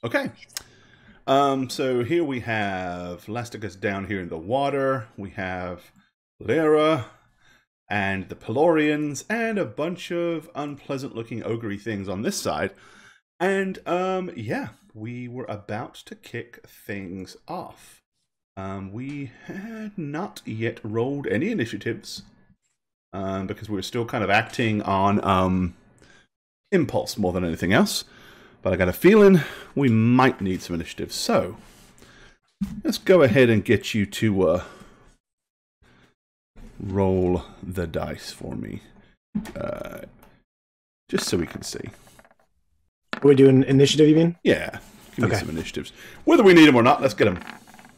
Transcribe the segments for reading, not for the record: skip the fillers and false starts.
Okay. So here we have Lasticus down here in the water. We have Lyra and the Pelorians and a bunch of unpleasant-looking ogre things on this side. And yeah, we were about to kick things off. We had not yet rolled any initiatives because we were still kind of acting on impulse more than anything else. But I got a feeling we might need some initiative. So let's go ahead and get you to roll the dice for me. Just so we can see. Are we doing initiative, you mean? Yeah. Give me some initiatives. Whether we need them or not, let's get them.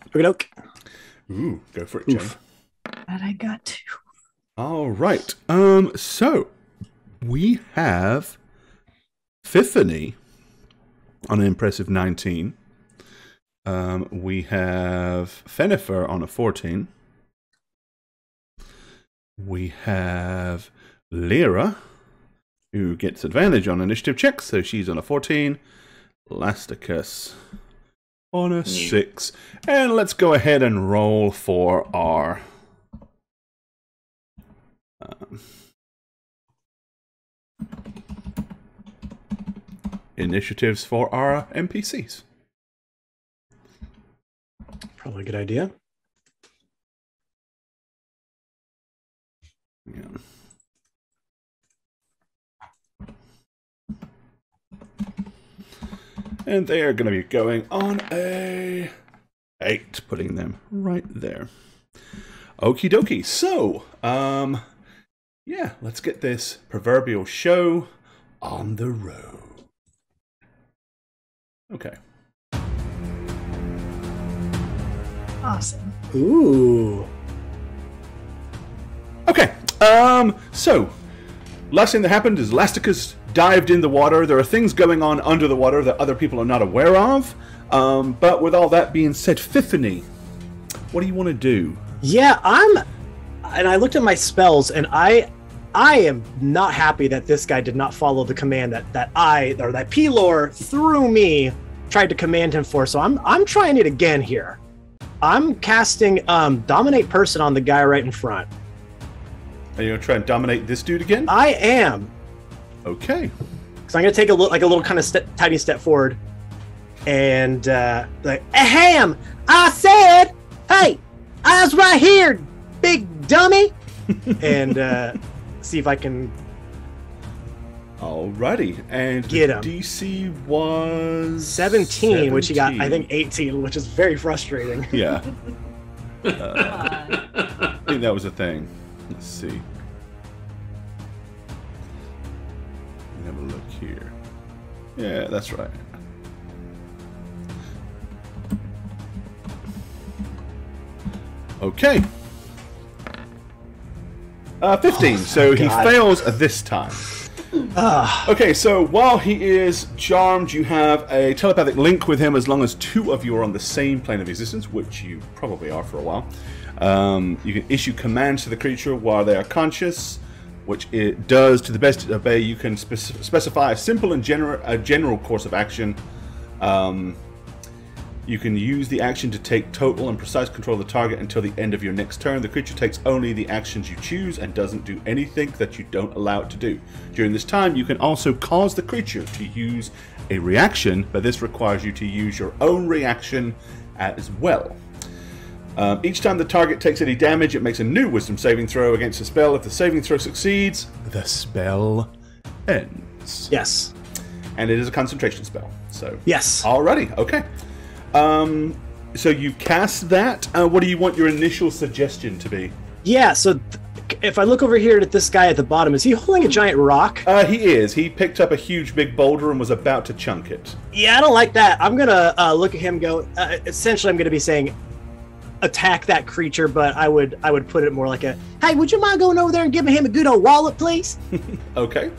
Okey-doke. Ooh, go for it, Jen. But I got to. All right. So we have Fiffany on an impressive 19. We have Fenifer on a 14. We have Lyra, who gets advantage on initiative checks, so she's on a 14. Lasticus on a 6. And let's go ahead and roll for our initiatives for our NPCs. Probably a good idea. Yeah. And they are going to be going on a 8, putting them right there. Okie dokie. So, yeah, let's get this proverbial show on the road. Okay. Awesome. Ooh. Okay. So, last thing that happened is Lasticus dived in the water. There are things going on under the water that other people are not aware of. But with all that being said, Fiffany, what do you want to do? Yeah, I looked at my spells, and I am not happy that this guy did not follow the command that Pelor through me tried to command him for. So I'm trying it again here. I'm casting Dominate Person on the guy right in front. Are you gonna try and dominate this dude again? I am. Okay. So I'm gonna take a little kind of tiny step forward, and like, ahem! I said, hey, I was right here, big dummy, and see if I can. Alrighty, and get him. DC was 17, which he got, I think, 18, which is very frustrating. Yeah. I think that was a thing. Let's see. Let me have a look here. Yeah, that's right. Okay. 15. So he fails this time. Okay, so while he is charmed, you have a telepathic link with him as long as 2 of you are on the same plane of existence, which you probably are for a while. You can issue commands to the creature while they are conscious, which it does to the best obey. You can specify a simple and general course of action. You can use the action to take total and precise control of the target until the end of your next turn. The creature takes only the actions you choose and doesn't do anything that you don't allow it to do. During this time, you can also cause the creature to use a reaction, but this requires you to use your own reaction as well. Each time the target takes any damage, it makes a new wisdom saving throw against the spell. If the saving throw succeeds, the spell ends. Yes. And it is a concentration spell. So yes. Alrighty, okay. So you cast that. What do you want your initial suggestion to be? Yeah, so if I look over here at this guy at the bottom, is he holding a giant rock? He is. He picked up a huge big boulder and was about to chunk it. Yeah, I don't like that. I'm gonna look at him and go, essentially I'm gonna be saying, attack that creature, but I would put it more like a, hey, would you mind going over there and giving him a good old wallop, please? Okay.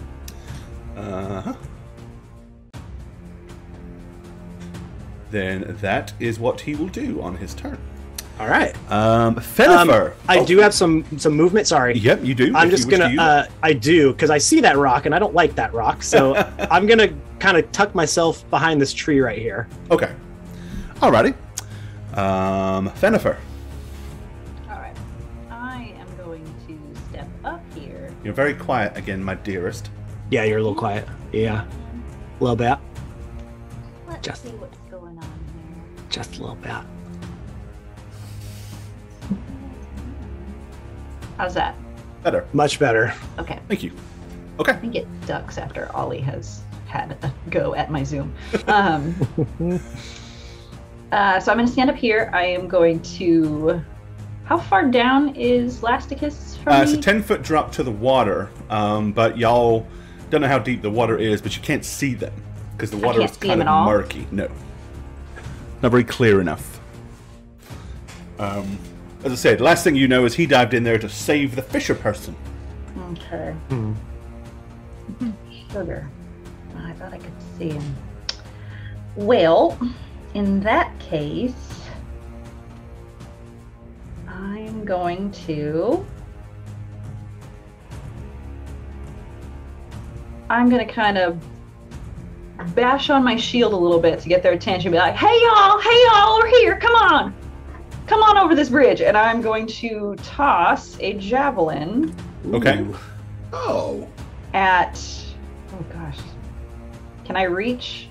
Then that is what he will do on his turn. All right. Fenifer. I do have some movement. Sorry. Yep, you do. I'm if just you wish to use gonna. I do because I see that rock and I don't like that rock. So I'm gonna kind of tuck myself behind this tree right here. it. Okay. Alrighty. Fenifer. All right. I am going to step up here. You're very quiet again, my dearest. Yeah, you're a little quiet. Yeah, a little bit. Let's Just- see what's going on here. Just a little bit. How's that? Better. Much better. Okay. Thank you. Okay. I think it ducks after Ollie has had a go at my Zoom. So I'm going to stand up here. I am going to... How far down is Lasticus from It's me? a 10-foot drop to the water, but y'all don't know how deep the water is, but you can't see them because the water can't is see kind them of at all? murky. No. Not very clear enough. As I said, the last thing you know is he dived in there to save the fisher person. Okay. Sugar. I thought I could see him. Well, in that case, I'm going to... I'm going to kind of bash on my shield a little bit to get their attention. Be like, hey y'all, over here, come on over this bridge. And I'm going to toss a javelin Okay. Ooh. Oh. at... Oh gosh. Can I reach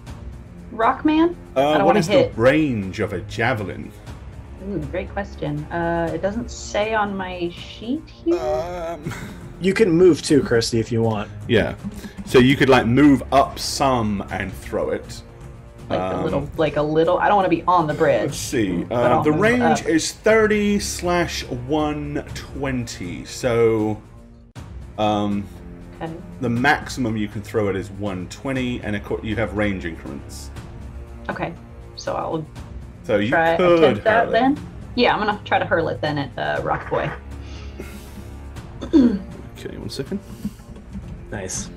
Rockman? I don't What want is to hit. the range of a javelin? Ooh, great question. It doesn't say on my sheet here. You can move too, Christy, if you want. Yeah. So you could like move up some and throw it. Like a little. I don't want to be on the bridge. Let's see. I'll The move range up. is 30/120. So Okay. the maximum you can throw it is 120, and you have range increments. Okay. So I'll So you try could attempt that hurl it. then. Yeah, I'm gonna try to hurl it then at Rock Boy. Okay, 1 second. Nice.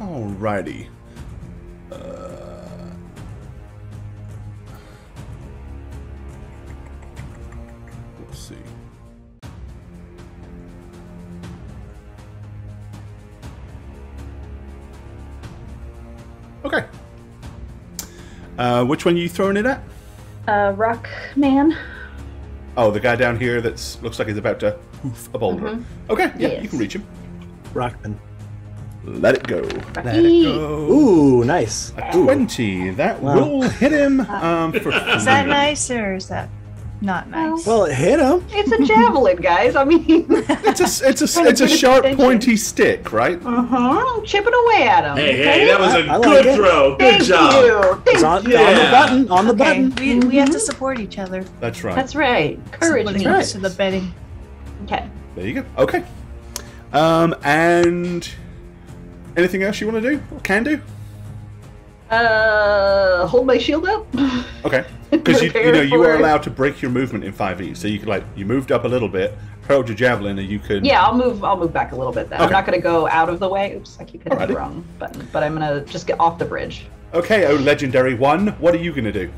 Alrighty. Let's see. Okay. Which one are you throwing it at? Rock Man. Oh, the guy down here that looks like he's about to hoof a boulder. Okay, yeah, you Yes. can reach him. Rockman. Let it go. Rocky. Ooh, nice. A 20. That Wow. will hit him for Is that 3. nice or is that not nice? Well, it hit him. It's a javelin, guys. I mean, It's a sharp, pointy stick, right? chipping away at him. Hey, that was a I like good it. throw. Good Thank job. you. It's on the button. On the Okay, button. we have to support each other. That's right. That's right. Courage When it me. right. comes to the betting. Okay. There you go. Okay. And anything else you want to do or can do? Hold my shield up. Okay. Because you Prepare you are for- allowed to break your movement in 5e. So you could you moved up a little bit, hurled your javelin, and you could. Yeah, I'll move back a little bit then. I'm Okay. not gonna go out of the way. Oops, I keep hitting Alrighty. the wrong button. But I'm gonna just get off the bridge. Okay, oh legendary one. What are you gonna do?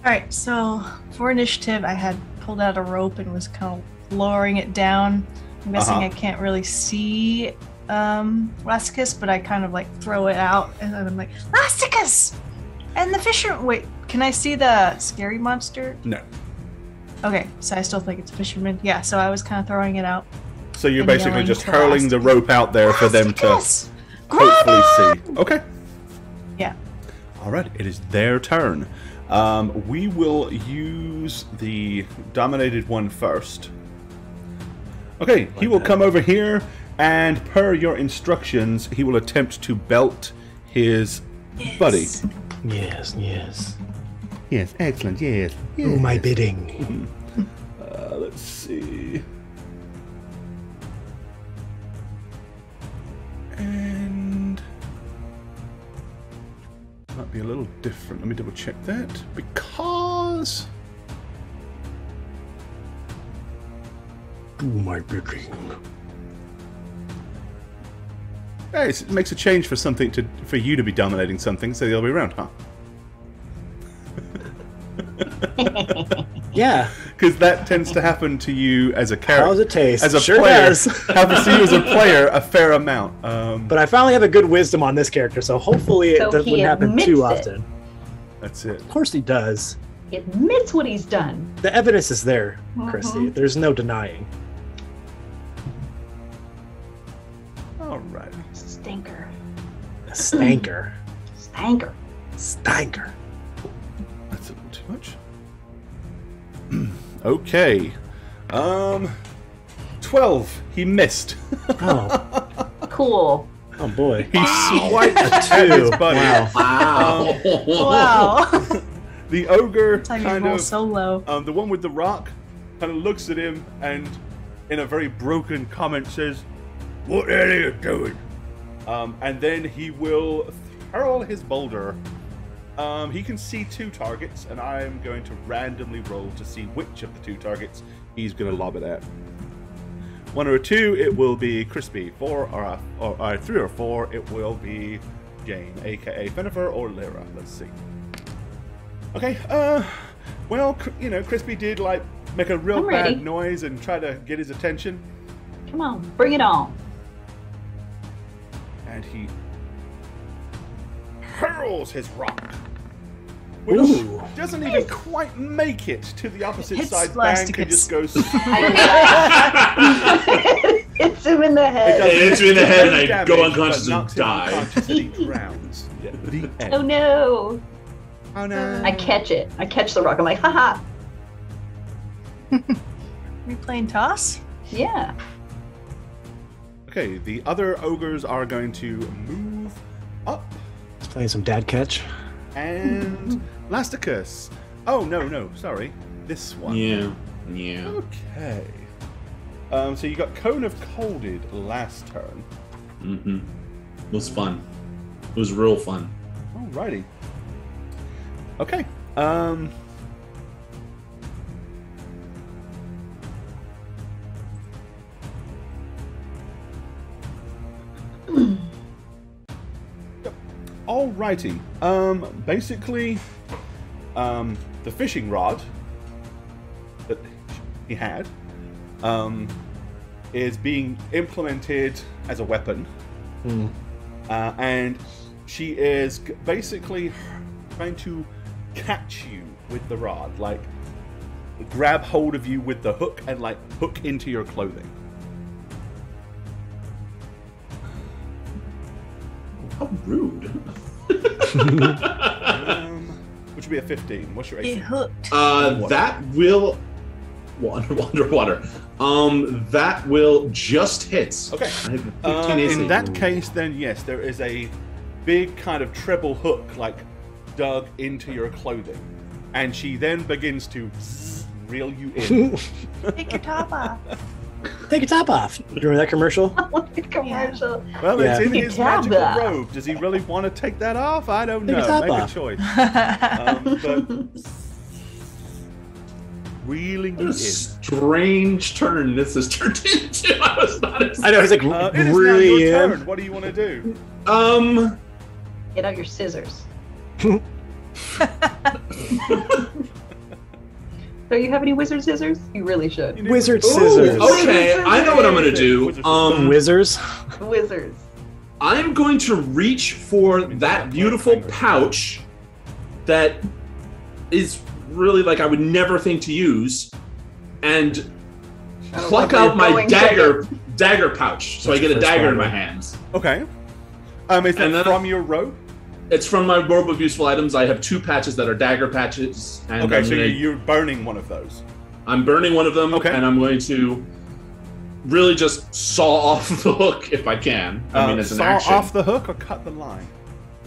Alright, so for initiative, I had pulled out a rope and was kind of lowering it down. I'm guessing Uh-huh. I can't really see Lasticus, but I kind of throw it out and then I'm like, Lasticus! And the fisherman. Wait, can I see the scary monster? No. Okay, so I still think it's a fisherman. Yeah, so I was kind of throwing it out. So you're And basically yelling just to hurling the Lasticus. rope out there for them to Lasticus! hopefully Grab see. him! Okay. Yeah. All right, it is their turn. We will use the dominated one first. Okay, he will come over here, and per your instructions, he will attempt to belt his buddy. Yes, yes. Yes, excellent. Yes. Do my bidding. Let's see. And might be a little different. Let me double check that because Do my bidding. Hey, it makes a change for something for you to be dominating something, so they'll be around, huh? Yeah. Because that tends to happen to you as a character. How's it taste? As a Sure player, does. happens to you as a player a fair amount. But I finally have a good wisdom on this character, so hopefully So it doesn't he happen admits too it. often. That's it. Of course he does. He admits what he's done. The evidence is there, Christy. Mhm. There's no denying. All right. Stinker. A stanker. Stanker. Stanker. That's a little too much. Okay. 12. He missed. Oh, Cool. oh boy. He swiped at his buddy. Wow. Wow. The ogre That's how you kind roll of, so low. the one with the rock, kind of looks at him and, in a very broken comment, says, "What the hell are you doing?" And then he will hurl his boulder. He can see 2 targets, and I'm going to randomly roll to see which of the 2 targets he's going to lob it at. 1 or 2, it will be Crispy. 4 or 3 or 4, it will be Jane, aka Fenifer or Lyra. Let's see. Okay, well, Crispy did, make a real I'm ready. bad noise and try to get his attention, Come on, bring it on. and he hurls his rock, which Ooh. doesn't even quite make it to the opposite Hits side bank and Blasticus. just goes... It's him in the head. does It hits me in the head and I damage, go but unconscious and knocks him die. unconscious and he drowns. Yeah, the end. Oh no. Oh no. I catch it. I catch the rock. I'm like, haha. We playing toss? Yeah. Okay, the other ogres are going to move up, Playing some dad catch. and Lasticus. Oh, no, sorry. This one. Yeah. Okay. So you got Cone of Colded last turn. Mm-hmm. It was fun. It was real fun. Alrighty. Okay. Alrighty. Basically, the fishing rod that he had is being implemented as a weapon, and she is basically trying to catch you with the rod, like grab hold of you with the hook and like hook into your clothing. How rude. Which would be a 15. What's your Get AC? hooked. That will... Underwater. That will just hit. Okay. I have a 15 AC. In that case, then yes, there is a big kind of treble hook, like dug into your clothing, and she then begins to reel you in. Take your top off. Take your top off. You remember that commercial? Commercial. Well, it's Yeah. in his Tab magical that. robe. Does he really want to take that off? I don't Take know. your top Make off. a choice. But reeling What you a in. strange turn this has turned into. I was not expecting. I know, he's like It is really now your in. turn. What do you want to do? Get out your scissors. Don't you have any wizard scissors? You really should. Wizard Ooh, scissors. okay, I know what I'm gonna do. Wizards. Wizards. I'm going to reach for that beautiful pouch that is really like I would never think to use, and pluck out my dagger pouch, so I get a First dagger in one. my hands. Okay. Is And that then from your robe? It's from my robe of useful items. I have 2 patches that are dagger patches, and Okay, I'm, so gonna- you're burning one of those. I'm burning one of them, Okay. and I'm going to really just saw off the hook if I can. I mean, it's an saw action. off the hook or cut the line?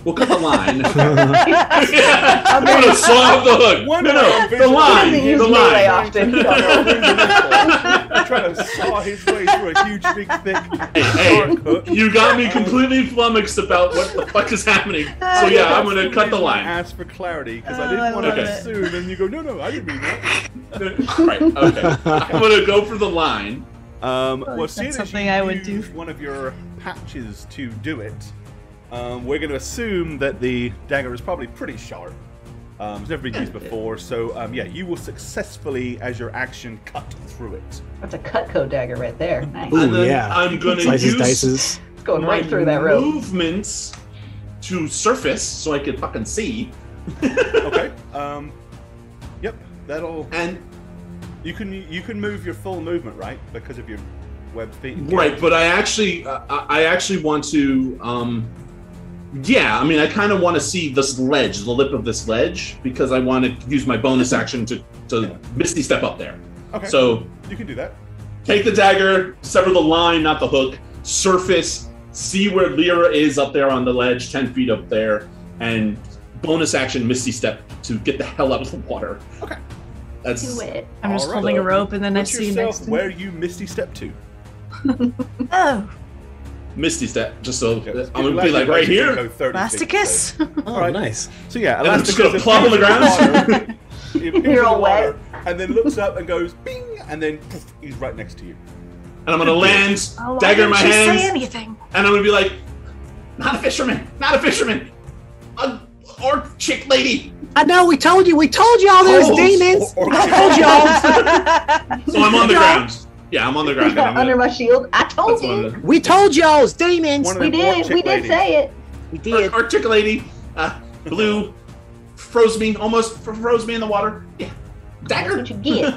We'll cut the line. Yeah, I'm going to saw off the hook. One no, of the them line. He doesn't use The melee line. often. He's trying to saw his way through a huge, big, thick Hey, dark hook. you got me completely flummoxed about what the fuck is happening. So yeah, I'm going to cut the line. Ask for clarity because I Oh, didn't I want love to it. assume, and you go, no, I didn't mean that. Right, okay. I'm going to go for the line. Well, that's seeing as something you I would do. use one of your patches to do it, we're going to assume that the dagger is probably pretty sharp. It's never been used before, so yeah, you will successfully, as your action, cut through it. That's a Cutco dagger right there. Nice. Ooh, And then yeah. I'm going to Slices, use dices. It's going my right through that rope. movements to surface so I can fucking see. Okay. Yep. That'll. And You can move your full movement, right? Because of your web feet. right, but I actually want to. Yeah, I mean, I kind of want to see this ledge, the lip of this ledge, because I want to use my bonus action to Misty Step up there. Okay. So you can do that. take the dagger, sever the line, not the hook, surface, see where Lyra is up there on the ledge, 10 feet up there, and bonus action Misty Step to get the hell out of the water. Okay. That's Do it. I'm just All right. holding a rope, and then I Put see yourself next to where me. you Misty Step to. Oh, Misty Step, just so Yeah, I'm gonna be like right here. Go 30 feet, so. Elasticus. Oh, Alright. nice. So yeah, And I'm just gonna Elasticus plop on the appears in ground. He appears in You're the all wet. water, and then looks up and goes bing, and then poof, he's right next to you. And I'm gonna land, Oh, why dagger in my didn't you hands, say anything? and I'm gonna be like, not a fisherman, not a fisherman, a orc chick lady. I know, we told you all there's Oh, demons. or- I told y'all. So I'm on the ground. Yeah, I'm on the ground. I'm Under gonna- my shield. I told that's one you. of the- We told y'all it's demons. One of We them orc did. chick We did ladies. say it. We did. Orc chick lady, blue, froze me, almost froze me in the water. Yeah, That's dagger. what you get.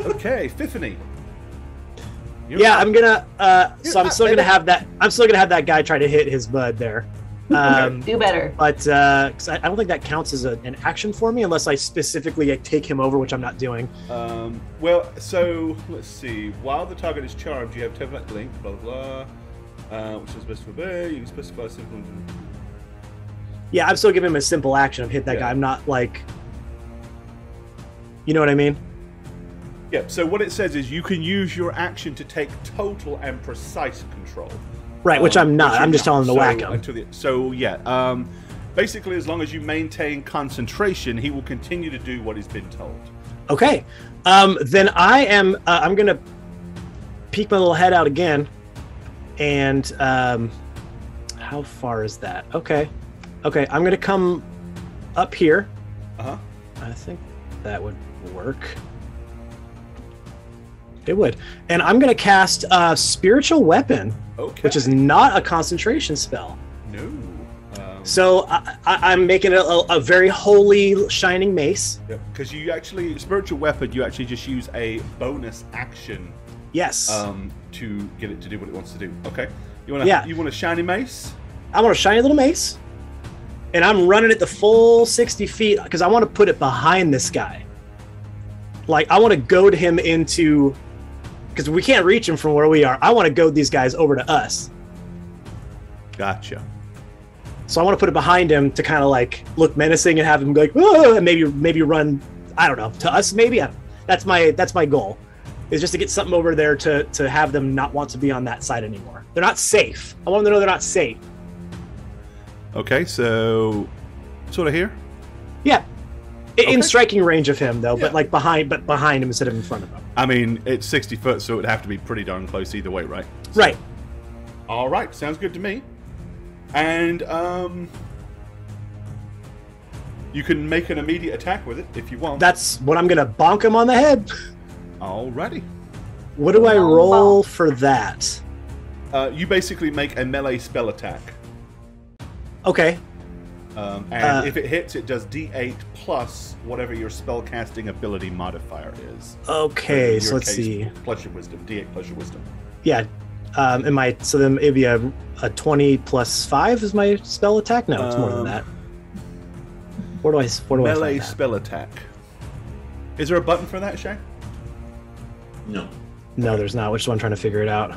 Okay, Fiffany. Yeah, I'm gonna. So I'm not still gonna better. have that. I'm still gonna have that guy try to hit his bud there. Do better. But 'cause I don't think that counts as an action for me unless I specifically take him over, which I'm not doing. Well, so let's see. While the target is charmed, you have 10 foot length, blah blah blah. Which is best for be. You can specify simple. Yeah, I'm still giving him a simple action of hit that Yeah. guy. I'm not like. You know what I mean? Yeah. So what it says is you can use your action to take total and precise control. Right, which I'm not. Which you're I'm just not. telling him to whack So, him. so yeah. Basically, as long as you maintain concentration, he will continue to do what he's been told. Okay. Then I am. I'm gonna peek my little head out again, and how far is that? Okay. I'm gonna come up here. Uh-huh. I think that would work. It would, and I'm gonna cast Spiritual Weapon, Okay. which is not a concentration spell. no. So I'm making it a very holy, shining mace. Because you actually spiritual weapon, you actually just use a bonus action Yes. to get it to do what it wants to do. Okay. You want Yeah. a shiny mace? I want a shiny little mace, and I'm running it the full 60 feet because I want to put it behind this guy. Like, I want to goad him into, because we can't reach him from where we are. I want to goad these guys over to us. Gotcha. So I want to put it behind him to kind of like look menacing and have him go like, "Whoa," and maybe run. I don't know, to us maybe. That's my goal, is just to get something over there to have them not want to be on that side anymore. They're not safe. I want them to know they're not safe. Okay, so sort of here. Yeah, in Okay. striking range of him though, Yeah. but like behind him instead of in front of him. I mean, it's 60 foot, so it would have to be pretty darn close either way, right? Right. All right, sounds good to me. And you can make an immediate attack with it if you want. That's what I'm gonna bonk him on the head. Alrighty. What do I Bonk, roll for that? You basically make a melee spell attack. Okay. And if it hits, it does D8 plus whatever your spellcasting ability modifier is. Okay. In So your let's case, see. Plus your wisdom. D8 plus your wisdom. Yeah. So then it'd be a 20 plus 5 is my spell attack? No, it's more than that. Where do I Melee find that? spell attack. Is there a button for that, Shay? No. No, there's not, which is why I'm trying to figure it out.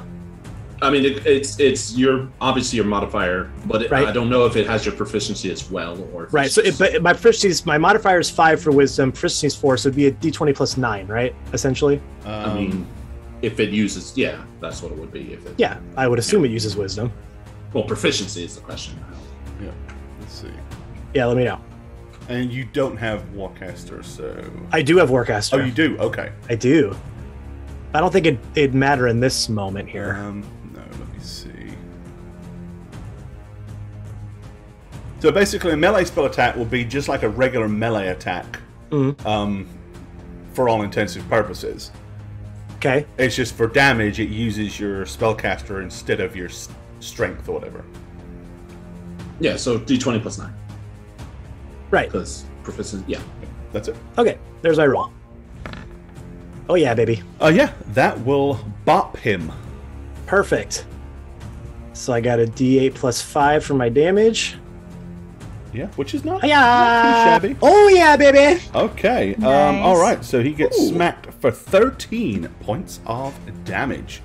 I mean, it's your obviously your modifier, but Right. I don't know if it has your proficiency as well or. If Right. it's So just- but my proficiency, my modifier is 5 for wisdom, proficiency is 4, so it'd be a d20 plus 9, right? Essentially. I mean, if it uses, yeah, that's what it would be. If it, Yeah, I would assume it uses wisdom. Well, proficiency is the question. yeah. Let's see. Yeah, let me know. And you don't have Warcaster, so. I do have Warcaster. Oh, you do? Okay. I do. I don't think it'd matter in this moment here. No, let me see. So basically, a melee spell attack will be just like a regular melee attack, for all intensive purposes. Okay. It's just for damage, it uses your spellcaster instead of your strength or whatever. Yeah, so d20 plus 9. Right. Because proficient, yeah. That's it. Okay, there's my roll. Oh yeah, baby. Yeah, that will bop him. Perfect. So I got a D8 plus 5 for my damage. Yeah, which is not, Yeah. not too shabby. Oh yeah, baby. Okay, Nice. all right, so he gets smacked for 13 points of damage.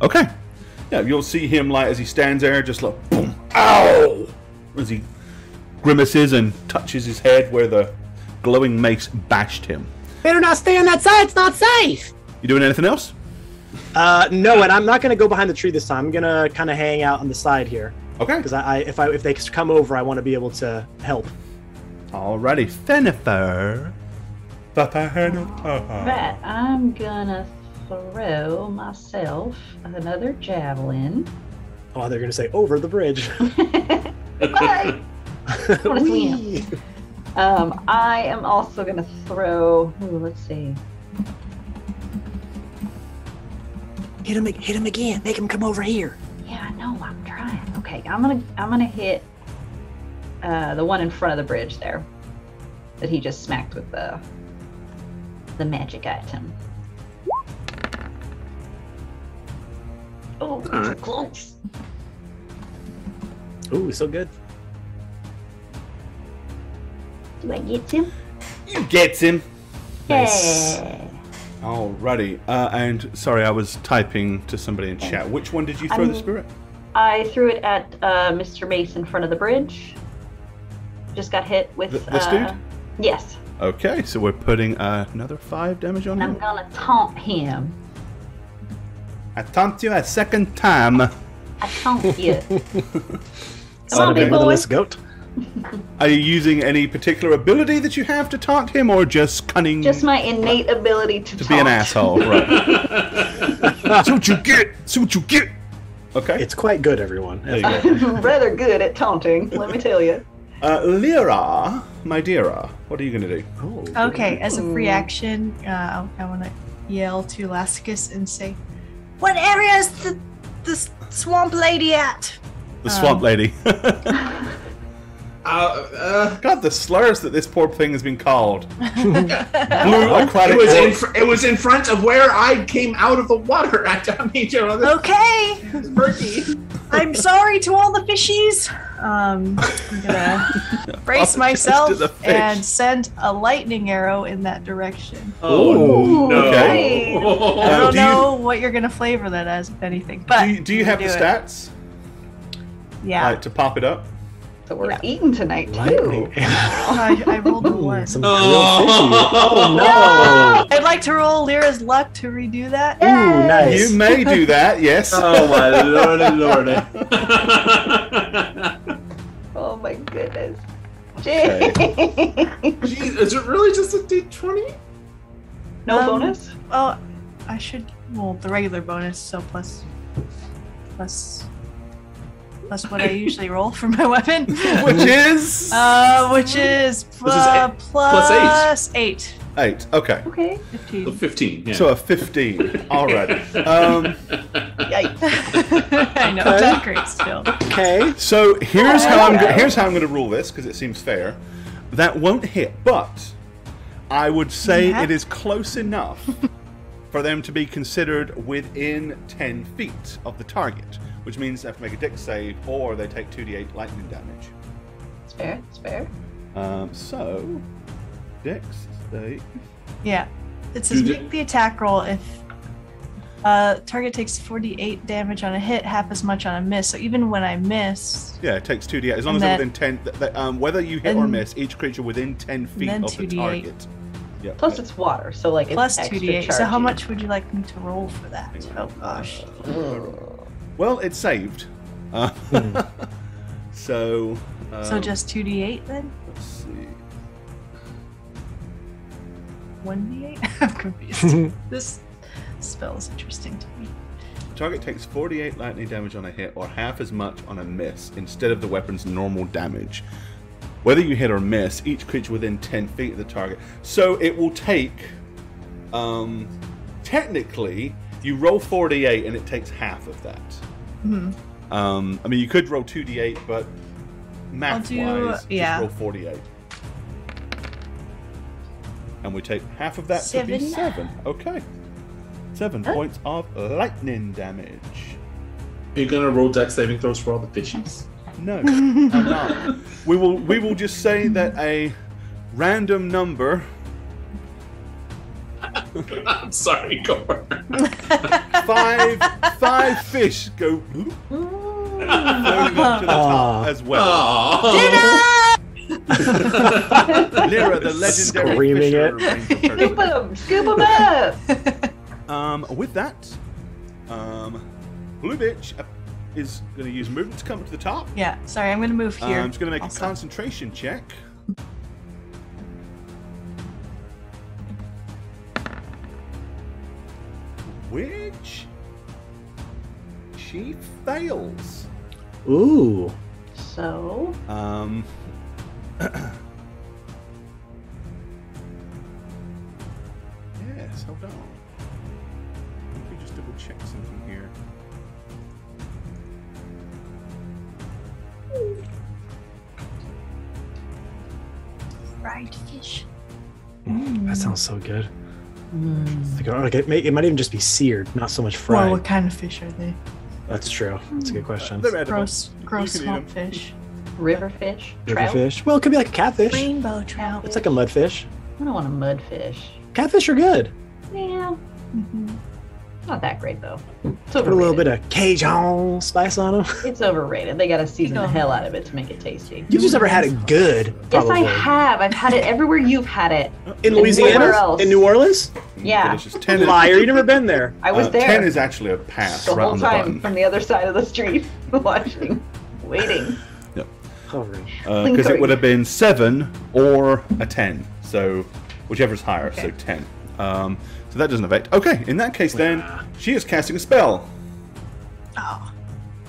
Okay. Yeah, you'll see him, like, as he stands there, just like, boom, ow! As he grimaces and touches his head where the glowing mace bashed him. Better not stay on that side. It's not safe. You doing anything else? No, and I'm not gonna go behind the tree this time. I'm gonna kind of hang out on the side here Okay. because if they come over, I want to be able to help. Alrighty, Fenifer. Right, I'm gonna throw myself another javelin. Oh, they're gonna say over the bridge. Bye. I wanna swim. Whee! I am also gonna throw. Ooh, let's see. Hit him again. Make him come over here. Yeah, I know. I'm trying. Okay, I'm gonna hit the one in front of the bridge there that he just smacked with the magic item. Oh, All right. close. Ooh, so good. Do I get him? You gets him. Nice. Yeah. Alrighty, and sorry, I was typing to somebody in chat. Which one did you throw the spirit? I threw it at Mr. Mace in front of the bridge. Just got hit with This dude? Yes, Okay, so we're putting another 5 damage on and I'm him. gonna taunt him. I taunt you a second time. I taunt you. Come Son on, of a big boy. headless goat. Are you using any particular ability that you have to taunt him, or just cunning Just my innate ability to to taunt. be an asshole? Right. See what you get! See what you get! Okay. It's quite good, everyone. There you go. I'm rather good at taunting, let me tell you. Lyra, my dear, what are you going to do? Oh, Okay, as a free action, I want to yell to Lasticus and say, "What area is the swamp lady at?" The swamp lady. Uh, God, the slurs that this poor thing has been called. Blue it aquatic was orc. it was in front of where I came out of the water. I mean, you know, this Okay, is murky. I'm sorry to all the fishies. I'm gonna brace myself to the fish. and send a lightning arrow in that direction. Oh no! Okay. I don't do you- know what you're gonna flavor that as, if anything. But Do you have the do it. stats Yeah, like, to pop it up? So we're Yeah. eating tonight lightning. too. I rolled a one. Some grilled fishy. Oh I'd like to roll Lyra's luck to redo that. no! Ooh, nice. You may do that, yes. Oh my lordy, lordy! Oh my goodness. Okay. Jeez, is it really just a d20? No Um, bonus? Oh, I should roll the regular bonus, so plus what I usually roll for my weapon. Which is Which is eight. plus 8. 8. Okay. Okay. 15. So 15. Yeah. So a 15. Alrighty. Yikes. I know, not great still. Okay. So here's how I'm going to rule this, because it seems fair. That won't hit, but I would say Yeah. it is close enough for them to be considered within 10 feet of the target, which means they have to make a dex save or they take 2d8 lightning damage. It's fair. It's fair. So dex save. Yeah. It says You did- make the attack roll if target takes 48 damage on a hit, half as much on a miss. So even when I miss, Yeah, it takes 2d8 as long And as they're then- within 10. Whether you hit or and- miss, each creature within 10 feet then of the 2d8. target. Yep. Plus it's water, so like plus it's extra 2d8. So how charging. much would you like me to roll for that? Oh gosh. Well, it's saved. So. So just 2d8 then? Let's see. 1d8? I'm confused. This spell is interesting to me. target takes 48 lightning damage on a hit or half as much on a miss instead of the weapon's normal damage. Whether you hit or miss, each creature within 10 feet of the target. So it will take, technically, you roll 48 and it takes half of that. Mm-hmm. I mean, you could roll 2d8, but math-wise, just roll 48. And we take half of that to be 7. Okay. 7 points of lightning damage. Are you gonna roll dex saving throws for all the fishies? No, I'm not. We will just say that a random number. I'm sorry, Gore. 5 fish go floating up to the top as well. Lyra, the legendary Screaming fisher, it. ranger person. Scoop 'em up. With that, Blue Bitch is going to use movement to come to the top. Yeah, sorry, I'm going to move here. I'm just going to make also. a concentration check. Which she fails. Ooh. So, Yes, hold on. Let me just double check something here. Fried fish. That sounds so good. Like, it might even just be seared, not so much fried. Well, what kind of fish are they? That's true. That's a good question. They're edible. Gross You can eat swamp 'em. fish. river fish, trout. Riverfish. Well, it could be like a catfish. Rainbow trout. It's like a mudfish. I don't want a mudfish. Catfish are good. Yeah, Mhm. not that great though. It's Put a overrated. little bit of Cajun spice on them. It's overrated. They gotta season the Go. hell out of it to make it tasty. You've just never had it good. Probably. Yes, I have. I've had it everywhere you've had it. In Where Louisiana? else? In New Orleans? Yeah. Delicious. 10 is, Liar, you never been there. I was there 10 is actually a pass the right whole on the time button. from the other side of the street, watching, waiting. Hovering. Because it would have been 7 or a 10. So whichever's higher, Okay. so 10. So that doesn't affect. Okay, in that case then, she is casting a spell. Oh.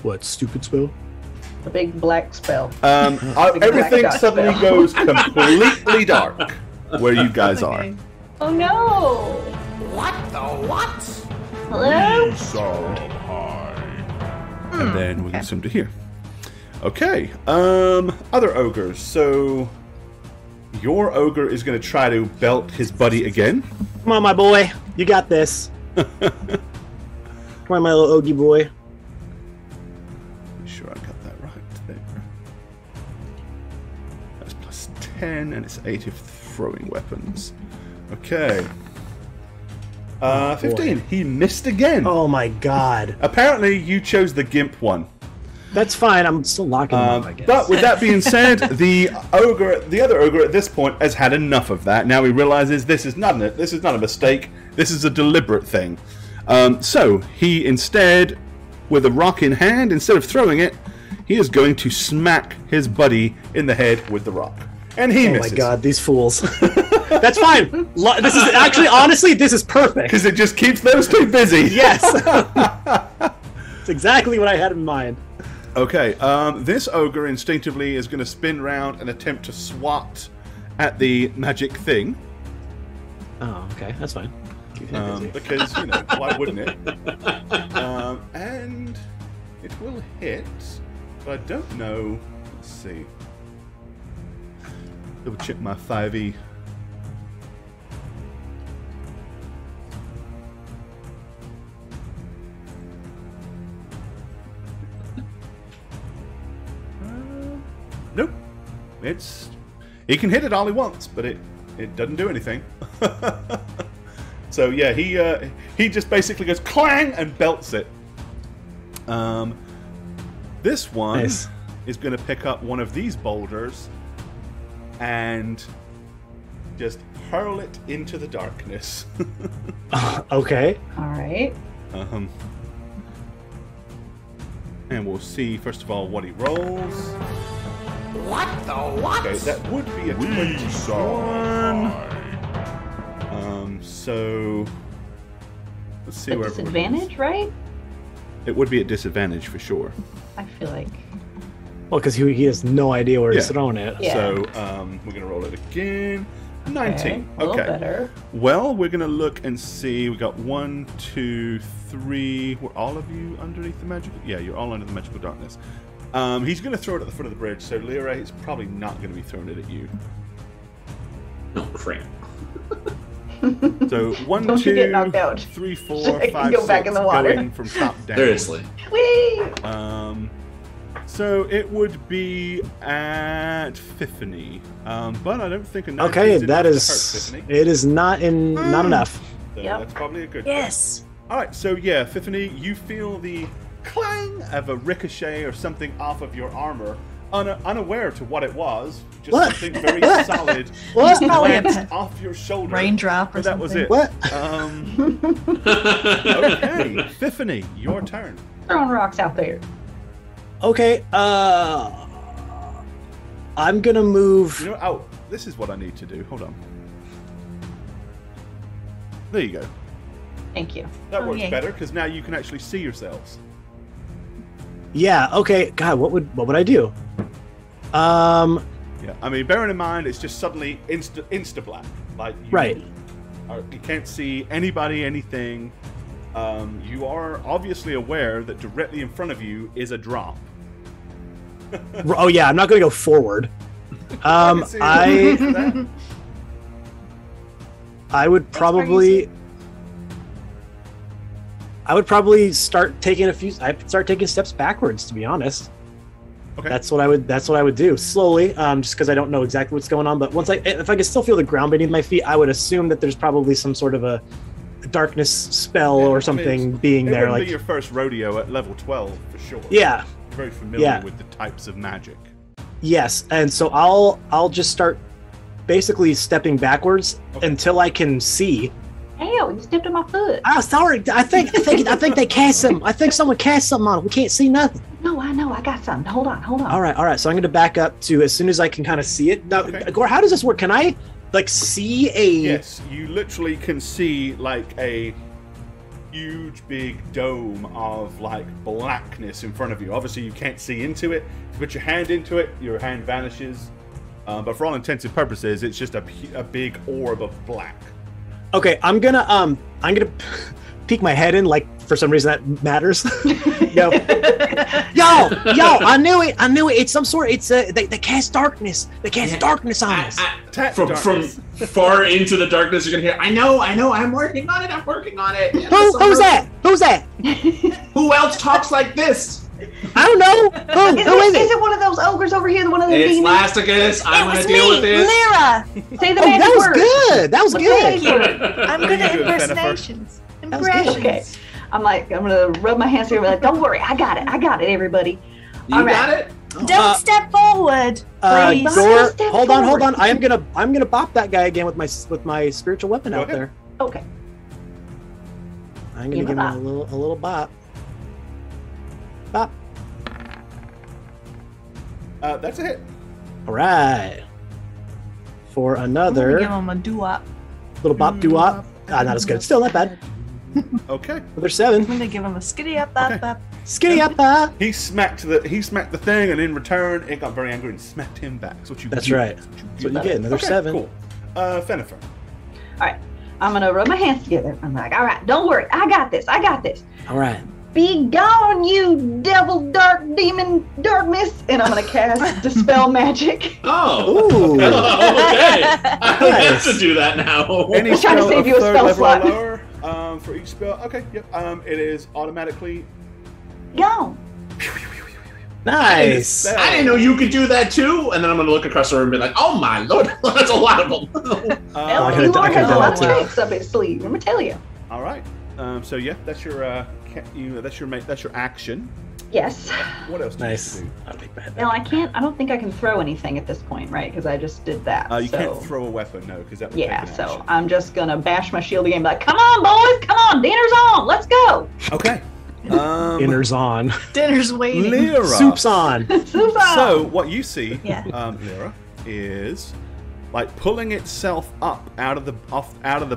What, stupid spell? The big black spell. Everything dot suddenly spell. goes completely dark where you guys are. Okay. Oh no! What the what? Hello? And then we can swim to here. Okay, other ogres. So your ogre is going to try to belt his buddy again. Come on, my boy. You got this. Come on, my little Ogie boy. Be sure I got that right there. That's plus 10, and it's 8 of throwing weapons. Okay. 15. He missed again. Oh my god. Apparently, you chose the gimp one. That's fine. I'm still locking him up, I guess. But with that being said, the other ogre at this point has had enough of that. Now he realizes this is not a mistake. This is a deliberate thing. So he instead, with a rock in hand, instead of throwing it, he is going to smack his buddy in the head with the rock, and he Oh misses. my god, these fools. That's fine. This is actually, honestly, this is perfect. Because it just keeps those two busy. Yes. It's exactly what I had in mind. Okay, this ogre instinctively is going to spin round and attempt to swat at the magic thing. Oh, okay. That's fine. Keep him busy. Because, you know, why wouldn't it? And it will hit, but I don't know. Let's see. Double check my 5e. Nope. He can hit it all he wants, but it doesn't do anything. So yeah, he just basically goes clang and belts it. This one Nice. is going to pick up one of these boulders and just hurl it into the darkness. Okay. All right. And we'll see first of all what he rolls. What the what? Okay, that would be a 21. So let's see At where disadvantage, right? It would be at disadvantage for sure. I feel like. Well, because he has no idea where he's Yeah. throwing it. Yeah. So we're going to roll it again. 19. A little Okay. better. Well, we're going to look and see. We got 1, 2, 3. Were all of you underneath the magical? Yeah, you're all under the magical darkness. He's going to throw it at the foot of the bridge. So Lyra is probably not going to be throwing it at you. No, crap. So 1, Don't you 2, get knocked out. 3, 4, I can 5, go back 6, in the water. going from top down. Seriously. Whee! So it would be at Tiffany, but I don't think enough. Okay, that is. It is not enough. So Yep. that's probably a good. Yes. All right, so yeah, Tiffany, you feel the clang of a ricochet or something off of your armor, unaware to what it was. Just What? something very solid What? Probably a glanced off your shoulder. raindrop or But that was something. it. What? Okay, Tiffany, your turn. Throwing rocks out there. Okay. I'm gonna move. You know, oh, this is what I need to do. Hold on. There you go. Thank you. That Oh, works yay. better because now you can actually see yourselves. Yeah. Okay. God, what would I do? Yeah, I mean, bearing in mind, it's just suddenly insta black. Like, Right. You can't see anybody, anything. You are obviously aware that directly in front of you is a drop. Oh yeah, I'm not gonna go forward. can see that. I would probably. I would probably start taking I'd start taking steps backwards, to be honest. Okay. That's what I would do slowly, just because I don't know exactly what's going on. But if I can still feel the ground beneath my feet, I would assume that there's probably some sort of a darkness spell Yeah, I or mean, something being it there. wouldn't Like, be your first rodeo at level 12 for sure. yeah, You're very familiar Yeah. with the types of magic. yes, and so I'll just start basically stepping backwards until I can see. Hell, you stepped on my foot. Oh, sorry. I think they cast some. I think someone cast something on it. We can't see nothing. No, I know. I got something. Hold on. All right. So I'm going to back up to as soon as I can kind of see it. Now, Okay. Gore, how does this work? Can I like see a? Yes, you literally can see like a huge big dome of like blackness in front of you. Obviously, you can't see into it. If you put your hand into it, your hand vanishes. But for all intents and purposes, it's just a big orb of black. Okay, I'm gonna peek my head in. Like for some reason that matters. yo, I knew it. It's some sort. It's they cast darkness. They cast darkness on us. From far into the darkness, you're gonna hear, I know, I'm working on it. Yeah, Who's that? Who else talks like this? I don't know. Who is Is it? it one of those ogres over here? One of the It's demons? Lasticus. I'm It gonna was deal with this. Lyra. Say the Oh, magic that was word. good. That was What's the good. magic word? I'm good What are at you doing, Jennifer? impersonations. was good. Impressions. Okay. I'm gonna rub my hands together. Like, don't worry, I got it, everybody. You All right. got it? Don't step forward, please. Door, Step hold on. forward. I'm gonna bop that guy again with my spiritual weapon Go out ahead. there. Okay. I'm gonna Give give a him a little bop. Bop. That's a hit. All right. For I'm gonna another give him a doo-wop. little bop doo wop. Not as good. Still not bad. Okay. Another 7. I'm gonna give him a skitty up, up, up. Skinny up. He smacked the thing, and in return, it got very angry and smacked him back. That's what you. That's get. right. That's That's what you get. Another Okay, 7. Cool. Fennifer. All right. I'm gonna rub my hands together. I'm like, all right, don't worry, I got this. All right. Be gone, you devil, dark demon, darkness, and I'm gonna cast dispel magic. Oh. Ooh. Okay. I don't have Nice. to do that now. Any I'm trying to spell save of you a third spell level slot. or lower for each spell. Okay. Yep. It is automatically. Gone. Nice. I didn't know you could do that too. And then I'm gonna look across the room and be like, oh my lord, that's a lot of them. Hell, I you could've Lord done has a lot of that too. tricks up his sleeve. Let me tell you. All right. So yeah, that's your that's your action. Yes. What else? Do Nice. You, I'll take my head Now I don't think I can throw anything at this point, right? Because I just did that. you so. can't throw a weapon, no, because that would Yeah, take an so action. I'm just gonna bash my shield again, and be like, come on, boys, come on, dinner's on, let's go. Okay. Inner's on. Dinner's waiting. Lyra. Soup's on. Soup's on. So what you see, Yeah. Lyra, is like pulling itself up out of the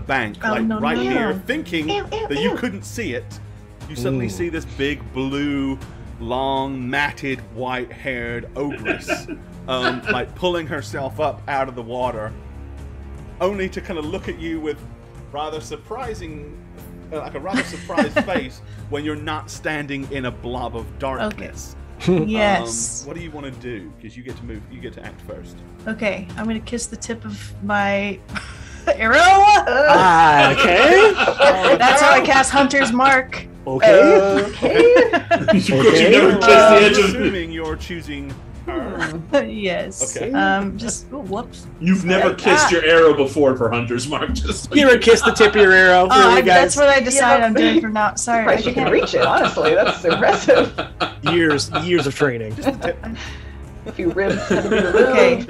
bank, Oh, like no, right no. here, thinking Ew, ew, that you ew. couldn't see it. You suddenly Ooh. see this big blue, long, matted, white-haired ogress, like pulling herself up out of the water, only to kind of look at you with rather surprising, like a rather surprised face when you're not standing in a blob of darkness. Yes. What do you want to do? Because you get to move. You get to act first. Okay, I'm gonna kiss the tip of my arrow. Okay. That's how I cast Hunter's Mark. Okay. Of course, you never kiss the I'm edge of. assuming you're choosing her. Yes. Okay. Just whoops. You've never Like kissed that. your arrow before for Hunter's Mark. Just so You ever kiss the tip of your arrow? Oh, Really, that's guys? what I decided Yeah. I'm doing from now. Sorry, I Surprised you can can't. reach it, honestly. That's impressive. Years of training. A few ribs had to be removed. Okay.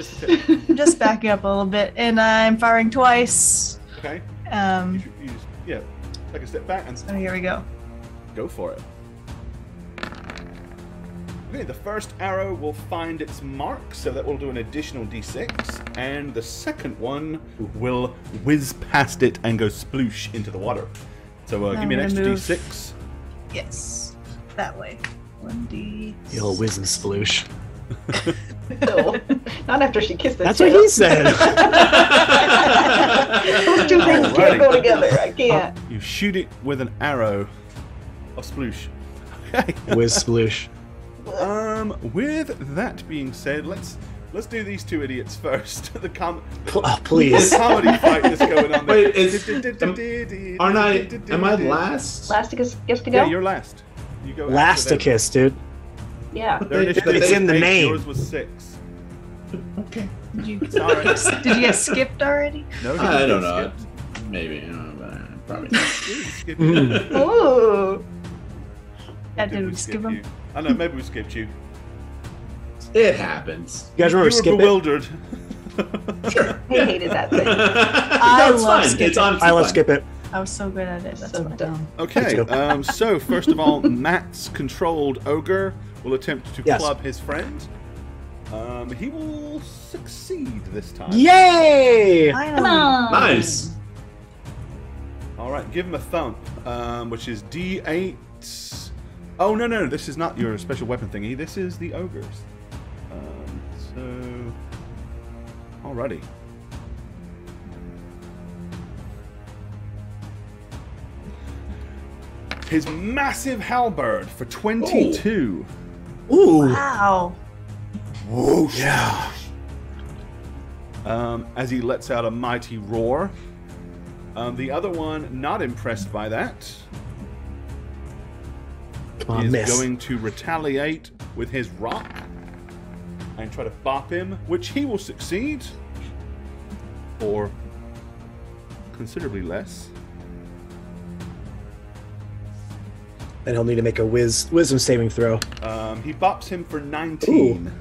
I'm just backing up a little bit, and I'm firing twice. Okay. Um. You just, yeah. Take a step back and Oh, here we go. go for it. Okay, the first arrow will find its mark, so that will do an additional d6, and the second one will whiz past it and go sploosh into the water. So give I'm me an gonna extra move. d6. Yes. That way. 1d. The old whiz and sploosh. No, not after she kissed the That's tip. what he said. Those two things Alrighty. can't go together. I can't. You shoot it with an arrow of sploosh. Okay. Whiz sploosh. With that being said, let's do these two idiots first. The Please. comedy fight that's going on there. Wait, aren't I? Am I last? Elasticus gets to go? Yeah, you're last. You go after them. Lasticus, dude. Yeah. Their initiative It's was in the 8, name. Yours was 6. Okay. Did you, Sorry. did you get skipped already? No, you I didn't don't get know. skipped. Maybe. But probably not. We didn't skip Mm. you. Ooh. Yeah, Did did we we skip you? him? I know, maybe we skipped you. It happens. You guys You remember were Skip It? bewildered. Sure. I hated that thing. I No, it's love fine. Skip It's It. honestly I love fine. Skip It. I was so good at it. That's So fine. dumb. Okay, Me so first of all, Matt's controlled ogre will attempt to Yes. club his friend. He will succeed this time. Yay! Come Finally. on. Nice. All right, give him a thump, which is D8. Oh no, this is not your special weapon thingy. This is the ogre's. So, alrighty. His massive halberd for 22. Ooh. Wow. Whoosh. Yeah. As he lets out a mighty roar. The other one, not impressed by that, Come on, is miss. going to retaliate with his rock and try to bop him, which he will succeed for considerably less. Then he'll need to make a wisdom saving throw. He bops him for 19.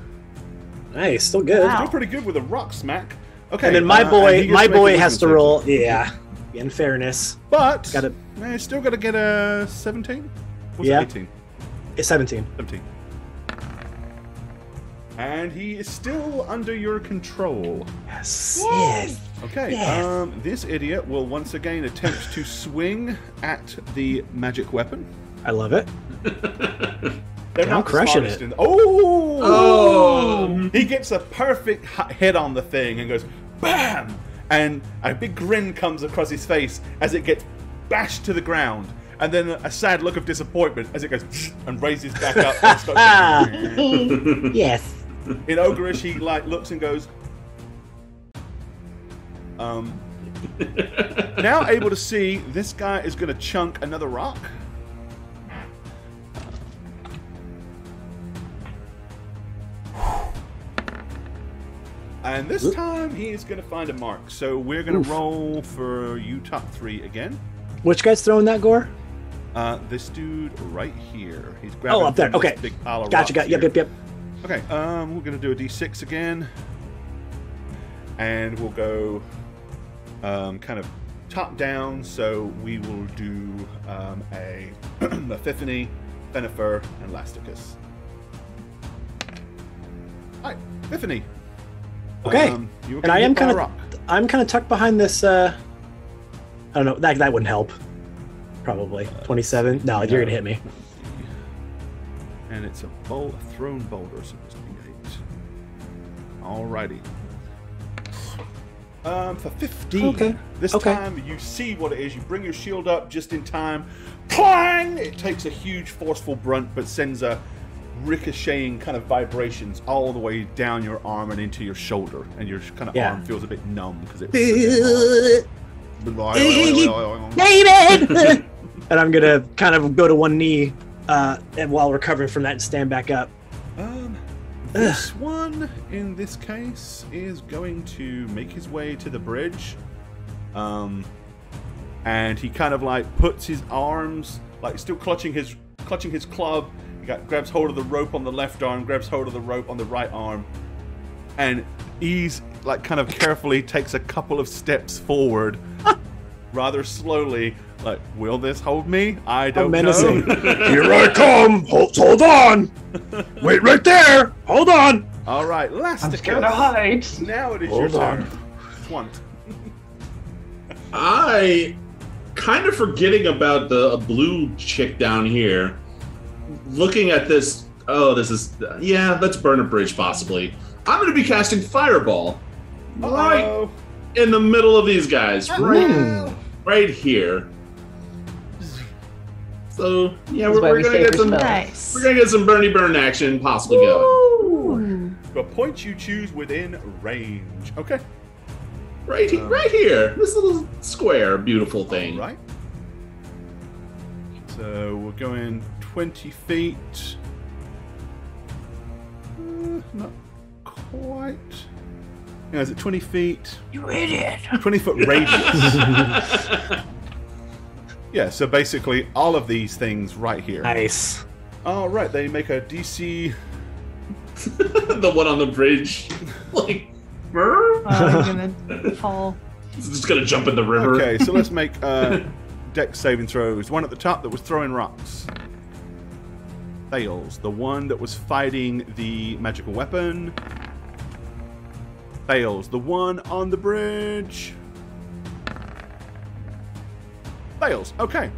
Nice, still good. Wow. Still pretty good with a rock smack. Okay, And then my and boy, he gets to make a has to wisdom roll. save. Yeah. In fairness, But Gotta- still got to get a 17. What's Yeah. it, 18? it's 17. 17. And he is still under your control. Yes. Yes. Okay, Yes. this idiot will once again attempt to swing at the magic weapon. I love it. They're I'm not the crushing smartest it. Oh. He gets a perfect hit on the thing and goes BAM! And a big grin comes across his face as it gets bashed to the ground. And then a sad look of disappointment as it goes and raises back up and starts Yes. in ogreish, he like looks and goes now able to see this guy is going to chunk another rock. And this time he is going to find a mark. So we're going to roll for you top 3 again. Which guy's throwing that gore? This dude right here. He's grabbing Oh, up there. from this Okay. big pile of Gotcha. rocks Yep. here. Yep. Okay, we're gonna do a d6 again, and we'll go kind of top down. So we will do a Epiphany, Fenifer, and Lasticus. Hi, Epiphany. Okay. You were And I am hit by a kind rock. of tucked behind this. I don't know. That wouldn't help. Probably 27. No, you're gonna hit me. And it's a thrown boulder, so it's D8. Alrighty. For 15. Okay. This Okay. time you see what it is. You bring your shield up just in time. Clang! It takes a huge, forceful brunt, but sends a ricocheting kind of vibrations all the way down your arm and into your shoulder, and your kind of arm feels a bit numb because it's David. And I'm gonna kind of go to one knee, and while recovering from that, and stand back up. This one, in this case, is going to make his way to the bridge. And he kind of like puts his arms, like still clutching his club. He grabs hold of the rope on the left arm, grabs hold of the rope on the right arm, and he's like kind of carefully takes a couple of steps forward, rather slowly. Like, will this hold me? I don't know. Here I come. Hold on. Wait right there. Hold on. All right, I'm scared to hide. Now it is your turn. Twant. I kind of forgetting about the blue chick down here. Looking at this, let's burn a bridge possibly. I'm going to be casting Fireball right in the middle of these guys, right here. So yeah, we're gonna get some. Nice. We're gonna get some Bernie Burn action possibly going. A point you choose within range. Okay. Right here, this little square, beautiful thing. Right. So we're going 20 feet. Not quite. Yeah, is it 20 feet? You idiot. 20-foot radius. Yeah, so basically all of these things right here. Nice. All right, they make a DC. The one on the bridge, like, I'm gonna fall. It's just gonna jump in the river. Okay, so let's make dex saving throws. One at the top that was throwing rocks fails. The one that was fighting the magical weapon fails. The one on the bridge fails. Okay.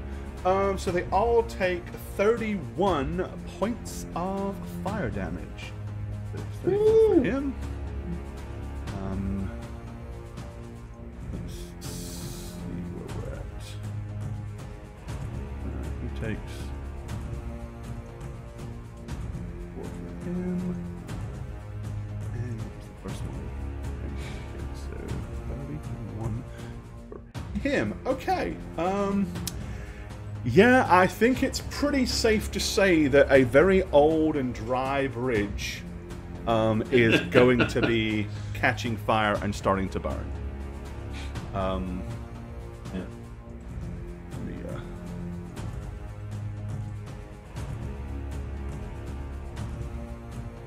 So they all take 31 points of fire damage. So 31 for him. Let's see where we're at. He takes 4 for him. And what was the first one? Okay, so 31 for him. Okay. Yeah, I think it's pretty safe to say that a very old and dry bridge is going to be catching fire and starting to burn.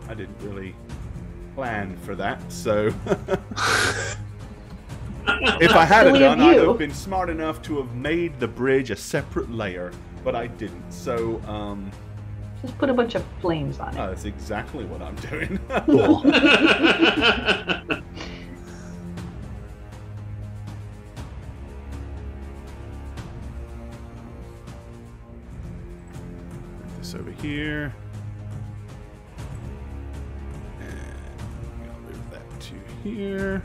I didn't really plan for that, so if I had done, I'd have been smart enough to have made the bridge a separate layer, but I didn't. So, just put a bunch of flames on it. That's exactly what I'm doing. Put this over here. And I'll move that to here.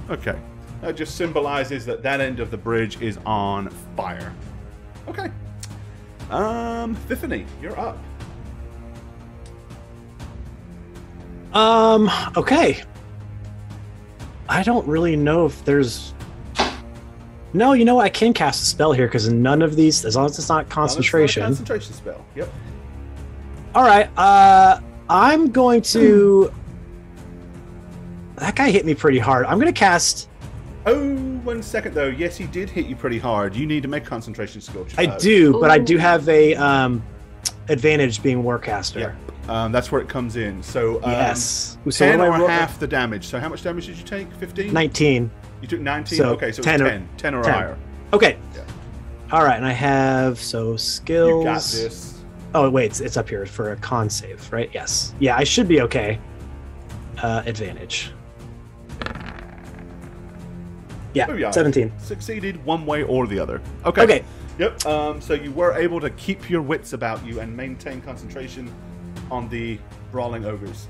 Okay, that just symbolizes that that end of the bridge is on fire. Okay. Tiffany, you're up. Okay. I don't really know if there's... No, you know what? I can cast a spell here because none of these, as long as it's not concentration. It's not a concentration spell. Yep. All right. I'm going to... That guy hit me pretty hard. I'm going to cast... Oh, 1 second though. Yes, he did hit you pretty hard. You need to make concentration skill check. I do, but I do have a advantage being Warcaster. Yeah. That's where it comes in. So yes. 10 or half the damage. So how much damage did you take? 15? 19. You took 19? So okay, so 10 it's 10. 10 or 10. higher. Okay. Yeah. All right, and I have, skills. You got this. Oh, wait, it's up here for a con save, right? Yes. Yeah, I should be okay. Advantage. Yeah, Booyah. 17. Succeeded one way or the other. Okay. Okay. Yep. So you were able to keep your wits about you and maintain concentration on the brawling ogres.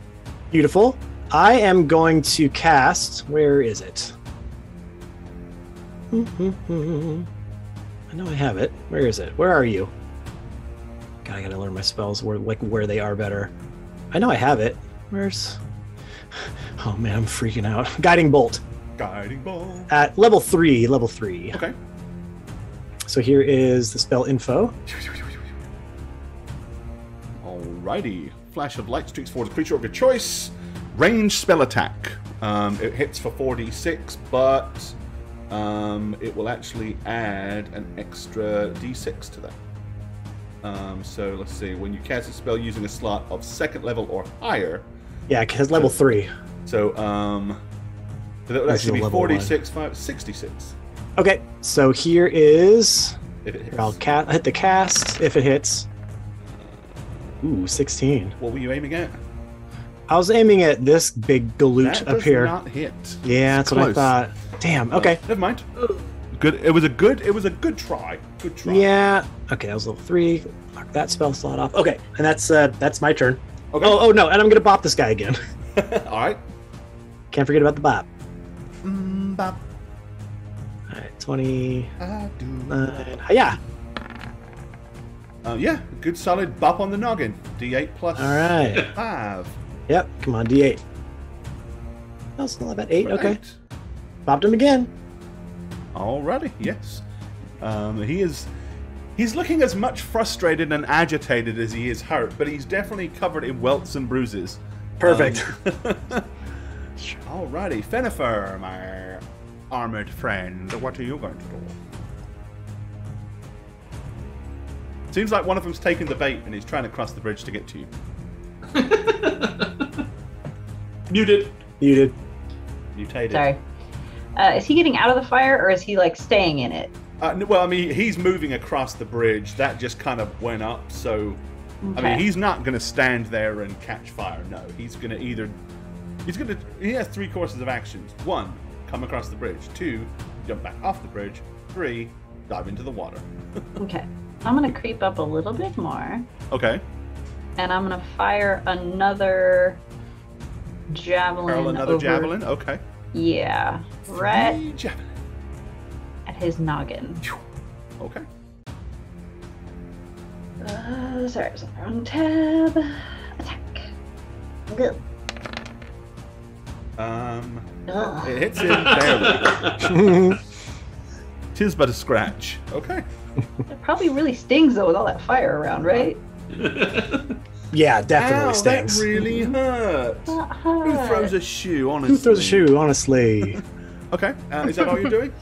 Beautiful. I am going to cast. Where is it? I know I have it. Where is it? Where are you? God, I gotta learn my spells where they are better. I know I have it. Where's? Oh man, I'm freaking out. Guiding bolt Guiding bolt. at level 3. Level 3. Okay. So here is the spell info. Alrighty. Flash of light streaks forward a creature of your choice. Range spell attack. It hits for 4d6, but it will actually add an extra d6 to that. So let's see. When you cast a spell using a slot of 2nd level or higher. Yeah, it has level 3. So that would This is actually be a level 46, 66. Okay, so here is. If it hits. Here, I'll hit the cast if it hits. Ooh, 16. What were you aiming at? I was aiming at this big galoot That up does here. not hit. Yeah, that's what I Close. thought. Damn. Okay. Never mind. Good. It was a good try. Good try. Yeah. Okay, that was level 3. Knock that spell slot off. Okay, and that's my turn. Okay. Oh no, and I'm gonna bop this guy again. All right. Can't forget about the bop. Bop. All right, 20. I do. Yeah. Yeah. Good solid bop on the noggin. D8 plus All right. 5. Yep. Come on, D8. Oh, still about 8. Okay. Right. Bopped him again. Alrighty. Yes. He's looking as much frustrated and agitated as he is hurt, but he's definitely covered in welts and bruises. Perfect. Alrighty, Fenifer, my armored friend, what are you going to do? Seems like one of them's taken the bait and he's trying to cross the bridge to get to you. Muted. Muted. Mutated. Sorry. Is he getting out of the fire, or is he like staying in it? Well, I mean, he's moving across the bridge. That just kind of went up, so... I mean, he's not going to stand there and catch fire, no. He's going to either... He has 3 courses of actions. 1, come across the bridge. 2, jump back off the bridge. 3, dive into the water. Okay. I'm going to creep up a little bit more, Okay. and I'm going to fire another javelin. Hurl another over- javelin. Okay. Yeah. Right 3 javelin. at his noggin. Okay. Sorry, it's on the wrong tab. Attack. Good. It hits him barely. Tis but a scratch. Okay. It probably really stings though with all that fire around, right? Yeah, definitely Ow, stings. that really hurts. That Who hurt. throws a shoe, honestly? Who throws a shoe, honestly? Okay. Is that all you're doing?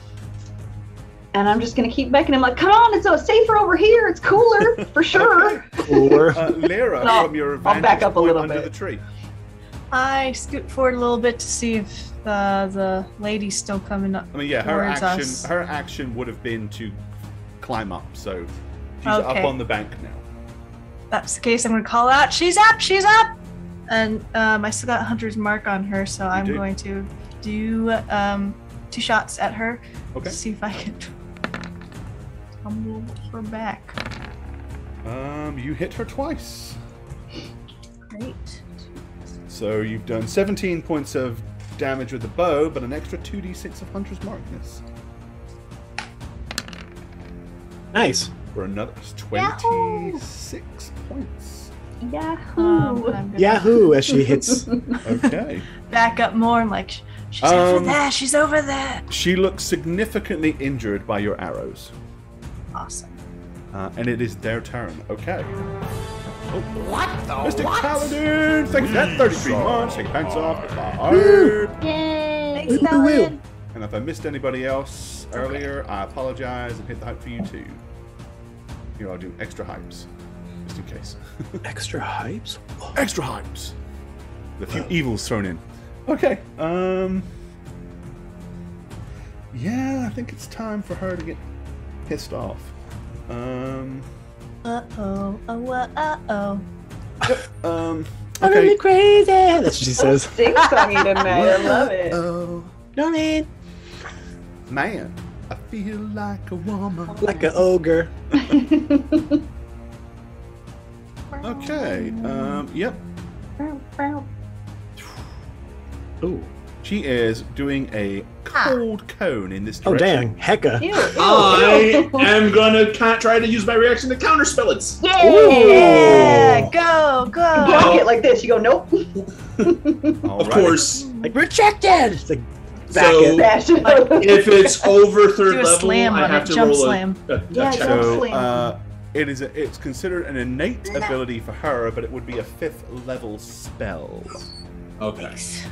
And I'm just gonna keep beckoning him like, come on, it's safer over here. It's cooler for sure. Or Lyra, No, from your I'll vantage back up a point little under bit. the tree. I scoot forward a little bit to see if the lady's still coming up. I mean, yeah, her towards action. us. Her action would have been to climb up. So she's up Okay. on the bank now. That's the case. I'm going to call out. She's up. She's up. And I still got Hunter's Mark on her, so I'm do. going to do 2 shots at her Okay. to see if I can tumble her back. You hit her twice. Great. So you've done 17 points of damage with the bow, but an extra 2d6 of Hunter's Markness. nice. For another 26 points. Yahoo! I'm gonna Yahoo! As she hits. Okay. back up more. I'm like, she's over there. She's over there. She looks significantly injured by your arrows. Awesome. And it is their turn. Okay. What the Mystic what? Paladin! Thanks for that 33 months. Take your pants off. Fired. Yay! Thanks, Paladin. And if I missed anybody else earlier, I apologize and hit the hype for you too. Here, I'll do extra hypes. Just in case. Extra hypes? Extra hypes! With a few evils thrown in. Okay. Yeah, I think it's time for her to get pissed off. Uh-oh. Oh. I'm Okay. really crazy. That's what she says. Sing-songy tonight. I love it. Oh. No need. Man, I feel like a woman. Like an ogre. Okay. Yep. Ooh. She is doing a cold cone in this Oh, direction. dang. Hecka. Ew, ew, I ew. am gonna try to use my reaction to counterspell it. Yeah, go, go. Block it like this. You go, nope. All Of right. course. Like, rejected! It's like, back So- it. Bash it. If it's over third Do a level, slam I on have it, to jump roll slam. a Yeah, check. jump So slam. it's considered an innate ability for her, but it would be a 5th level spell. Okay. So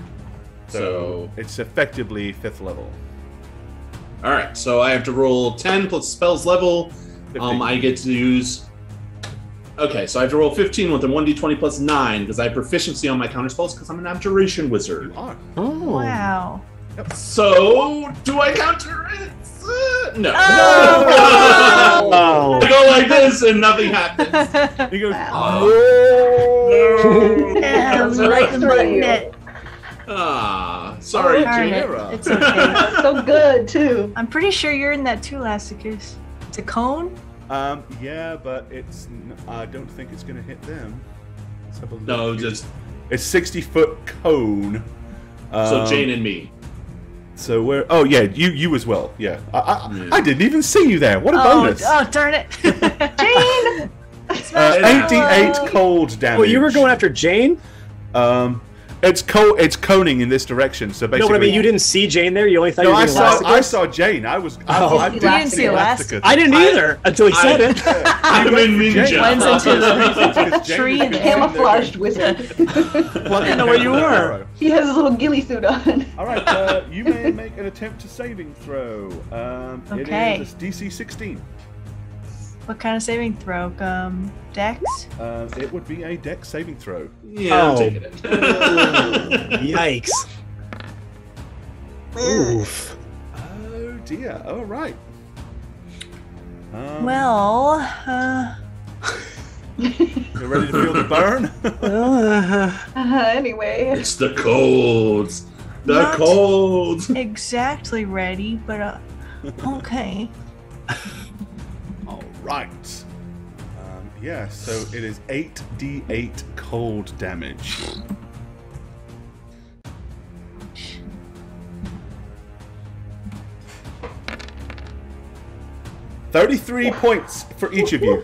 So, it's effectively 5th level. all right. So I have to roll 10 plus spells level. 15. I get to use. Okay, so I have to roll 15 with a 1d20 plus 9 because I have proficiency on my counterspells because I'm an abjuration wizard. You are. Oh. Wow. So, do I counter it? No. Oh. I go like this and nothing happens. He goes, Wow. No. Yeah, That's right right in for the you. net. Ah, sorry, Darn it. Jamira. It's okay. So good, too. I'm pretty sure you're in that too, Lasticus. It's a cone? Yeah, but it's. I don't think it's going to hit them. Let's have a look No, here. just It's 60-foot cone. so Jane and me. So where? Oh yeah, you as well. Yeah, Yeah. I didn't even see you there. What a bonus! Oh, darn it. Jane! 88 cold damage. Oh, you were going after Jane? It's coning in this direction. So basically, No, but I mean, you didn't see Jane there? You only thought No, you were I getting saw. I Elasticus? saw Jane. I was. Oh. I You didn't see Elasticus. I didn't either until he said it. I'm a ninja. Blends into the Jane tree was and behind Camouflaged wizard. Well, I didn't know where you were. He has his little ghillie suit on. All right, you may make an attempt to saving throw. Okay. It is a DC 16. What kind of saving throw? Dex? It would be a Dex saving throw. Yeah, I'm Oh. taking it. Yikes. Oof. Oh dear. All right. Well, You ready to feel the burn? Anyway. It's the colds. The Not- colds. exactly ready, but okay. All right. Yeah, so it is 8d8 cold damage. $33 points for each of you.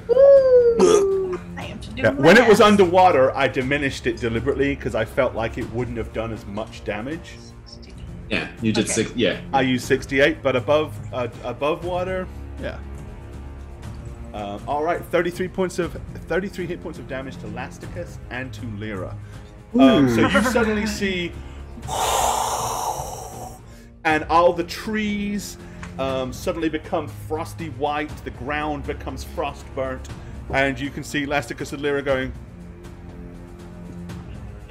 I have to do Yeah, when it was math. underwater, I diminished it deliberately because I felt like it wouldn't have done as much damage. Yeah, you did Okay. 6. Yeah. I used 68, but above water, yeah. All right, 33 hit points of damage to Lasticus and to Lyra. So you suddenly see, and all the trees suddenly become frosty white. The ground becomes frost burnt, and you can see Lasticus and Lyra going.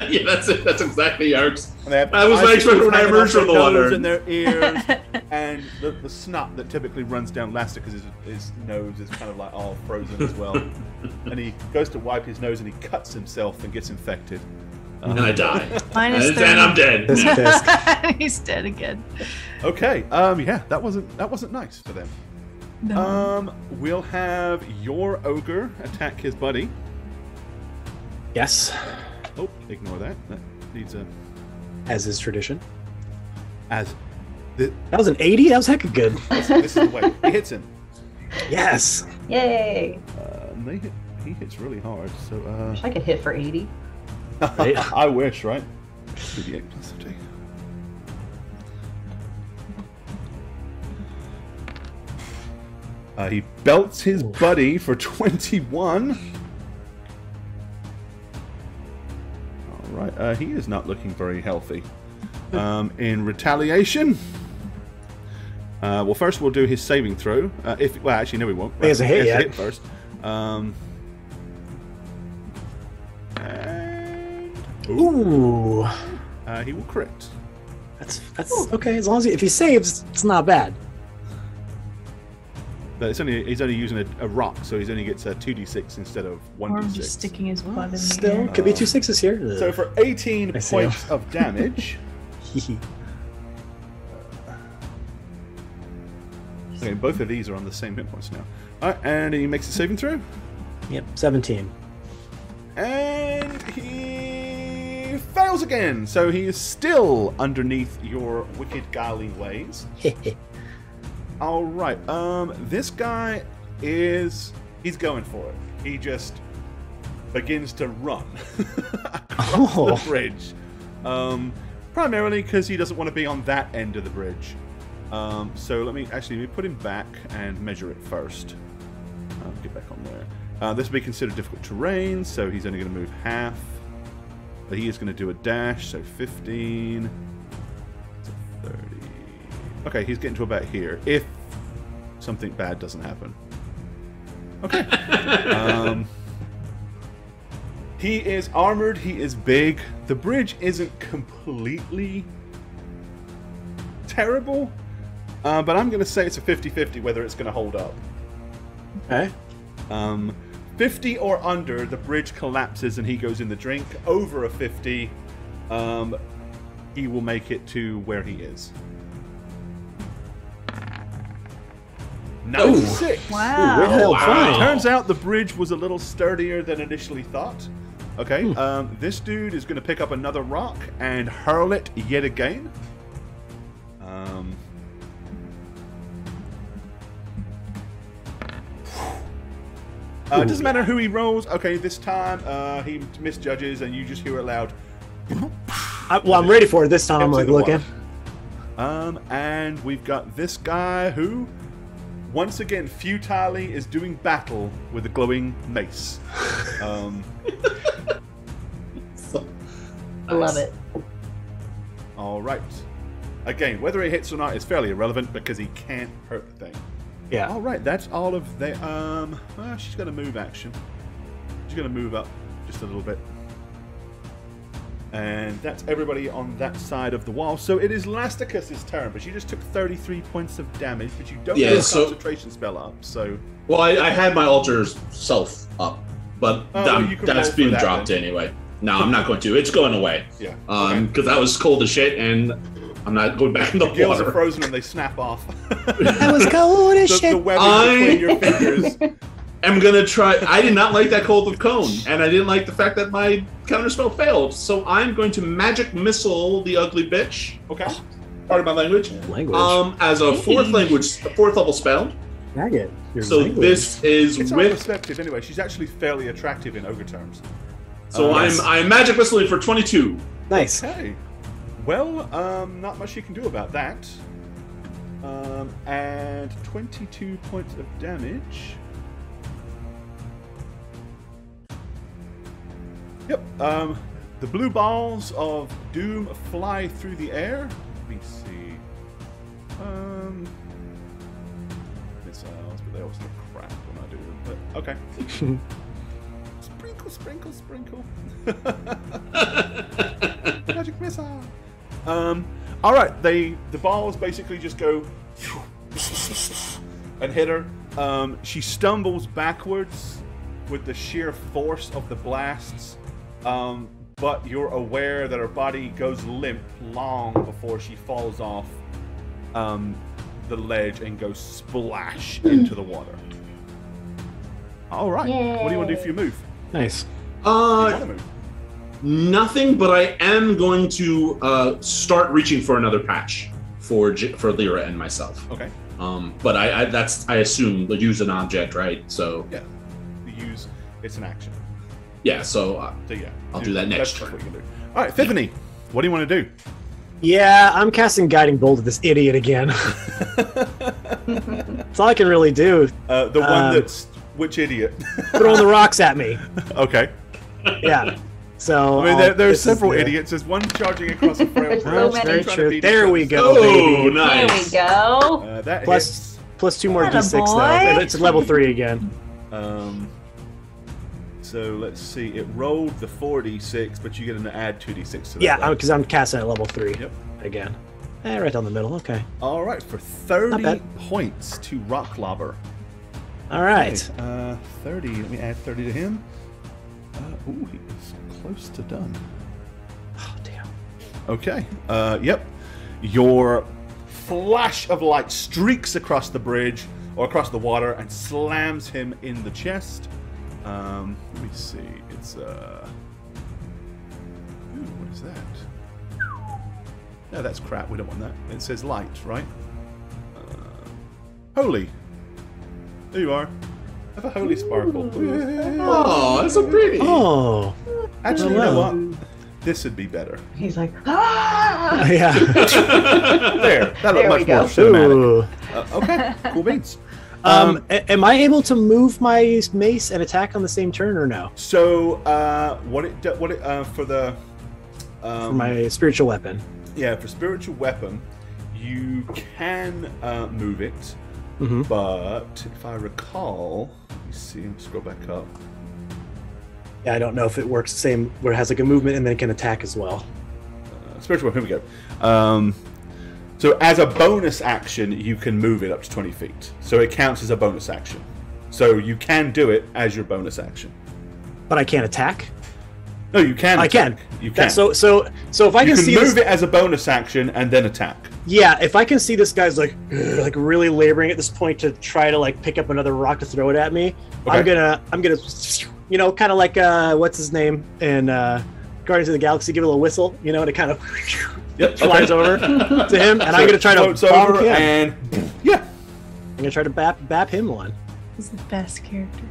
Yeah, that's it. That's exactly ours. And they have That was my icicles expression when I hanging emerged off from the their water. nose and their ears, and the snot that typically runs down Lasticus' his nose is kind of like all frozen as well. And he goes to wipe his nose and he cuts himself and gets infected. And I die. Minus And then I'm 30. dead. This pissed. He's dead again. Okay, yeah, that wasn't nice for them. No. We'll have your ogre attack his buddy. Yes, Oh, ignore that. That needs a as is tradition. as. That was an 80? That was hecka good. This is the way he hits him. Yes. Yay. He hits really hard. So Wish I could hit for 80. Right. I wish, right? 88 plus 50. He belts his buddy for 21. All right, he is not looking very healthy. In retaliation, well, first we'll do his saving throw. Well, actually, no, we won't. He hasn't hit He has to yet. hit first. And Ooh. he will crit. That's okay. As long as if he saves, it's not bad. But he's only using a rock, so he only gets a 2d6 instead of Or 1d6. just sticking his butt in the Still, air. could be 2 6s here. So for 18 I see. points of damage, Okay, both of these are on the same hit points now. Alright, and he makes a saving throw. Yep, 17. And he fails again. So he is still underneath your wicked golly ways. Alright, this guy he's going for it. He just begins to run across the bridge. Primarily because he doesn't want to be on that end of the bridge. So let me put him back and measure it first. Get back on there. This will be considered difficult terrain, so he's only going to move half. But he is going to do a dash, so 15, 30. Okay, he's getting to about here, if something bad doesn't happen. Okay. He is armored, he is big. The bridge isn't completely terrible, but I'm going to say it's a 50-50 whether it's going to hold up. Okay. 50 or under, the bridge collapses and he goes in the drink. Over a 50, he will make it to where he is. 96. Wow. Wow. Turns out the bridge was a little sturdier than initially thought. Okay, this dude is going to pick up another rock and hurl it yet again. It doesn't matter who he rolls. Okay, this time he misjudges and you just hear it loud. I'm ready for it this time. I'm like looking. And we've got this guy who, once again, futilely is doing battle with a glowing mace. I love it. All right. Again, whether it hits or not is fairly irrelevant because he can't hurt the thing. Yeah. All right, that's all of the. Well, she's got a move action. She's going to move up just a little bit. And that's everybody on that side of the wall. So it is Lasticus's turn, but she just took 33 points of damage, but you don't have a concentration spell up, so... Well, I had my alter self up, but that's being dropped anyway. No, I'm not going to. It's going away. Yeah. Because that was cold as shit, and I'm not going back in the gills water. are frozen and they snap off. That was cold as shit. The webbing between your fingers. I'm gonna try. I did not like that cold of cone, and I didn't like the fact that my counterspell failed. So I'm going to magic missile the ugly bitch. Okay. Part of my language. As a fourth level spell. Dang it. So language. this is it's with. It's perspective anyway. She's actually fairly attractive in ogre terms. So I'm magic missiling for 22. Nice. Okay. Well, not much you can do about that. And 22 points of damage. Yep. The blue balls of doom fly through the air. Let me see. Missiles, but they always look crap when I do them. But okay. Sprinkle, sprinkle, sprinkle. Magic missile. All right. The balls basically just go and hit her. She stumbles backwards with the sheer force of the blasts. But you're aware that her body goes limp long before she falls off the ledge and goes splash into the water. All right. Yay. What do you want to do for your move? Nice. Nothing, but I am going to start reaching for another patch for Lyra and myself. Okay. But I assume they'll use an object, right? So yeah, it's an action. Yeah, so yeah, I'll do that next turn. What you can do. All right, Tiffany, what do you want to do? Yeah, I'm casting Guiding Bolt at this idiot again. That's all I can really do. The one that's which idiot? Throwing the rocks at me. Okay. Yeah. So I mean, there are several idiots. There's one charging across a frail. So many. Very true. There we go. Oh, baby. nice. There we go. That plus 2 more Atta d6 boy. though. It's level 3 again. So let's see. It rolled the 4d6, but you get to add 2d6 to that. Yeah, because I'm casting at level 3 Yep. again. Right down the middle. Okay. All right, for 30 points to Rock Lobber. All right. Okay, 30. Let me add 30 to him. Ooh, he is close to done. Oh damn. Okay. Yep. Your flash of light streaks across the bridge or across the water and slams him in the chest. Let me see. It's ooh, what is that? No, that's crap. We don't want that. It says light, right? Holy. There you are. Have a holy sparkle. Oh, that's so pretty. Oh. Actually, you know what? This would be better. He's like, ah! Yeah. There. That looked There we much go. more cinematic. Ooh. Okay. Cool beans. Am I able to move my mace and attack on the same turn or no? So, for the For my spiritual weapon. yeah, for spiritual weapon, you can move it, Mm-hmm. but if I recall, let me see. Let me scroll back up. Yeah, I don't know if it works the same where it has like a movement and then it can attack as well. Spiritual weapon. Here we go. So as a bonus action, you can move it up to 20 feet. So it counts as a bonus action. So you can do it as your bonus action. But I can't attack? No, you can. I attack. can. You can. So if I you can can see move this, it as a bonus action and then attack. yeah, if I can see this guy's like really laboring at this point to try to like pick up another rock to throw it at me, Okay. I'm gonna you know, kind of like what's his name in Guardians of the Galaxy, give it a little whistle, you know, and it kind of Yep. flies over to him, and I'm gonna try to floats bonk over him. and yeah. I'm gonna try to bap him one. He's the best character.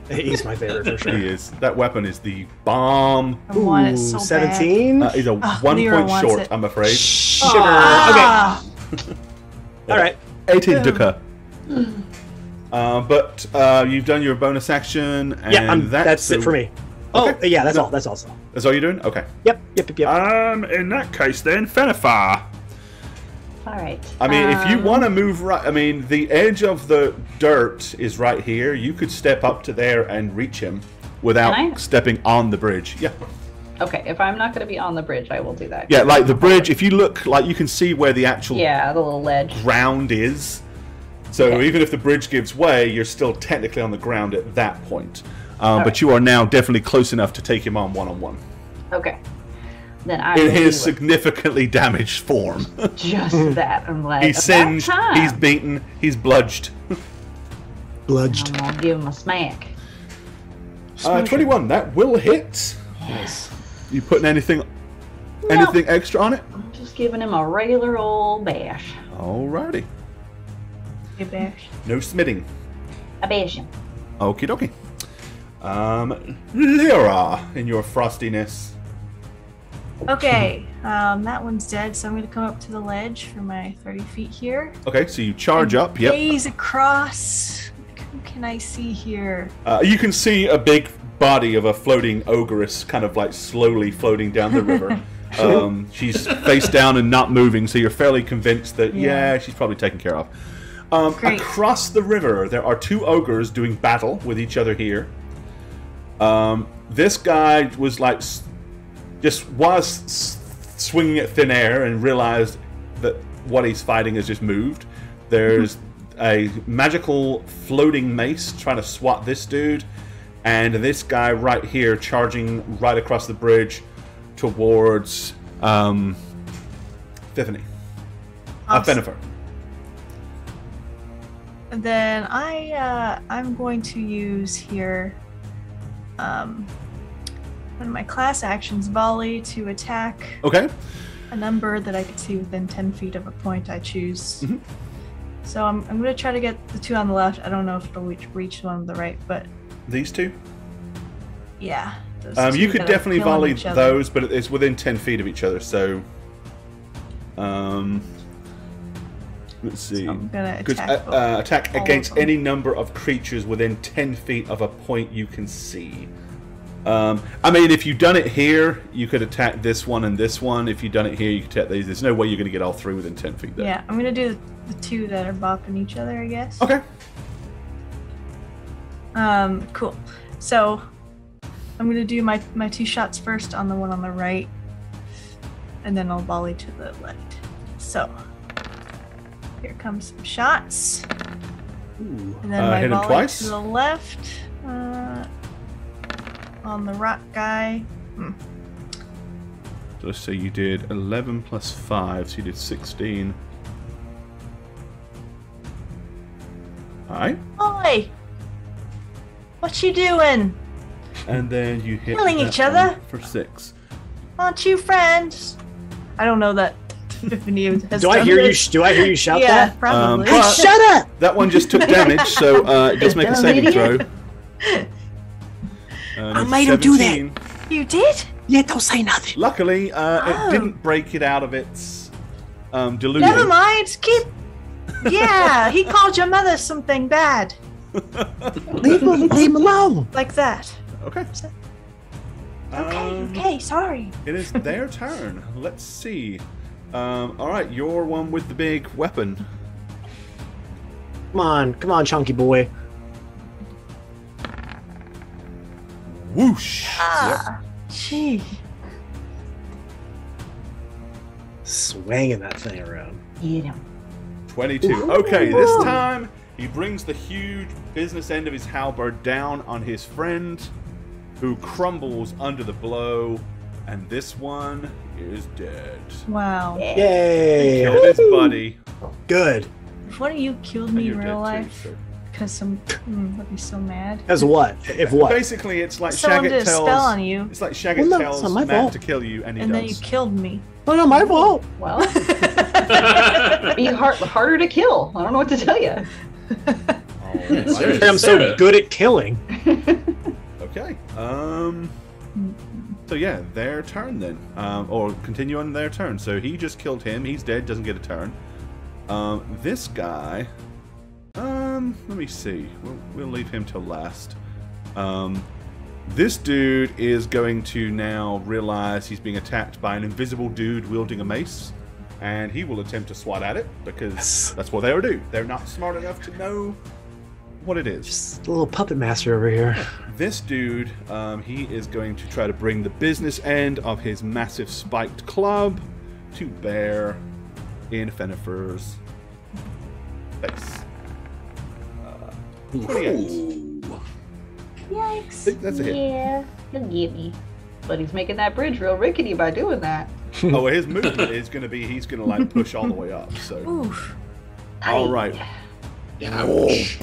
He's my favorite for sure. He is. That weapon is the bomb. I want it so 17. He's a Oh, 1 Lyra point wants short, it. I'm afraid. Sugar. Ah! Okay. All right. 18 dukkha. But you've done your bonus action, and Yeah, that's it for me. Oh, Okay. yeah, that's all. That's all. That's all you're doing? Okay. Yep. In that case, then, Fenifar. All right. I mean, if you want to move right, I mean, the edge of the dirt is right here. You could step up to there and reach him without Can I? stepping on the bridge. Yeah. Okay, if I'm not going to be on the bridge, I will do that. Yeah, like the bridge, if you look, like you can see where the actual Yeah, the little ledge. ground is. So Okay. even if the bridge gives way, you're still technically on the ground at that point. But right. you are now definitely close enough to take him on one-on-one. Okay. Then I In will his do it. significantly damaged form. Just that. I'm like, He's singed, about he's time. beaten, he's bludged. Bludged. I'm gonna give him a smack. 21, that will hit. Nice. You putting anything extra on it? I'm just giving him a regular old bash. Alrighty. Hey, Bash. No smitting. I bash him. Okie dokie. Lyra, in your frostiness. Okay, that one's dead, so I'm gonna come up to the ledge for my 30 feet here. Okay, so you charge up, yep. Gaze across. Who can I see here? You can see a big body of a floating ogress kind of like slowly floating down the river. She's face down and not moving, so you're fairly convinced that, yeah she's probably taken care of. Great. Across the river, there are two ogres doing battle with each other here. This guy was like, swinging at thin air and realized that what he's fighting has just moved. There's a magical floating mace trying to swat this dude, and this guy right here charging right across the bridge towards Tiffany. Awesome. Fenifer. And then I'm going to use here one of my class actions, volley, to attack Okay. a number that I could see within 10 feet of a point I choose. Mhm. So I'm going to try to get the two on the left. I don't know if it'll reach the one on the right, but These two. yeah. those You two could that are definitely killing volley each other. those, but it's within 10 feet of each other, so... let's see. So I'm going to Because attack attack all of against them. any number of creatures within 10 feet of a point you can see. I mean, if you've done it here, you could attack this one and this one. If you've done it here, you could attack these. There's no way you're going to get all three within 10 feet there. Yeah, I'm going to do the two that are bopping each other, I guess. Okay. Cool. So I'm gonna do my two shots first on the one on the right, and then I'll volley to the left. So here comes some shots, Ooh. and then my hit him volley twice? to the left on the rock guy. So you did 11 plus 5, so you did 16. Alright. Oi! What you doing? And then you hit Killing that each other? one for 6. Aren't you friends? I don't know that Tiffany has Do I done hear you? this. Do I hear you shout Yeah, that? probably. But- Shut up! That one just took damage, so just make a Dumb saving throw. idiot. I made him do that. 17. You did? Yeah, don't say nothing. Luckily, it Oh. didn't break it out of its delusion. Never mind. Keep. Yeah, he called your mother something bad, Leave him alone. like that. Okay. Okay, sorry. It is their turn. Let's see. Alright, you're one with the big weapon. Come on, chunky boy. Whoosh! Ah, gee. Swinging that thing around. Eat him. 22. Okay, this time he brings the huge business end of his halberd down on his friend, who crumbles under the blow, and this one is dead. Wow. Yay! Killed his buddy. Good. If one of you killed And me you're in dead real too, life, so- because I'd be so mad. As what? If what? Basically, it's like Someone did Shagget a tells. spell on you, It's like Shagget Well, no, it's tells not my Matt fault. to kill you, and he and then you does. killed me. Oh, no, my fault. Well, be harder to kill. I don't know what to tell you. Yeah, seriously. I'm so good at killing. Okay. So yeah, their turn then, or continue on their turn. So he just killed him. He's dead. Doesn't get a turn. This guy. Let me see. We'll leave him till last. This dude is going to now realize he's being attacked by an invisible dude wielding a mace, and he will attempt to swat at it because that's what they would do. They're not smart enough to know what it is. Just a little puppet master over here. This dude, he is going to try to bring the business end of his massive spiked club to bear in Fennefer's face. 28. Ooh. Yikes. That's a hit. Yeah, he'll get me. But he's making that bridge real rickety by doing that. Oh, his movement is going to be, he's going to like push all the way up. So, Oof. all right. Ouch.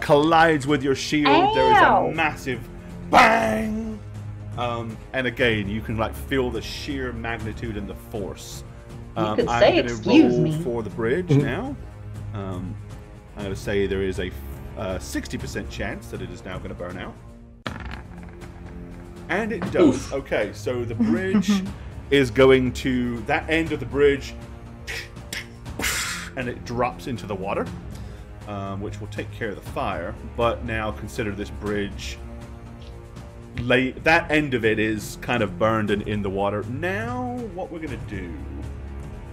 Collides with your shield. There is a Ow. massive bang. And again, you can like feel the sheer magnitude and the force. could I'm say, gonna "Excuse roll me." for the bridge now. I'm going to say there is a 60% chance that it is now going to burn out. And it does. Oof. Okay, so the bridge is going to... That end of the bridge... And it drops into the water, which will take care of the fire. But now consider this bridge... That end of it is kind of burned and in the water. Now, what we're going to do...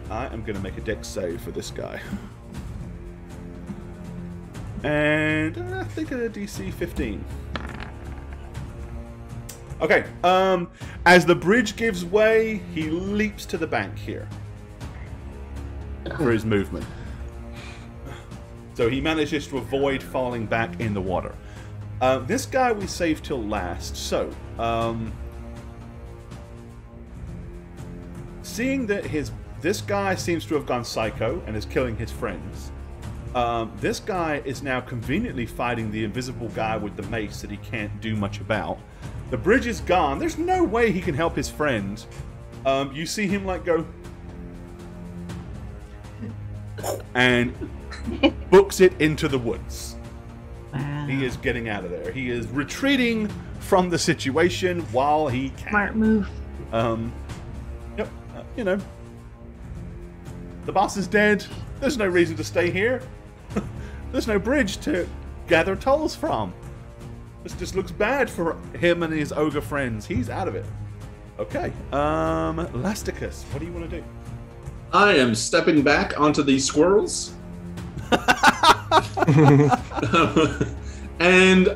I am going to make a dex save for this guy. And I think a DC 15. Okay, as the bridge gives way, he leaps to the bank here for his movement. So he manages to avoid falling back in the water. This guy we saved till last. So, seeing that this guy seems to have gone psycho and is killing his friends, this guy is now conveniently fighting the invisible guy with the mace that he can't do much about. The bridge is gone. There's no way he can help his friend. You see him like go and books it into the woods. Wow. He is getting out of there. He is retreating from the situation while he can. Smart move. Yep. You know, the boss is dead. There's no reason to stay here. There's no bridge to gather tolls from. This just looks bad for him and his ogre friends. He's out of it. Okay. Lasticus, what do you want to do? I am stepping back onto these squirrels. And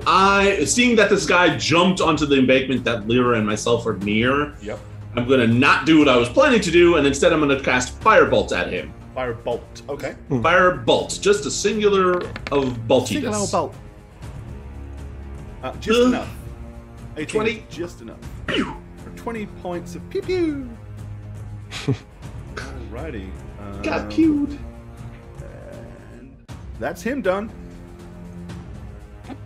seeing that this guy jumped onto the embankment that Lyra and myself are near, Yep. I'm going to not do what I was planning to do, and instead I'm going to cast Firebolt at him. Firebolt. Okay. Firebolt, just a singular of boltiness. Single bolt. Just enough. 18 20. is just enough. For 20 points of pew pew. Alrighty. Got pewed. And that's him done.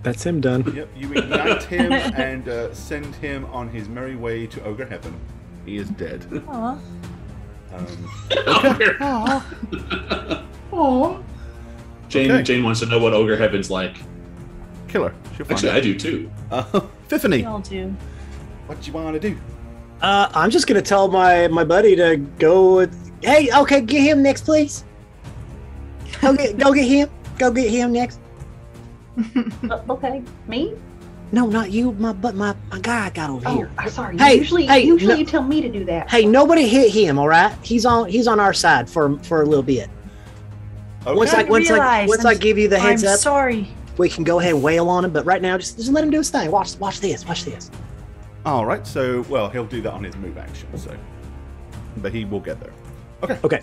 That's him done. Yep, you ignite him and send him on his merry way to Ogre Heaven. He is dead. Aw. Aww. Jane wants to know what Ogre Heaven's like. Killer. She'll find Actually, out. I do too. We Tiffany, all do. what do you want to do? I'm just gonna tell my buddy to go. Hey, okay, get him next, please. Go get him. Go get him next. Okay, me? No, not you. My guy I got over Oh, here. sorry. Hey, usually no- you tell me to do that. Hey, nobody hit him. All right, he's on our side for a little bit. Okay. Once I give you the heads I'm up, sorry. we can go ahead and wail on him. But right now, just let him do his thing. Watch this. Watch this. All right, so he'll do that on his move action. So, but he will get there. Okay. Okay.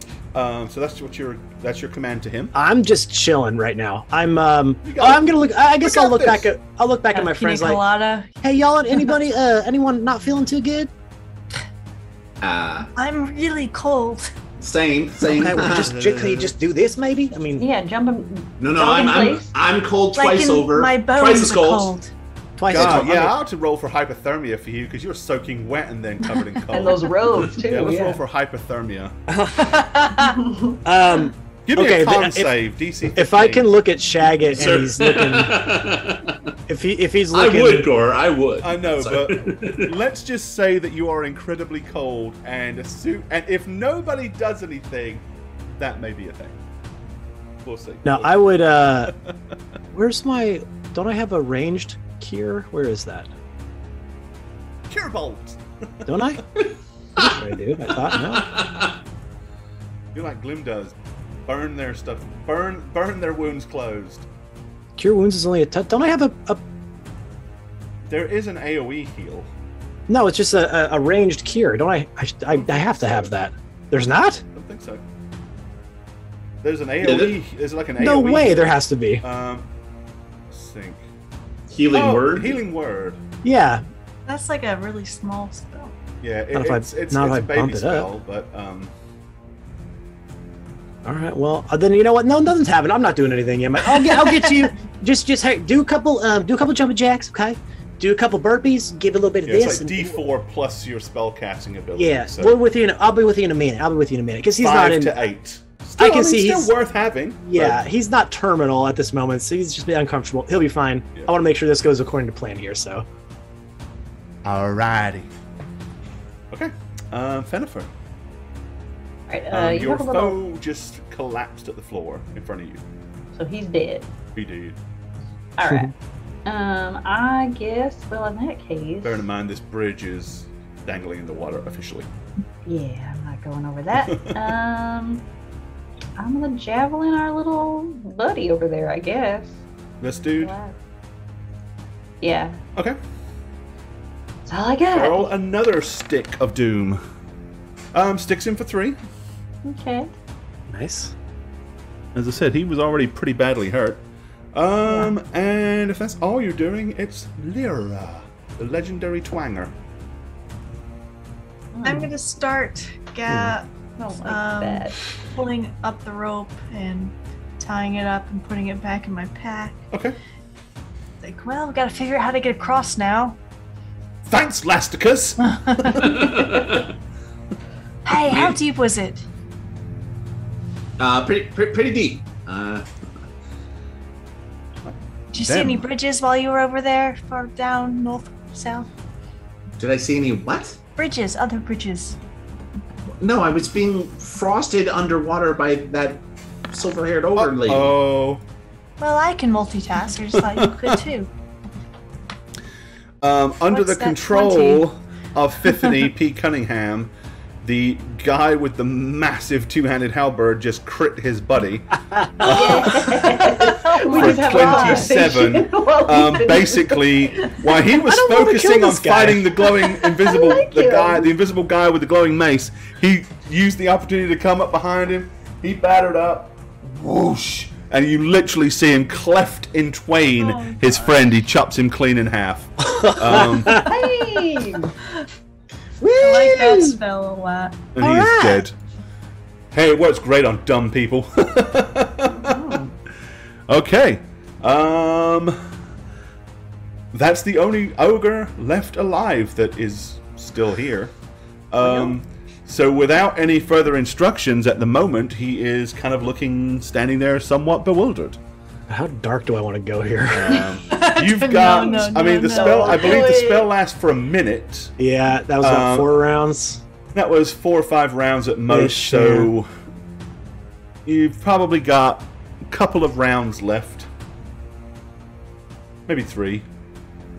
So that's your command to him. I'm just chilling right now. I'm got I'm gonna look. I guess We I'll got look back this. at my friends like, colada. hey y'all, anybody anyone not feeling too good? I'm really cold. Same. Okay, well, can you just do this maybe? I mean, Yeah, jump him. No, Dog in place? I'm cold Like twice in over. my Twice bones as are cold. cold. twice. as God, cold. yeah, I ought to roll for hypothermia for you because you're soaking wet and then covered in cold. And those robes too. yeah, let's yeah. roll for hypothermia. Give me Okay, a con if- save, DC 15. If I can look at Shagget and Sir. he's looking, if he's I looking, would, Gore. I would. I know, So- but let's just say that you are incredibly cold and if nobody does anything, that may be a thing. We'll see. no, I would. Where's my? Don't I have a ranged cure? Where is that? Cure bolt. Don't I? I do. I thought no. You're like Glim does. Burn their stuff. Burn their wounds closed. Cure wounds is only a touch. Don't I have a? There is an AOE heal. No, it's just a ranged cure. Don't I? I have to have that. There's not? I don't think so. There's an AOE. There's like an AOE. No way. heal. There has to be. Let's think. Healing word. Healing word. Yeah. That's like a really small spell. Yeah, Not if I- it's not if a I baby bump it up. spell, but All right. Well, then you know what? No, nothing's happened. I'm not doing anything yet. I'll get you. Just hey, do a couple jumping jacks. Okay. Do a couple burpees. Give a little bit of yeah, this. it's like and- D4 plus your spell casting ability. Yeah. so We're with you. I'll be with you in a minute. Because he's 5 not in. to 8. Still, I can see still he's- worth having. Yeah, he's not terminal at this moment, so he's just uncomfortable. He'll be fine. Yeah. I want to make sure this goes according to plan here. So. Alrighty. Okay. Fenifer. Right, you Your have a little. foe just collapsed at the floor in front of you. So he's dead. He did. All right. I guess. Well, in that case. Bearing in mind this bridge is dangling in the water officially. Yeah, I'm not going over that. I'm gonna javelin our little buddy over there, I guess. This dude. Yeah, Okay. that's all I got. Roll another stick of doom. Sticks him for 3. Okay. Nice. As I said, he was already pretty badly hurt. And if that's all you're doing, it's Lyra, the legendary twanger. I'm gonna start I don't like that. pulling up the rope and tying it up and putting it back in my pack. Okay. Like, well, we gotta figure out how to get across now. Thanks, Lasticus! Hey, how deep was it? Pretty deep. Did you see Damn. any bridges while you were over there, far down, north, south? Did I see any what? Bridges, other bridges. No, I was being frosted underwater by that silver-haired ogre lady. Oh. Well, I can multitask. I just thought you could too. Under the What's that, control of Tiffany P. Cunningham, the guy with the massive two-handed halberd just crit his buddy We for just have a 27. conversation while we Basically, while he was I don't wanna focusing kill on this guy. fighting the glowing invisible, like him. the invisible guy with the glowing mace, he used the opportunity to come up behind him. He battered up, whoosh, and you literally see him cleft in twain. Oh, his friend, he chops him clean in half. Hey! I like that spell a lot. And he is dead. Hey, it works great on dumb people. Okay. That's the only ogre left alive that is still here. So without any further instructions at the moment, he is kind of standing there somewhat bewildered. How dark do I want to go here? You've got... the spell... I believe the spell lasts for a minute. Yeah, that was about 4 rounds. That was 4 or 5 rounds at most, so... You've probably got a couple of rounds left. Maybe 3.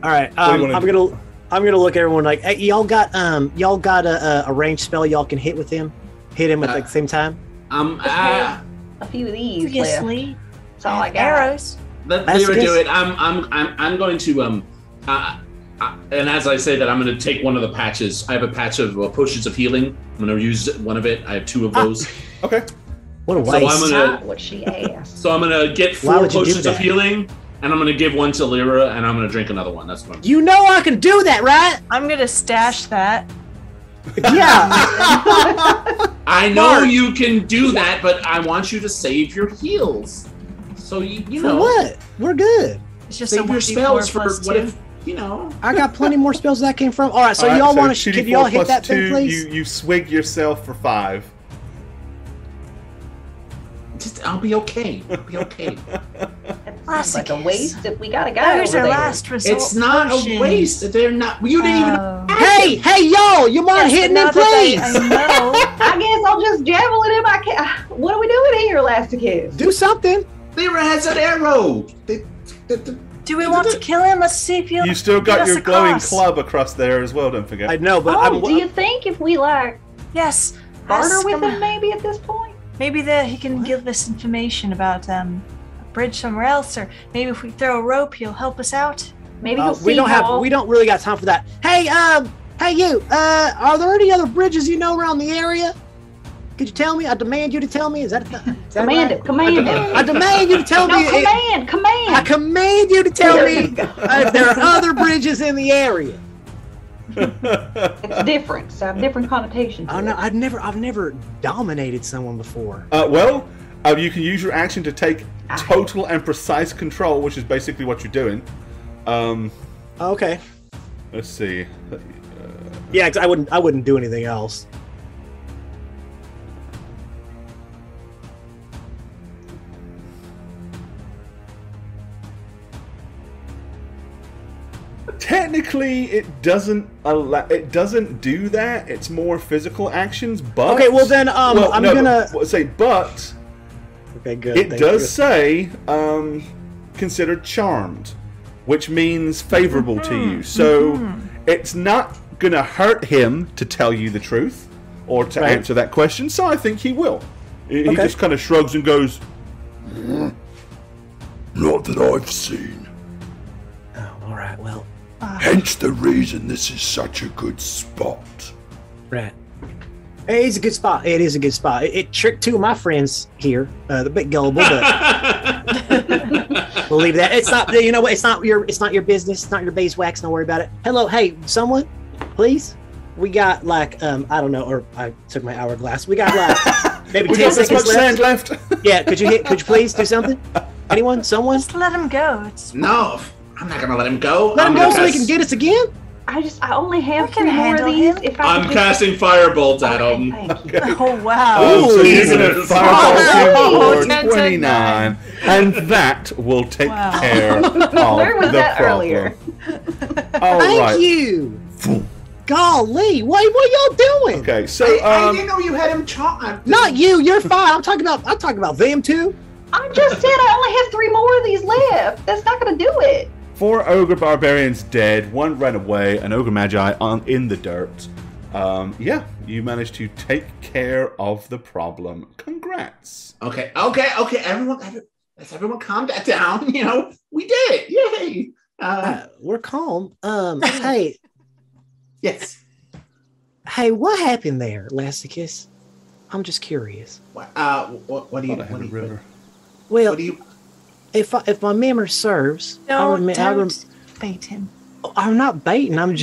All right, I'm gonna look at everyone like, hey, y'all got a ranged spell y'all can hit with him, hit him at the same time. A few of these left. That's all I got. Arrows. Let Lyra do it. I'm going to and as I say that, I'm going to take one of the patches. I have a patch of potions of healing. I'm going to use one of it. I have 2 of those. Okay. What a waste. So I'm gonna, what she asked. So I'm going to get 4 potions of healing. And I'm going to give one to Lyra, and I'm going to drink another one. That's what I'm You know I can do that, right? I'm going to stash that. Yeah. I know you can do that, but I want you to save your heals. So you know. For what? We're good. It's just save your spells for what if, I got plenty more spells that came from. All right, so y'all want to... Can y'all hit that thing, please? You swig yourself for 5. I'll be okay. I'll be okay. It's like a waste if we got a guy That was over our there. last result. It's not a waste. They're not. You didn't even. Hey, y'all! You mind hitting him, please? I know. I guess I'll just javel at him. I can't. What are we doing here, Elasticus? Do something. Lyra has an arrow. Do we want to kill him? Let's see if you still got your glowing club across there as well. Don't forget. I know, but do you think if we yes, barter with him maybe at this point? Maybe he can give us information about a bridge somewhere else, or maybe if we throw a rope, he'll help us out. Maybe he'll see we don't really got time for that. Hey, you. Are there any other bridges you know around the area? Could you tell me? I demand you to tell me. Is that command right? it? Command it. I demand you to tell me. Command. I command you to tell me if there are other bridges in the area. It's different. So I have different connotations. Oh no, I've never dominated someone before. You can use your action to take total and precise control, which is basically what you're doing. Okay. Let's see. Yeah, 'cause I wouldn't do anything else. Technically, it doesn't do that. It's more physical actions. But okay, well then, I'm gonna say, but okay, good. It does say considered charmed, which means favorable to you. So it's not gonna hurt him to tell you the truth or to answer that question. So I think he will. He just kind of shrugs and goes, "Not that I've seen." Oh, all right. Well. Hence the reason this is such a good spot. Right. It is a good spot. It is a good spot. It tricked 2 of my friends here. The bit gullible, but we'll leave that. It's not. You know what? It's not your business. It's not your beeswax. Don't worry about it. Hello, hey, someone, please. We got like I don't know, or I took my hourglass. We got like maybe 10 seconds left. Yeah. Could you please do something? Anyone? Someone? Just let him go. No. I'm not gonna let him go. Let him go so he can get us again. I only have 3 more of these. I'm casting firebolt at him. Thank you. Oh wow! So you're gonna firebolt him for 10, 29, and that will take care of Where was the that problem. earlier? Thank you. Golly, what y'all doing? Okay, so I didn't know you had him chopped. Not you. You're fine. I'm talking about them too. I just said I only have 3 more of these left. That's not gonna do it. 4 ogre barbarians dead, 1 ran away, an ogre magi in the dirt. You managed to take care of the problem. Congrats. Okay. Everyone calm that down. You know, we did it. Yay. We're calm. Hey. Yes. Hey, what happened there, Elasticus? I'm just curious. What do you? Well, if my memory serves, don't bait him. I'm not baiting. I'm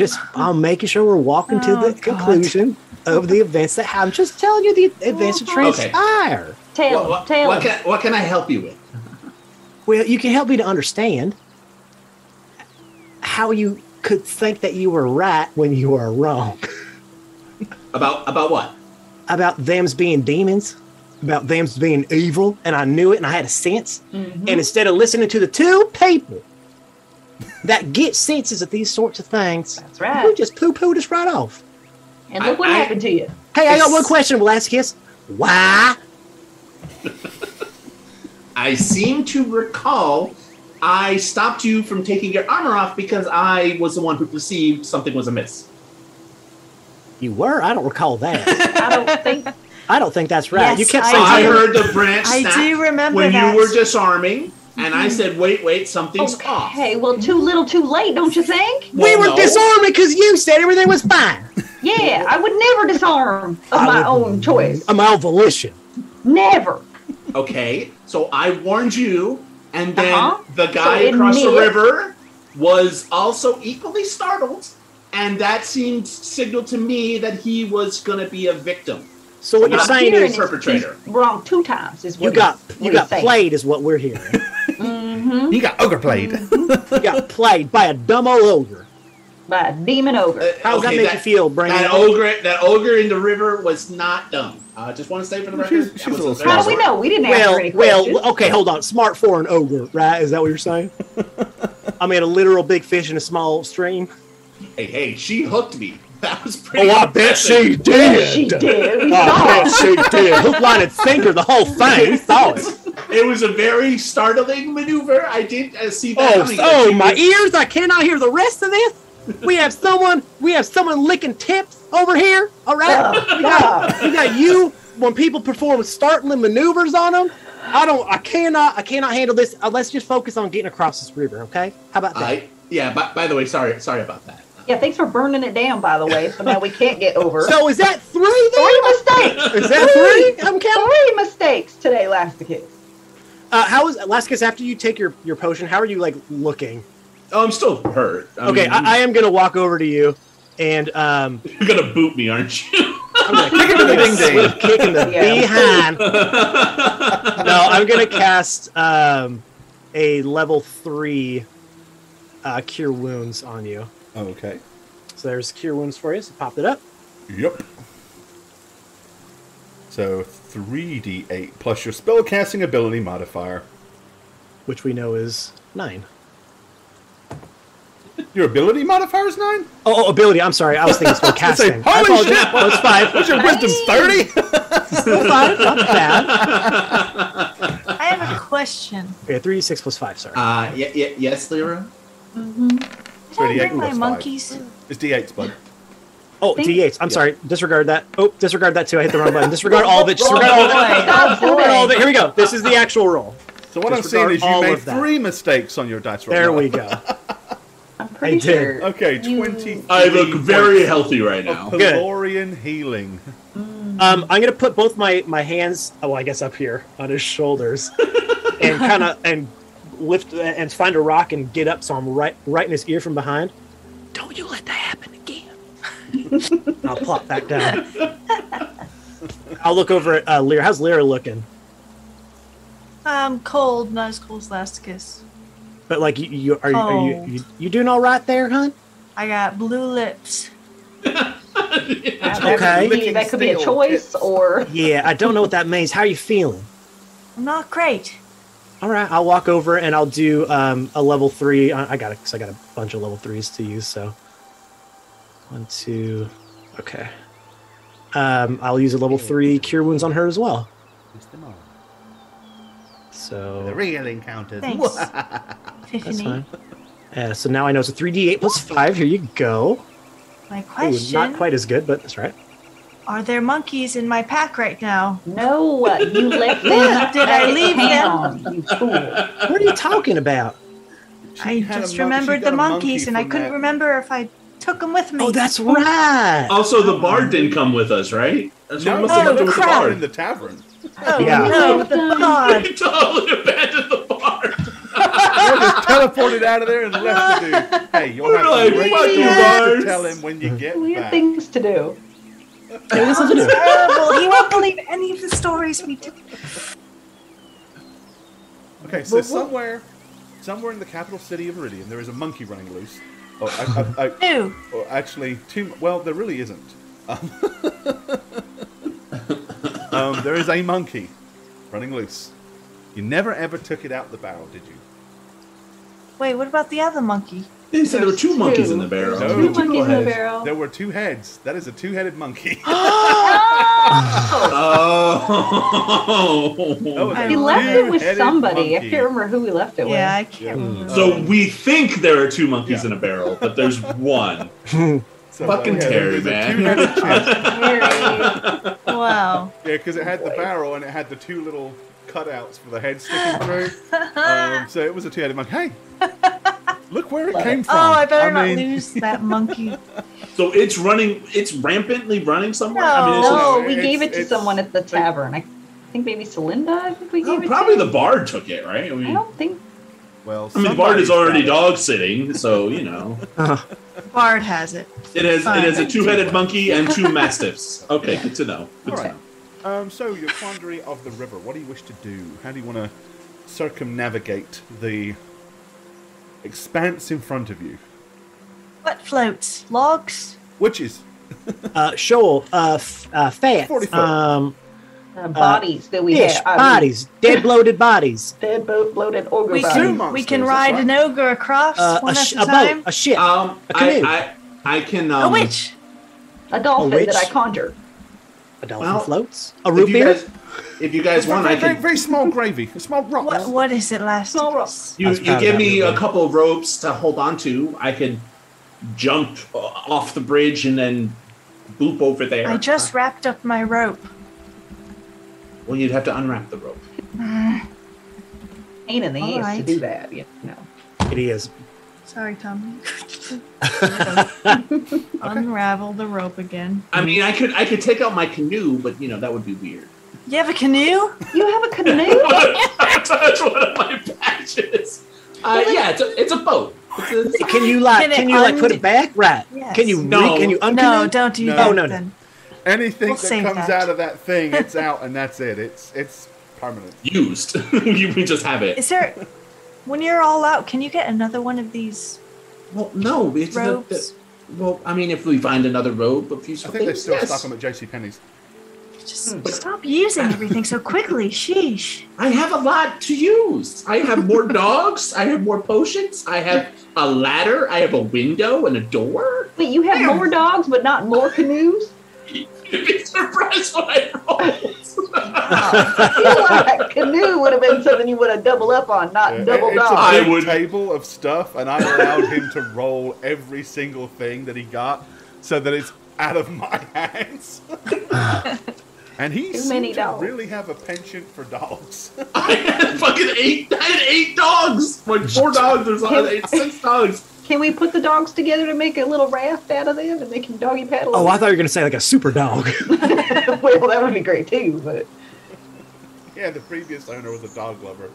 making sure we're walking to the conclusion of the events that I'm just telling you the events that transpire. Tell him. What can I help you with? Well, you can help me to understand how you could think that you were right when you were wrong. About what? About them's being demons, about them's being evil, and I knew it and I had a sense. And instead of listening to the two people that get senses of these sorts of things, That's right. you just poo-pooed us right off. And look what happened to you. Hey, I got one question, Velasquez. Why? I seem to recall I stopped you from taking your armor off because I was the one who perceived something was amiss. You were? I don't recall that. I don't think that's right. Yes, you kept I saying I do. heard the branch I snap do remember when that. you were disarming, and I said, wait, something's off. Okay, well, too little, too late, don't you think? we Well, were no. disarming because you said everything was fine. Yeah, I would never disarm of I my would- own choice. Of my own volition. Never. Okay, so I warned you, and then the guy So across the admit- river was also equally startled, and that seemed signaled to me that he was going to be a victim. So what you're Not saying hearing is perpetrator. He's wrong 2 times. Is you what got he's saying. played is what we're hearing. You got ogre played. You got played by a dumb old ogre. By a demon ogre. How does that make you feel, Brandon? That ogre in the river was not dumb. I just want to say for the record. She's that was a little very How do we smart. know? We didn't answer any questions. Well, okay, hold on. Smart for an ogre, right? Is that what you're saying? I mean, a literal big fish in a small stream. Hey, she hooked me. That was pretty. Oh, I bet she impressive. did. She did. We I saw bet it. she did. Hook, line, and sinker, the whole thing. We saw it. It was a very startling maneuver. I did see that coming. Oh, my ears! I cannot hear the rest of this. We have someone licking tips over here. All right, we got you. When people perform startling maneuvers on them, I cannot handle this. Let's just focus on getting across this river, okay? How about that? By the way, sorry about that. Yeah, thanks for burning it down, by the way. So now we can't get over. So is that 3 then? 3 mistakes. Is that 3? I'm counting. 3 mistakes today, Lasticus. How is Laskus, after you take your potion, how are you like looking? Oh, I'm still hurt. I am gonna walk over to you and You're gonna boot me, aren't you? I'm gonna kick him in the kick in the behind. No, I'm gonna cast a level 3 cure wounds on you. Okay. So there's cure wounds for you. So pop it up. Yep. So 3d8 plus your spellcasting ability modifier. Which we know is 9. Your ability modifier is 9? Oh, ability. I'm sorry. I was thinking spell casting. I Holy apologize. shit! Well, it's 5. What's your wisdom? 30? Still 5. Not bad. I have a question. Okay, 3d6 plus 5. Sorry. Yes, Lyra. Can I bring my monkeys? It's d8s, bud. Oh, D8s. I'm sorry. Disregard that. Oh, disregard that too. I hit the wrong button. Disregard all of it. Disregard all of it. Disregard all of it. Here we go. This is the actual roll. So what I'm Disregard seeing is you all made of that. 3 mistakes on your dice roll. There we go. I'm pretty I did. sure. Okay, 20. I look very healthy right now. Of Pelorian healing. I'm gonna put both my hands. Oh, well, I guess up here on his shoulders, and kind of lift and find a rock and get up so I'm right in his ear from behind. Don't you let that happen again. I'll plop back down. I'll look over at Lyra. How's Lyra looking? Cold, not as cold as Lasticus. But like you doing all right there, hon? I got blue lips. That could be a choice, or Yeah, I don't know what that means. How are you feeling? I'm not great. All right, I'll walk over and I'll do a level 3. I got a bunch of level 3s to use. So 1, 2, okay. I'll use a level 3 cure wounds on her as well. So The real encounters. Thanks, that's Tiffany. fine. So now I know it's a 3d8 plus 5. Here you go. My Ooh, question: not quite as good, but that's right. Are there monkeys in my pack right now? no, you left them. Did I leave them? You fool. What are you talking about? I had a just mon- remembered she got the a monkey monkeys, and I from couldn't that. remember if I took them with me. Oh, that's right. Also, the bard didn't come with us, right? That's what No, must have no, to do with the crap. in bard. the tavern. Oh, Yeah. no, the pod. We totally abandoned the bard. I just teleported out of there and left the dude. Hey, you'll have Like, to great fuck you, stories to bards. tell him when you get We have back. things to do. Maybe this is to do. Terrible. He won't believe any of the stories we do. Okay, so somewhere in the capital city of Iridium, there is a monkey running loose. Oh, Ew. Well, actually, well, there really isn't. There is a monkey running loose. You never ever took it out the barrel, did you? Wait, what about the other monkey? They said there were two monkeys in the barrel. No. Two monkeys in the barrel. There were two heads. That is a two-headed monkey. Oh. He left it with Two-headed somebody. I monkey. can't remember who he left it Yeah, I with. can't remember. So we think there are two monkeys in a barrel, but there's one. So, Fucking Terry, there's a man. two-headed chimp. Wow. Yeah, because it had the barrel and it had the two little cutouts for the head sticking through. So it was a two-headed monkey. Hey, look where it came from. Oh, I better not mean, lose that monkey. So it's running. It's rampantly running somewhere. No. I mean, it's No, It's- we gave it to it's- someone at the tavern. I think maybe Celinda. I think we gave it probably to. the bard took it, right? I don't think. Well, I mean, the bard is already somebody's dog sitting, so you know. Bard has it. It has Fine. a two-headed monkey and two mastiffs. Okay, good to know. Good All to right. know. So your quandary of the river. What do you wish to do? How do you want to circumnavigate the expanse in front of you? What floats? Logs? Witches. Shoal, fats, 40 foot. Bodies that we fish, have. bodies, dead bloated bodies, Dead bloated ogre We bodies. can, monsters, we can that's ride right. an ogre across one at a a time. boat, a ship, A canoe. I can. A witch. A dolphin witch. that I conjure. a dolphin well, floats, a root If you beer. guys, if you guys want, I very, can. very small gravy. A small rock. What is it, last? Small rocks. You That's proud of give that me a movie. couple of ropes to hold on to. I could jump off the bridge and then boop over there. I just wrapped up my rope. Well, you'd have to unwrap the rope. Pain in the All ass to right. do that. You know. It is. Sorry, Tommy. Unravel the rope again. I mean, I could take out my canoe, but you know that would be weird. You have a canoe? You have a canoe? That's one of my passions. Yeah, it's a boat. It's a- Can you Can it put it back? Right. Yes. Can you No. can you uncanoe? No, don't do No. that. Oh, no, no. Then. Anything We'll that save comes that. out of that thing, it's out, and that's it. It's permanent. used. You can just have it. Is there? When you're all out, can you get another one of these Well, no, it's ropes? well, I mean, if we find another rope, a few I think they things, still yes. stock them at JCPenney's. Just stop using everything so quickly. Sheesh. I have a lot to use. I have more dogs. I have more potions. I have a ladder. I have a window and a door. Wait, you have more dogs, but not more canoes? You'd be surprised what I rolled. I feel like canoe would have been something you would have doubled up on, not double It's dog. a I big would- table of stuff, and I allowed him to roll every single thing that he got, so that it's out of my hands. And he Too many seemed to dogs. really have a penchant for dogs. I had fucking eight. I had 8 dogs. Like 4 dogs or something. 6 dogs. Can we put the dogs together to make a little raft out of them and make him doggy paddle? Oh, I thought you were gonna say like a super dog. Well, that would be great too, but Yeah, the previous owner was a dog lover.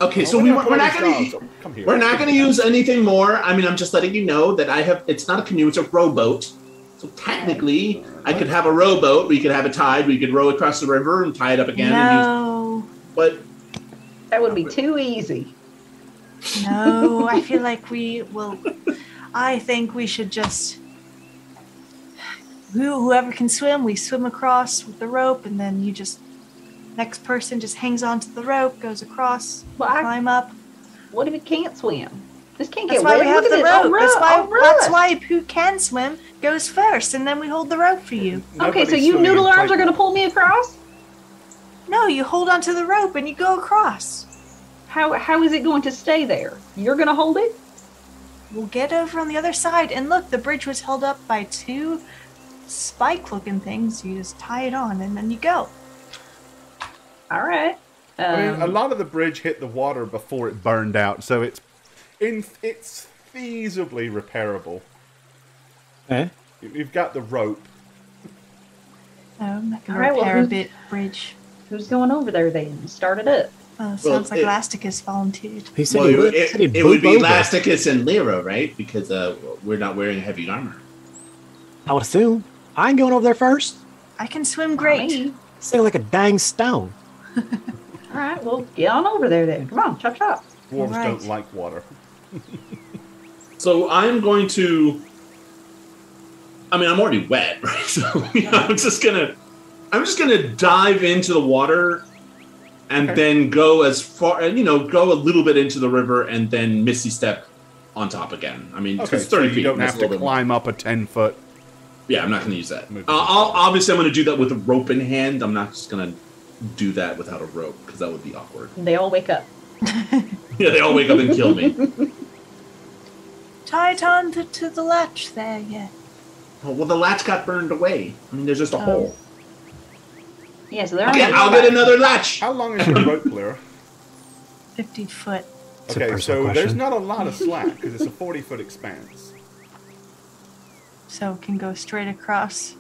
Okay, so Oh, we're not not dogs, gonna. so come here. We're not going to use anything more. I mean, I'm just letting you know that I have. It's not a canoe; it's a rowboat. So technically, I could have a rowboat. We could have it tied. We could row across the river and tie it up again. No, But that would be too easy. no. I feel like we will. I think we should just. Whoever can swim, we swim across with the rope, and then you just. Next person just hangs onto the rope, goes across, Well, climb up. What if he can't swim? This can't That's get why wet. we have Look the at this. rope. Oh, That's why who can swim goes first, and then we hold the rope for you. Okay, so Nobody's you swimming noodle in arms are Clayton. going to pull me across? No, you hold onto the rope and you go across. How is it going to stay there? You're going to hold it? We'll get over on the other side, and look, the bridge was held up by 2 spike-looking things. You just tie it on, and then you go. All right. I mean, a lot of the bridge hit the water before it burned out, so it's feasibly repairable. Eh? You've got the rope. Oh, I'm not All gonna right, well, repair a who's- bit bridge. Who's going over there then? Start it up. Oh, sounds like it- Elasticus volunteered. He said well, he would. it, said he'd it would be boop over. Elasticus and Lyra, right? Because we're not wearing heavy armor. I would assume. I ain't going over there first. I can swim great. Me. Say like a dang stone. All right, well, get on over there then. Come on, chop chop. Dwarves Right. don't like water. So I'm going to. I mean, I'm already wet, right? So I'm just gonna dive into the water, and then go as far, go a little bit into the river, and then misty step on top again. I mean, Okay, it's so 30 you feet. don't that's have a little to bit more. climb up a 10-foot. Yeah, I'm not going to use that. Move. Obviously, I'm going to do that with a rope in hand. I'm not just going to do that without a rope because that would be awkward. They all wake up. Yeah, they all wake up and kill me. Tie it on to the latch there, yeah. Oh, well, the latch got burned away. I mean, there's just a hole. Yeah, so they're Okay, on the I'll back. get another latch. How long is your rope, Lyra? 50 foot. It's a Okay, personal so there's question. not a lot of slack because it's a 40-foot expanse. So it can go straight across.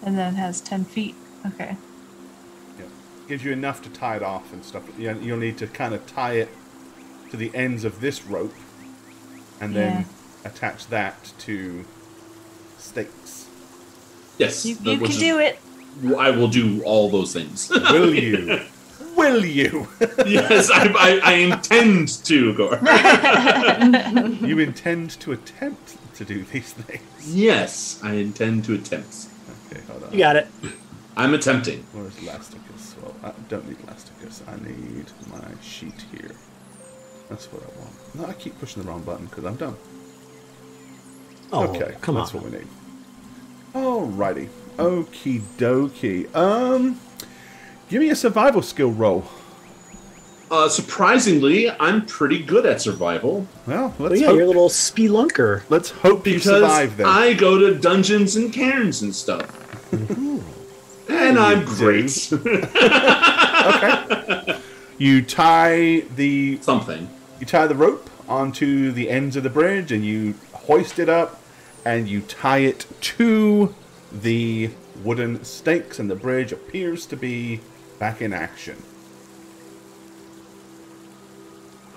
And then has 10 feet. Okay. Yeah. Gives you enough to tie it off and stuff. You'll need to kind of tie it to the ends of this rope and then attach that to stakes. Yes. You can do it. I will do all those things. Will you? Will you? Yes, I intend to, Gore. You intend to attempt to do these things? Yes, I intend to attempt. Okay, hold on. You got it. I'm attempting. Where's Lasticus? Well, I don't need Lasticus. I need my sheet here. That's what I want. No, I keep pushing the wrong button because I'm dumb. Oh, Okay, come that's on. what we need. Alrighty. Okie dokie. Give me a survival skill roll. Surprisingly, I'm pretty good at survival Well, Well, let's yeah, hope. you're a little spelunker. Let's hope you because survive then. I go to dungeons and cairns and stuff. And I'm great. You tie the Something. rope onto the ends of the bridge and you hoist it up and you tie it to the wooden stakes and the bridge appears to be back in action.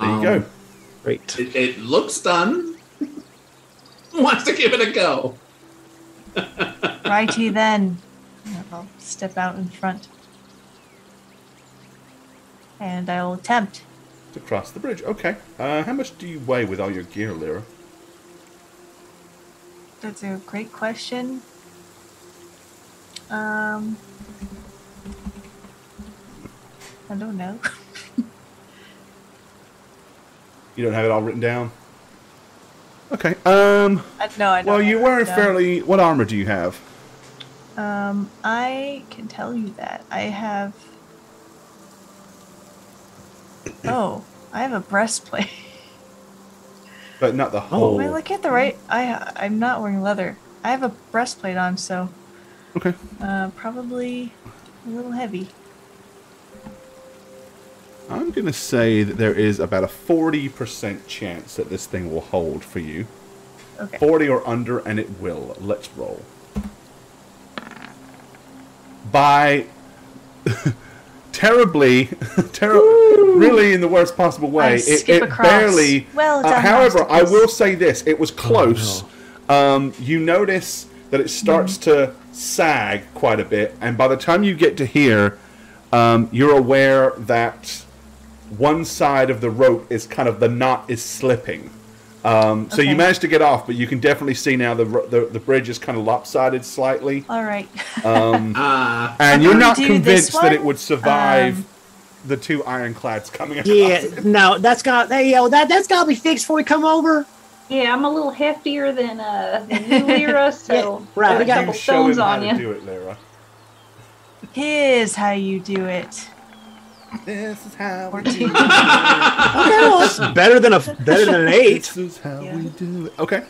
There you go. Great. It looks done. Who wants to give it a go? Righty then. I'll step out in front. And I will attempt. To cross the bridge. Okay. How much do you weigh with all your gear, Lyra? That's a great question. I don't know. You don't have it all written down? Okay. No, I don't. Well, you have wearing it down. fairly... What armor do you have? I can tell you that. I have... Oh, I have a breastplate. But not the whole... Am I looking at the right? I'm not wearing leather. I have a breastplate on, so... Okay. Probably a little heavy. I'm going to say that there is about a 40% chance that this thing will hold for you. Okay. 40 or under, and it will. Let's roll. By terribly, really in the worst possible way, skip it across. barely... Well done, however, I Lasticus. will say this. It was close. You notice that it starts to sag quite a bit, and by the time you get to here, you're aware that one side of the rope is kind of, the knot is slipping. So you Okay. managed to get off, but you can definitely see now the bridge is kind of lopsided slightly. All right. And you're I'm not gonna do this convinced that it one. would survive the two ironclads coming across. Yeah, no, that's got that's got to be fixed before we come over. Yeah, I'm a little heftier than you, Lyra, so right, put we a got- couple Show him stones how on to you. do it, Lyra. Here's how you do it. This is how we 14. do it. Okay, well, it's better than an 8. This is how Yeah. we do it. Okay.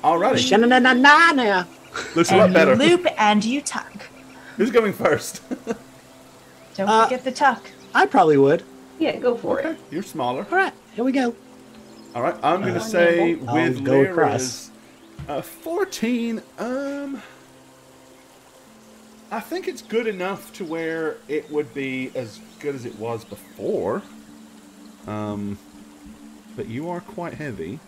Alrighty. Sha-na-na-na-na. Looks a lot And better. you loop and you tuck. Who's going first? Don't forget the tuck. I probably would. Yeah, go for Okay, it. you're smaller. All right, here we go. All right, I'm going to One say nimble. with I'll go Lyra's 14, I think it's good enough to where it would be as good as it was before. But you are quite heavy.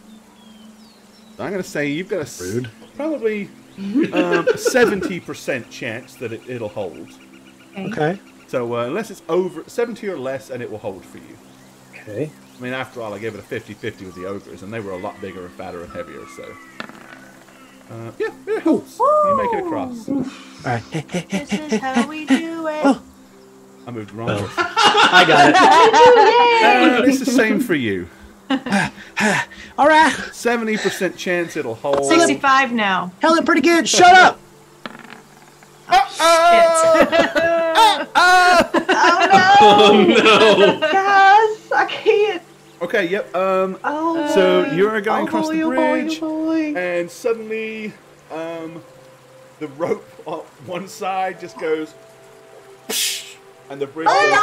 I'm going to say you've got a Rude. probably 70% chance that it'll hold. Okay. So unless it's over 70 or less, and it will hold for you. Okay. I mean, after all, I gave it a 50-50 with the ogres, and they were a lot bigger and fatter and heavier, so... yeah, it helps. You make it across. All right. This is how we do it. Oh. I moved wrong. Oh. I got it. It's the same for you. All right. 70% chance it'll hold. 65 now. Held it pretty good. Shut up. Oh no! Guys, I can't. Okay, yep. Oh. So you're going across the oh bridge, boy. and suddenly, the rope on one side just goes, and the bridge goes.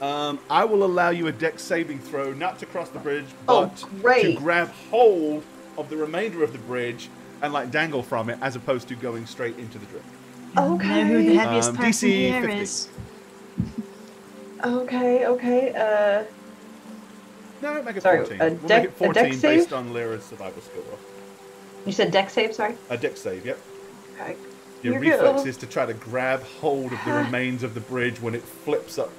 On! I will allow you a dex saving throw, not to cross the bridge, but great. to grab hold of the remainder of the bridge and like dangle from it, as opposed to going straight into the drift. Okay. Know who the heaviest person DC here 50. is. Okay. No, make it Sorry, 14. a We'll make it 14 dex save? based on Lyra's survival skill roll. You said dex save, sorry? A dex save, yep. Okay. Your You're reflex good. is to try to grab hold of the remains of the bridge when it flips up.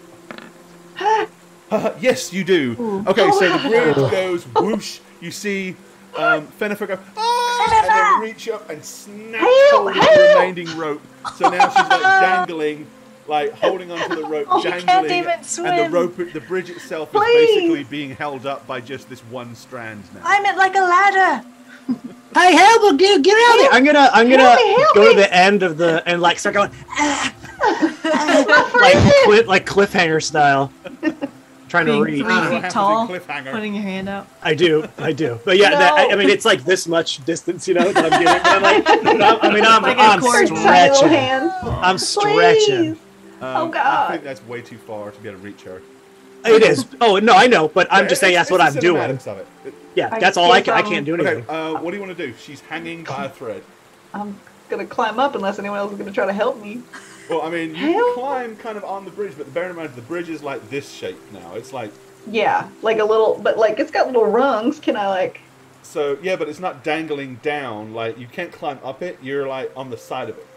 Yes, you do. Ooh. Okay, so the bridge goes whoosh. You see Fennifer go, and then reach up and snap hold of the remaining rope. So now she's like dangling, like holding onto the rope, She can't dangling, even swim. and the bridge itself is Please. basically being held up by just this one strand now. I'm at like a ladder. Hey, help! Get out of there! I'm gonna Help go me. to the end of the and like start going like cliffhanger style, trying to Being reach. 3 What feet happens tall, in Cliffhanger? putting your hand out. I do. But yeah, No. I mean it's like this much distance, that I'm getting. But I'm Like a I'm cord. Tiny little stretching. hands. I'm stretching. Please. Oh, God. I think that's way too far to be able to reach her. It is. Oh no, I know, but I'm just saying that's It's what the I'm doing. cinematics of it. Yeah, I that's all I guess can. I can't do anything. Okay, what do you want to do? She's hanging by a thread. I'm gonna climb up unless anyone else is gonna try to help me. Well, I mean, you Help. can climb kind of on the bridge, but bear in mind the bridge is like this shape now. It's like Yeah, like a little, but like it's got little rungs. Can I like? so, yeah, but it's not dangling down. Like you can't climb up it. You're like on the side of it.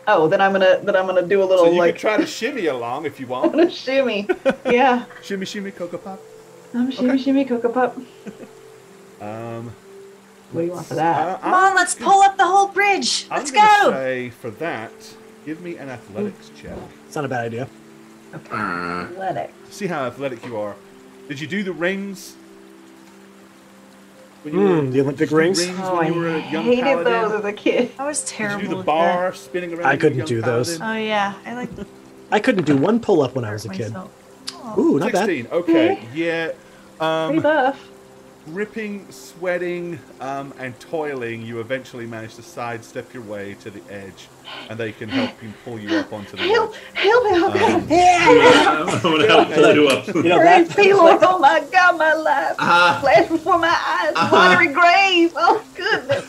Oh, then I'm gonna do a little So you like could try to shimmy along if you I'm want. gonna shimmy. Yeah, Shimmy, shimmy, cocoa pop. I'm shimmy shimmy Cocoa Pup. What do you want for that? Come on, let's pull up the whole bridge. Let's I'm gonna go. say for that, give me an athletics check. It's not a bad idea. Okay. Athletic. See how athletic you are. Did you do the rings? When you were- The Olympic did you do rings? Oh, when I you were a young hated paladin? those as a kid. I was Did terrible you do the with bar spinning around? I as a couldn't young do those. that. paladin? Oh yeah, I like I couldn't do one pull up when I was a kid. myself. Oh. Ooh, not bad. 16. Okay, yeah. Pretty buff. Gripping, sweating, and toiling, you eventually manage to sidestep your way to the edge, and they can help you pull you up onto the Help! ledge. Help! Um, I'm gonna help pull you up. You know Hurry, that? Peeler! Oh my God, my life! Uh-huh. Flash before my eyes, watery grave. Oh goodness!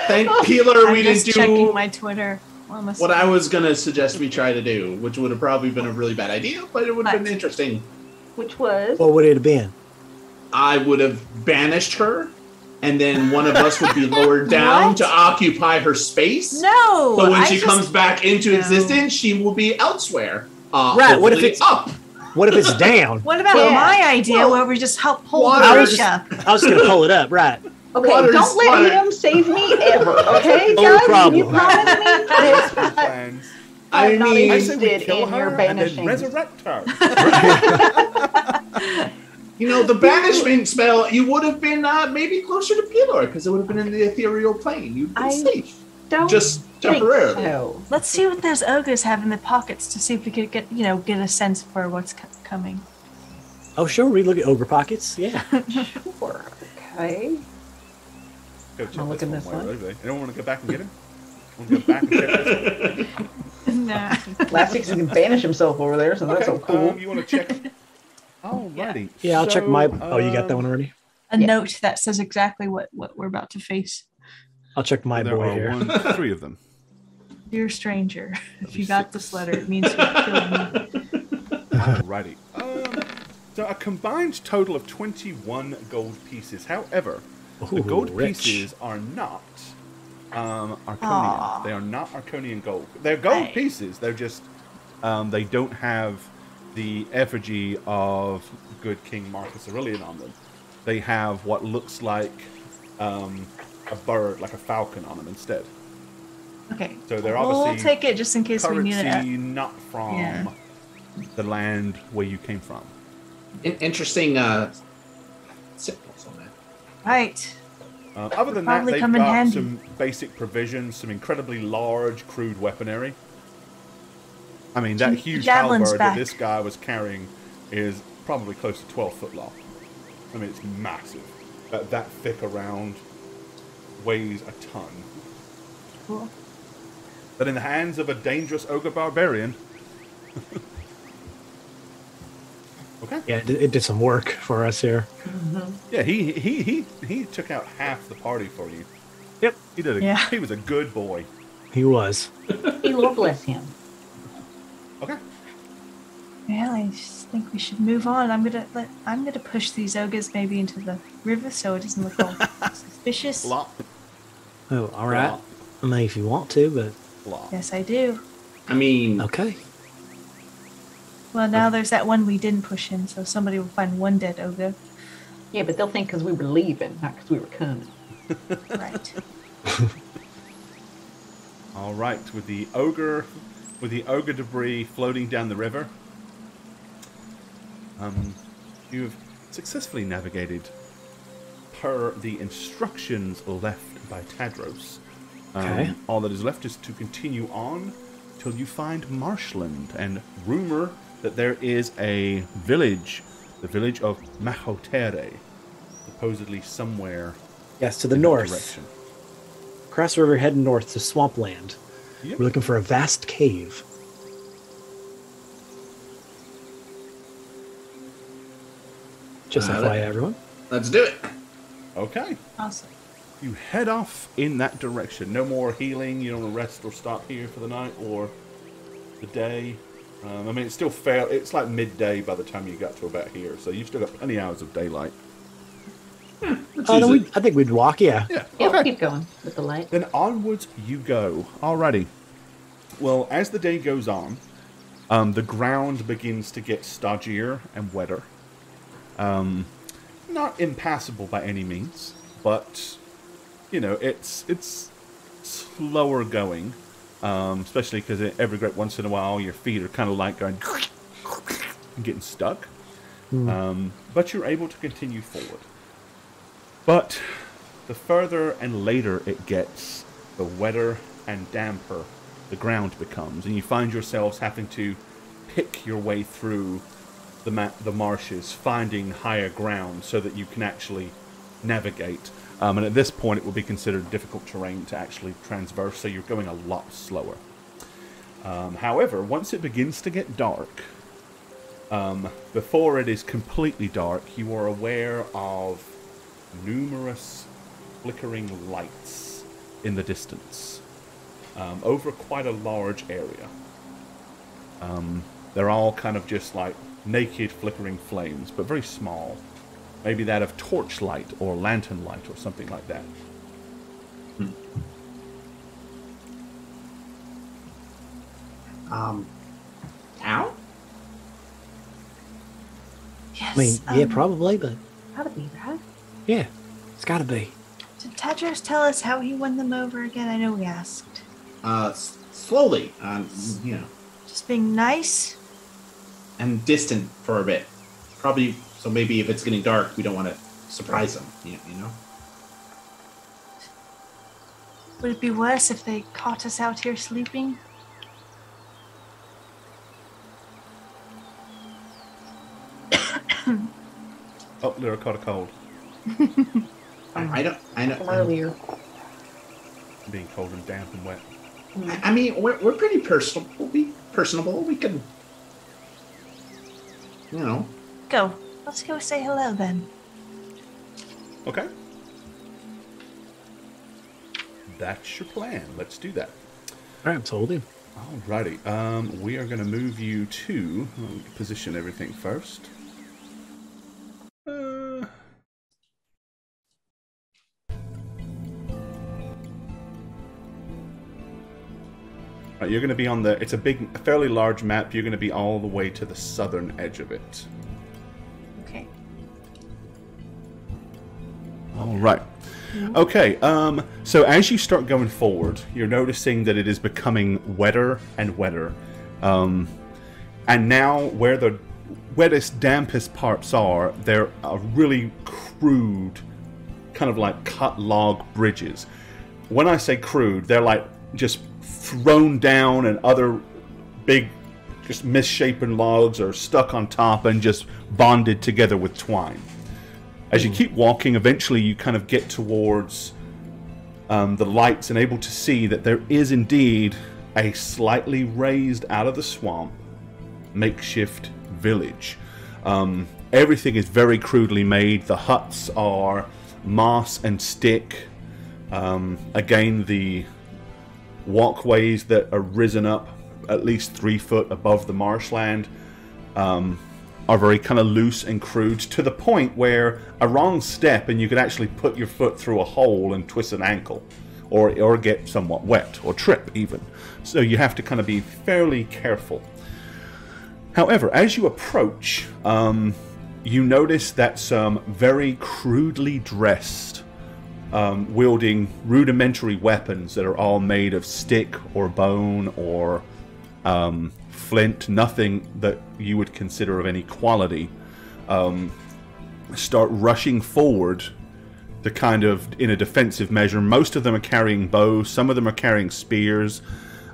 Thank Peeler, we I'm didn't just checking do my Twitter. what I was gonna suggest we try to do, which would have probably been a really bad idea, but it would have been interesting. Which was What would it have been? I would have banished her, and then one of us would be lowered down What? to occupy her space. No. So when I she just- comes back into No. existence, she will be elsewhere. Right, what if hopefully it's- up? What if it's down? What about Yeah. my idea Well, where we just help pull water the is- bridge up? I was gonna pull it up, right? okay. Water's Don't let water. him save me ever. Okay, No guys. problem. You promise me this. plans. I'm not mean- I say we interested kill in your her and then banishing. resurrect her. You know, the banishment spell, you would have been maybe closer to Peeler, because it would have been in the ethereal plane. You'd been I safe. Don't Just think temporarily. so. Let's see what those ogres have in the pockets to see if we could get a sense for what's coming. Oh, sure. We look at ogre pockets. Yeah. Sure. Okay. Go check I'll look this in this way, one. really. Anyone want to go back and get him? Want to go back and check this one? Nah. Last week he can banish himself over there, so that's so cool. You want to check him? Alrighty. Yeah, I'll check my. So, Oh, you got that one already? A Yeah. note that says exactly what we're about to face. I'll check my There boy are here. 3 of them. Dear stranger, if you got this letter, it means you killed me. Alrighty. So a combined total of 21 gold pieces. However, the Ooh, gold rich. pieces are not Arconian. Aw. They are not Arconian gold. They're gold Right. pieces. They're just they don't have the effigy of good King Marcus Aurelian on them. They have what looks like a bird, like a falcon on them instead. Okay. So they're We'll obviously take it just in case we need currency it. not from Yeah. the land where you came from. Interesting symbols on that. Right. Other than that, Probably they've come in got handy. some basic provisions, some incredibly large, crude weaponry. I mean, that huge javelin's halberd back. that this guy was carrying is probably close to 12 foot long. I mean, it's massive. That thick around weighs a ton. Cool. But in the hands of a dangerous ogre barbarian. Okay. Yeah, it did some work for us here. Yeah, he took out half the party for you. Yep, He did. Yeah. He was a good boy. he was. May Lord bless him. Okay. Yeah, I just think we should move on. I'm gonna push these ogres maybe into the river so it doesn't look all suspicious. Flop. Oh, all right. I mean, if you want to, but Flop. Yes, I do. I mean, okay. Well, now there's that one we didn't push in, so somebody will find one dead ogre. Yeah, but they'll think because we were leaving, not because we were coming. Right. All right, with the ogre debris floating down the river, you've successfully navigated per the instructions left by Tadros. Okay. All that is left is to continue on till you find marshland and rumor that there is a village, the village of Mahotere, supposedly somewhere Yes, to the in that north. direction. Cross the river, heading north to Swampland. Yep. We're looking for a vast cave. Just FYI, everyone. let's do it. Okay. Awesome. You head off in that direction. No more healing. You don't want to rest or stop here for the night or the day. I mean, it's still fair. It's like midday by the time you got to about here, so you've still got plenty of hours of daylight. Let's Oh, no, use it. I think we'd walk, yeah. Yeah. Yeah, we'll Okay. keep going with the light. Then onwards you go. Alrighty. Well, as the day goes on, the ground begins to get stodgier and wetter. Not impassable by any means, but you know, it's slower going. Especially because every great once in a while your feet are kind of like going and getting stuck. But you're able to continue forward. But the further and later it gets, the wetter and damper the ground becomes, and you find yourselves having to pick your way through the marshes, finding higher ground so that you can actually navigate. And at this point, it will be considered difficult terrain to actually transverse, so you're going a lot slower. However, once it begins to get dark, before it is completely dark, you are aware of numerous flickering lights in the distance over quite a large area. They're all kind of just like naked flickering flames, but very small. Maybe that of torchlight or lantern light or something like that. Town? Yes. I mean, yeah, probably, but Gotta be, right? yeah, it's got to be. Did Tadros tell us how he won them over again? I know we asked. Slowly, you know, Just being nice? and distant for a bit. Probably, so maybe if it's getting dark, we don't want to surprise them, you know? Would it be worse if they caught us out here sleeping? Oh, Lyra caught a cold. I know. From earlier. Being cold and damp and wet. I mean, we're pretty personable. We'll be personable. We can, you know. Go. Let's go say hello then. Okay. That's your plan. Let's do that. All right, I'm told him. Alrighty. We are going to move you to position everything first. You're going to be on the... It's a fairly large map. You're going to be all the way to the southern edge of it. Okay. All right. Okay, so as you start going forward, you're noticing that it is becoming wetter and wetter. And now where the wettest, dampest parts are, there are really crude, kind of like cut log bridges. When I say crude, they're like just thrown down, and other big, just misshapen logs are stuck on top and just bonded together with twine. As you keep walking, eventually you kind of get towards the lights and able to see that there is indeed a slightly raised out of the swamp makeshift village. Everything is very crudely made. The huts are moss and stick. Again, the walkways that are risen up at least 3 foot above the marshland are very kind of loose and crude, to the point where a wrong step and you could actually put your foot through a hole and twist an ankle, or get somewhat wet, or trip even. So you have to kind of be fairly careful. However, as you approach, you notice that some very crudely dressed, wielding rudimentary weapons that are all made of stick or bone or flint, nothing that you would consider of any quality, start rushing forward to kind of in a defensive measure. Most of them are carrying bows, some of them are carrying spears.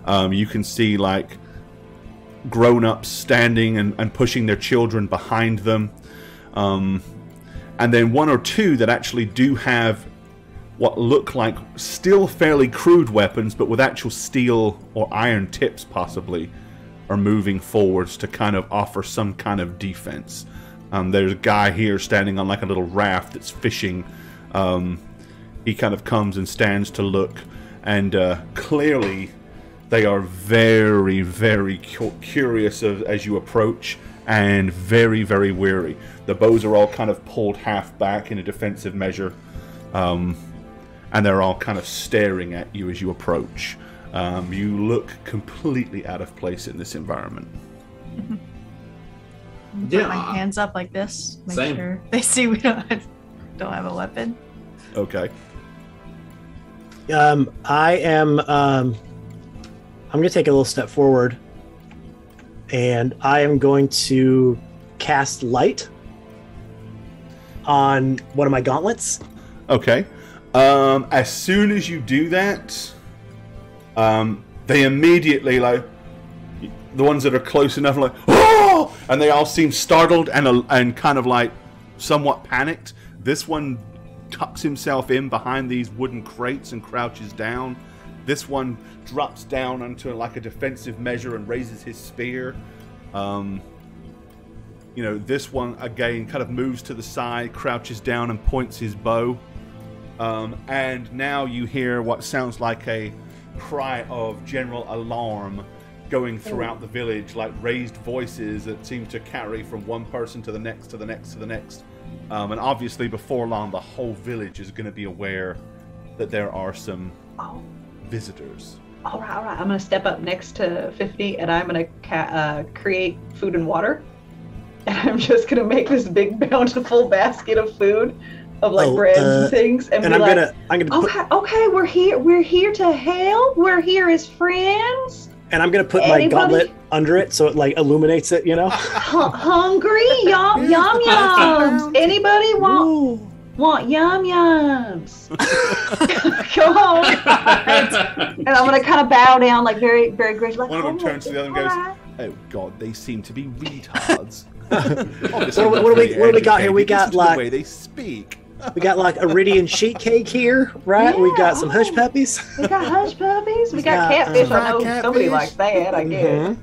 You can see like grown-ups standing and pushing their children behind them, and then 1 or 2 that actually do have what look like still fairly crude weapons, but with actual steel or iron tips possibly, are moving forwards to kind of offer some kind of defense. There's a guy here standing on like a little raft that's fishing. He kind of comes and stands to look, and clearly they are very, very curious as you approach, and very, very weary. The bows are all kind of pulled half back in a defensive measure, and they're all kind of staring at you as you approach. You look completely out of place in this environment. Put my hands up like this, make Same. sure they see we don't have a weapon. Okay. I'm going to take a little step forward, and I am going to cast light on one of my gauntlets. Okay. As soon as you do that, they immediately, like, the ones that are close enough are like, oh! And they all seem startled and kind of like somewhat panicked. This one tucks himself in behind these wooden crates and crouches down. This one drops down onto like a defensive measure and raises his spear. This one again kind of moves to the side, crouches down and points his bow. And now you hear what sounds like a cry of general alarm going throughout the village, like raised voices that seem to carry from one person to the next, to the next, to the next. And obviously before long the whole village is going to be aware that there are some visitors. All right. I'm going to step up next to 50, and I'm going to create food and water. And I'm just going to make this big bountiful basket of food, of like bread and things, and I'm gonna okay, we're here to help. We're here as friends. And I'm gonna put my gauntlet under it so it like illuminates it, Hungry? Yum yums. Anybody want yum yums? Come on. And I'm gonna kind of bow down, like very, very gracefully. One of them turns to the other and goes, "Oh God, they seem to be retards." What do we got here? We got like the way they speak. We got like Iridian sheet cake here, right? Yeah, we got some hush puppies. We got hush puppies. We got catfish. I know catfish. Somebody likes that, I guess.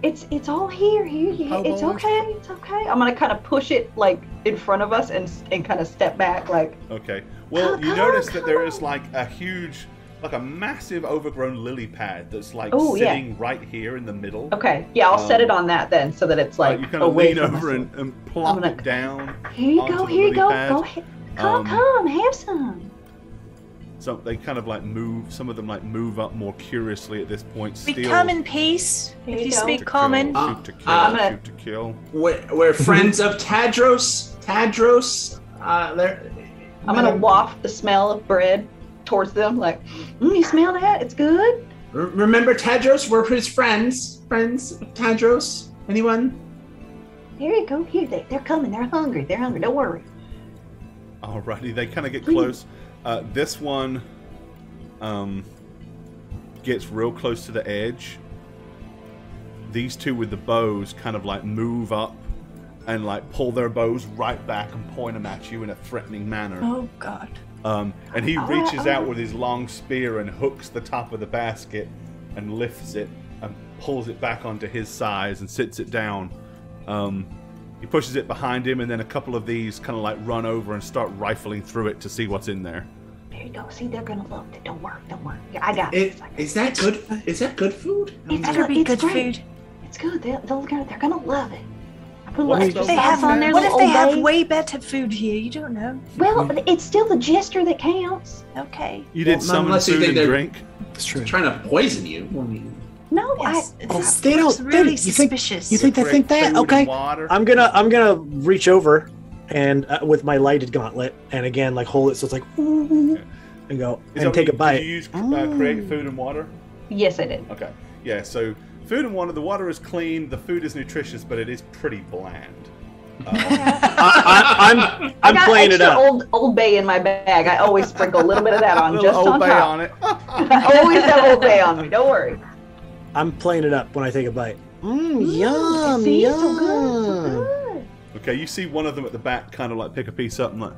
It's all here. It's okay. It's okay. I'm gonna kind of push it like in front of us and kind of step back, like. Okay. Well, you notice that there is like a huge, like a massive overgrown lily pad that's like sitting right here in the middle. Okay. Yeah, I'll set it on that then, so that it's like you kind of away lean from over us. and plop it down. Here you go. onto the Here you lily go. pad. Go ahead. Come, have some. So they kind of like move. Some of them like move up more curiously at this point. We Still come in peace. There If you you go. speak to common. kill, shoot to kill, I'm gonna- shoot to kill. We're friends of Tadros. Tadros. There. I'm gonna waft the smell of bread towards them, like, you smell that? It's good. Remember Tadros? We're his friends. Friends of Tadros. Anyone? Here you go. Here, they're coming. They're hungry. They're hungry. Don't worry. Alrighty, they kind of get Please. close. This one gets real close to the edge. These two with the bows kind of like move up and like pull their bows right back and point them at you in a threatening manner. Oh God. And he reaches out with his long spear and hooks the top of the basket and lifts it and pulls it back onto his size and sits it down. He pushes it behind him, and then a couple of these kind of like run over and start rifling through it to see what's in there. There you go. See, they're gonna love it. Don't worry. Don't worry. Yeah, I got Is it. that good? Is that good food? It's Better be it's good great. food. It's good. They're gonna love it. I put a What little if extra They Sauce have sauce on there. What if little they Old have Bay. way better food here? You don't know. Well, it's still the gesture that counts. Okay. You did Well, summon unless you food think and they're- drink. It's true. Trying to poison you. No, Yes, Oh, they don't- really you think- suspicious. you think they Create think that? food and Okay. water. I'm gonna reach over and with my lighted gauntlet and again like hold it so it's like ooh, and go Is and that take a what bite. Did you use create food and water? yes, I did. Okay. Yeah, so food and water, the water is clean, the food is nutritious, but it is pretty bland. I'm I got playing it extra up. Old Bay in my bag. I always sprinkle a little bit of that on, A just little on Bay top. on it. I always have Old Bay on me. Don't worry. I'm playing it up when I take a bite. Yum, See, yum. it's so good. So good. Okay, you see one of them at the back kind of like pick a piece up and like,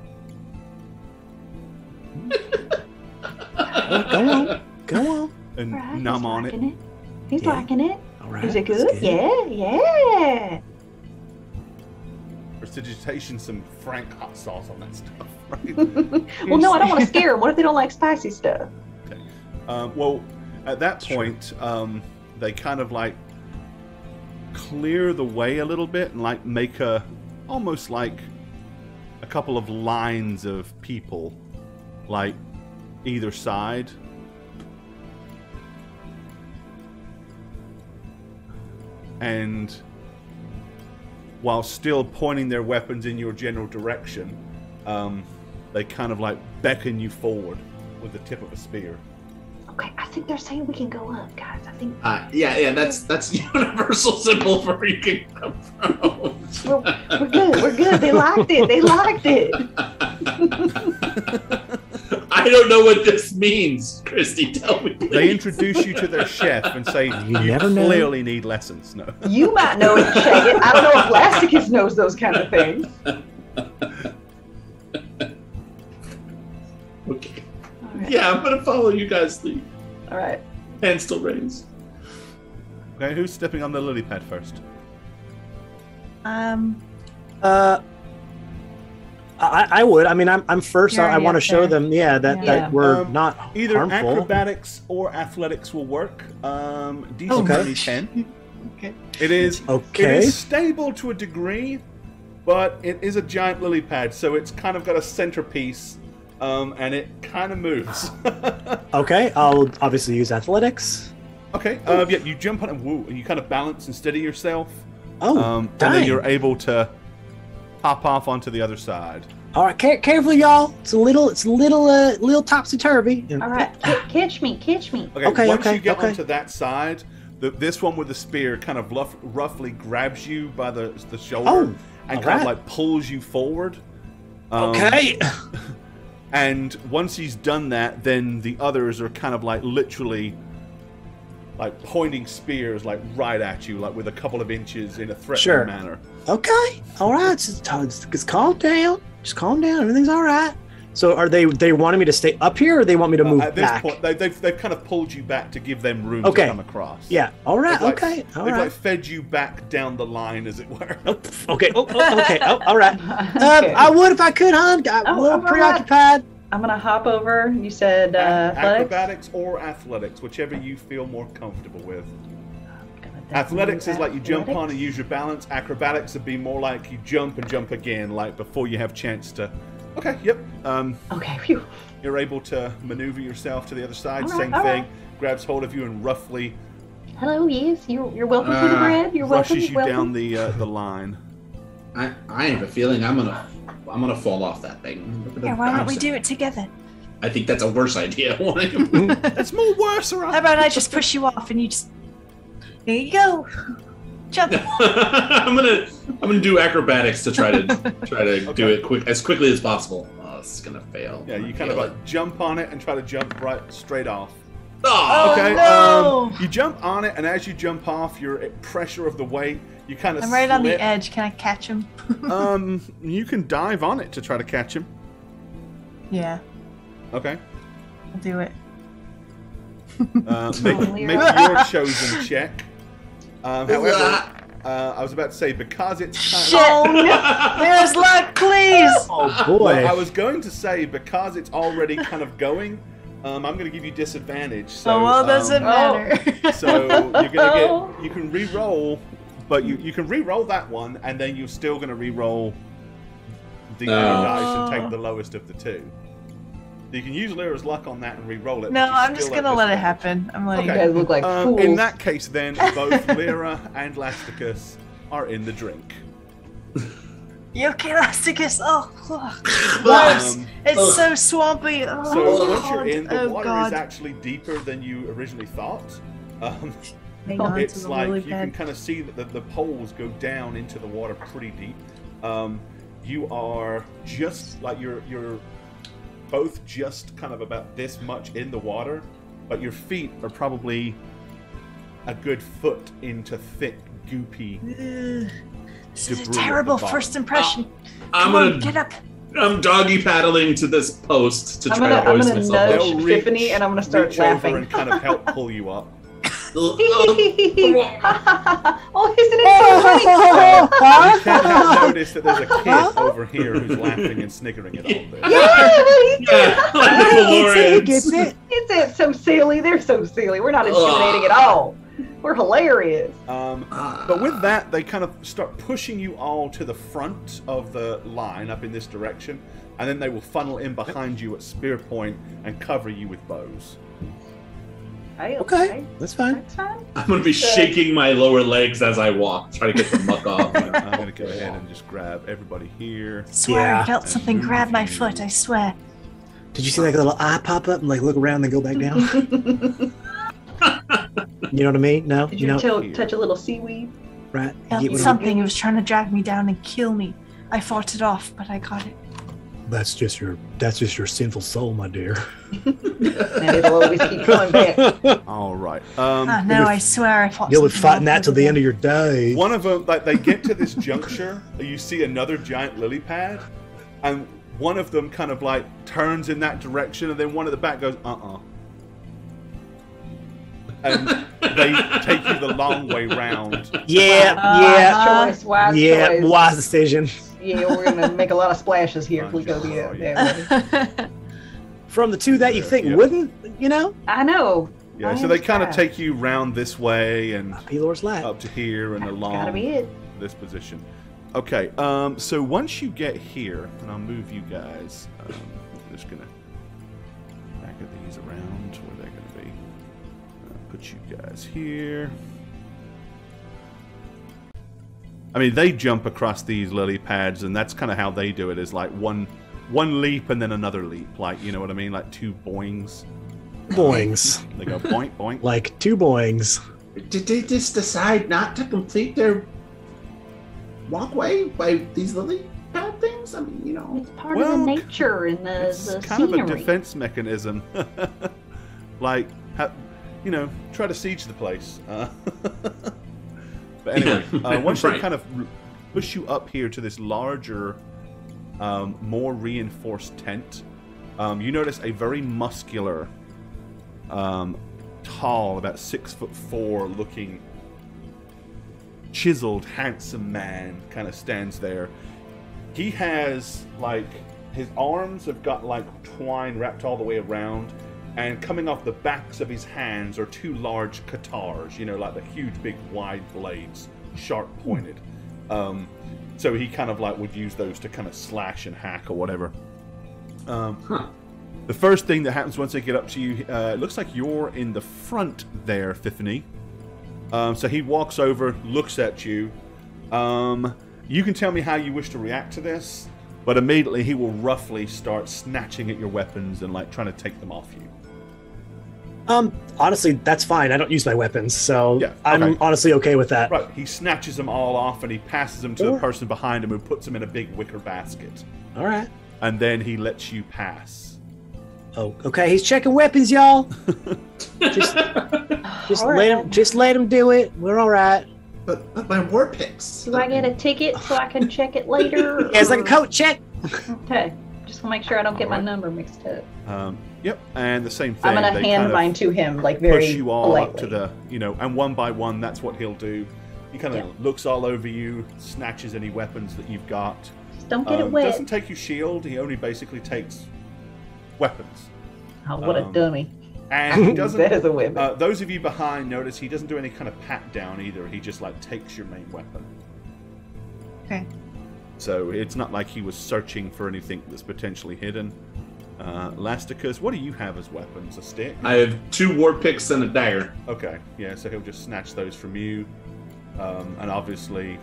Go on, go on. and Right, numb he's on it. liking it. He's Yeah. liking it. All right, Is it that's good? Yeah. Prestidigitation, some Frank hot sauce on that stuff, right? Well, no, I don't want to scare them. What if they don't like spicy stuff? Well, at that point, they kind of like clear the way a little bit and like make almost like a couple of lines of people, like either side. And while still pointing their weapons in your general direction, they kind of like beckon you forward with the tip of a spear. Okay, I think they're saying we can go up, guys. I think Yeah. That's universal symbol for where you can come from. we're good. We're good. They liked it. They liked it. I don't know what this means, Christy. Tell me. Please. They introduce you to their chef and say, you never know." clearly need lessons. No. You might know it, Shaggy. I don't know if Blasticus knows those kind of things. Okay. All right. Yeah, I'm gonna follow you guys' lead. All right. Hand still raised. Okay, who's stepping on the lily pad first? I would. I mean, I'm first. You're I already want to up show there. them, that Yeah. we're Um, not Either harmful. acrobatics or athletics will work. DC Okay. 20 10. It is. Okay. It is stable to a degree, but it is a giant lily pad, so it's kind of got a centerpiece, and it kind of moves. Okay, I'll obviously use athletics. Okay. Yeah, you jump on it, woo, and you kind of balance and steady yourself. Oh, And dang. then you're able to hop off onto the other side. All right, careful, y'all. It's a little topsy turvy. All right. Catch me. Catch me. Okay, once okay, you get okay. onto that side, this one with the spear kind of roughly grabs you by the shoulder Oh, and all kind of right. like pulls you forward. Okay. And once he's done that, then the others are kind of like literally like pointing spears like right at you, like with a couple of inches in a threatening Sure. manner. Okay. All right. Just calm down. Just calm down. Everything's all right. So are they wanting me to stay up here or they want me to move At this back? point, they've kind of pulled you back to give them room Okay. to come across. Yeah. All right. They've, like, Okay. All they've right. like fed you back down the line, as it were. Okay. Okay. Oh, all right. Okay. I would if I could, hon. I'm a little all right. preoccupied. I'm gonna hop over. You said athletics. Acrobatics or athletics, whichever you feel more comfortable with. Gonna definitely Athletics do is like you jump on and athletics. use your balance. Acrobatics would be more like you jump and jump again, like before you have chance to Okay, yep. Okay, phew. You're able to maneuver yourself to the other side. All right, Same all thing. right. Grabs hold of you and roughly Hello, yes, you're welcome to the bread. You're welcome. rushes you welcome. down the line. I have a feeling I'm gonna fall off that thing. Look at the Yeah, why don't we bounce. do it together? I think that's a worse idea. It's more worse, How around. about I just push you off and you just... There you go. Jump. I'm gonna do acrobatics to try to do it as quickly as possible. Oh, this is gonna fail. Yeah, you kind of like jump on it and try to jump right straight off. Oh, Okay, no! you jump on it, and as you jump off, your pressure of the weight, you kind of I'm right on the slip. edge. Can I catch him? You can dive on it to try to catch him. Yeah, Okay. I'll do it. Make your chosen check. However, I was about to say, because it's Shit! There's luck, please! Oh boy. Well, I was going to say, because it's already kind of going, I'm going to give you disadvantage. So, Oh, well, doesn't matter. So you're gonna you can re-roll, but you can re-roll that one, and then you're still gonna re-roll the dice and take the lowest of the two. You can use Lyra's luck on that and re-roll it. No, but you I'm just still gonna have let it disadvantage. happen. I'm letting You Okay. guys look like fools. In that case, then, both Lyra and Lasticus are in the drink. You okay, Elasticus? Oh, gross. Um, It's so swampy. Oh, So once you're God. in, the Oh, water God. is actually deeper than you originally thought. Hang on, It's a like really you can bad... kind of see that the poles go down into the water pretty deep. You are just like you're both just kind of about this much in the water, but your feet are probably a good foot into thick, goopy. This is a debris at terrible the bottom. first impression. I'm Come on, gonna get up. I'm doggy paddling to this post to I'm try gonna to hoist nudge myself up. They'll Tiffany and I'm gonna start reach laughing. over and kind of help pull you up. Oh, isn't it so funny? You can't help notice that there's a kid over here who's laughing and sniggering at all this. Yeah, like the Valorians. Gets it. It's it so silly. They're so silly. We're not intimidating at all. We're hilarious. But with that, they kind of start pushing you all to the front of the line up in this direction, and then they will funnel in behind you at spear point and cover you with bows. Okay, that's fine. That's fine. I'm gonna be shaking my lower legs as I walk, trying to get the muck off. I'm going to go ahead and just grab everybody here. Swear Yeah. I felt something grab my foot, I swear. Did you see like a little eye pop up and like look around and then go back down? You know what I mean? No, Did you your know, toe touch a little seaweed? right? You Felt get what I'm- something. It was trying to drag me down and kill me. I fought it off, but I got it. That's just your sinful soul, my dear. And it'll always keep coming back. All right. No, I swear I fought You'll be something fighting off that till over the end of there. your day. One of them, like they get to this juncture, you see another giant lily pad, and one of them kind of like turns in that direction, and then one at the back goes, and they take you the long way round. Yeah, Wise choice, wise yeah, choice. wise decision. Yeah, we're gonna make a lot of splashes here if we go that way. From the two that you think Yeah. wouldn't, you know, I know. Yeah, I so they kind of understand. take you round this way and Pelor's lap. up to here and That's along gotta be it. this position. Okay, so once you get here, and I'll move you guys, I'm just gonna back these around where they're gonna be. Put you guys here. I mean, they jump across these lily pads, and that's kind of how they do it. Is like one leap and then another leap, like you know what I mean, like two boings. Boings. They go boink boink. Like two boings. Did they just decide not to complete their walkway by these lily pad things? I mean, you know. It's part Well, of the nature and the It's kind scenery. of a defense mechanism. Like, you know, try to siege the place. But anyway, once they Right. kind of push you up here to this larger, more reinforced tent, you notice a very muscular, tall, about 6'4" looking, chiseled, handsome man kind of stands there. He has, like, his arms have got, like, twine wrapped all the way around, and coming off the backs of his hands are two large katars, you know, like the huge, big, wide blades, sharp pointed. So he kind of, like, would use those to kind of slash and hack or whatever. The first thing that happens once they get up to you, it looks like you're in the front there, Tiffany. So he walks over, looks at you. You can tell me how you wish to react to this, but immediately he will roughly start snatching at your weapons and like trying to take them off you. Honestly, that's fine. I don't use my weapons, so Yeah, okay. I'm honestly okay with that. Right, he snatches them all off and he passes them to the person behind him who puts them in a big wicker basket. All right. And then he lets you pass. Oh, okay. He's checking weapons, y'all. just let him do it. We're all right. But my war picks. Do I get a ticket so I can check it later? Yeah, it's like a coat check. Okay. Just want to make sure I don't get my number mixed up. Yep, and the same thing. I'm gonna they hand kind of mine to him, like very push you all politely. up to the, and one by one, that's what he'll do. He kind of looks all over you, snatches any weapons that you've got. Just don't get it wet. Doesn't take your shield. He only basically takes weapons. Oh, what a dummy. And he doesn't. That is a weapon. Those of you behind notice he doesn't do any kind of pat down either. He just like takes your main weapon. Okay. So it's not like he was searching for anything that's potentially hidden. Lasticus, what do you have as weapons? A stick? I have 2 war picks and a dagger. Okay, yeah, so he'll just snatch those from you. And obviously...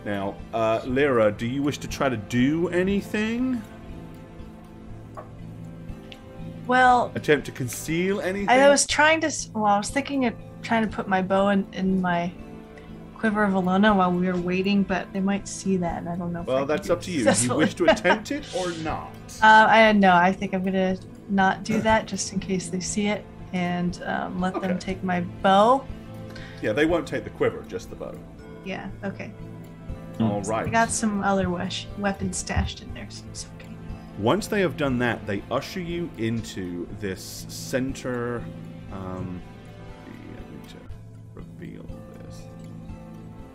Now, Lyra, do you wish to try to do anything? Well, Attempt to conceal anything? I was trying to. Well, I was thinking of trying to put my bow in my quiver of Alona while we were waiting, but they might see that, and I don't know. If Well, I that's can up to you. Do you successfully. wish to attempt it or not? I think I'm gonna not do that just in case they see it, and let them Okay. take my bow. Yeah, they won't take the quiver, just the bow. Yeah. Okay. All right. I got some other weapons stashed in there, so it's okay. Once they have done that, they usher you into this center. I need to reveal this.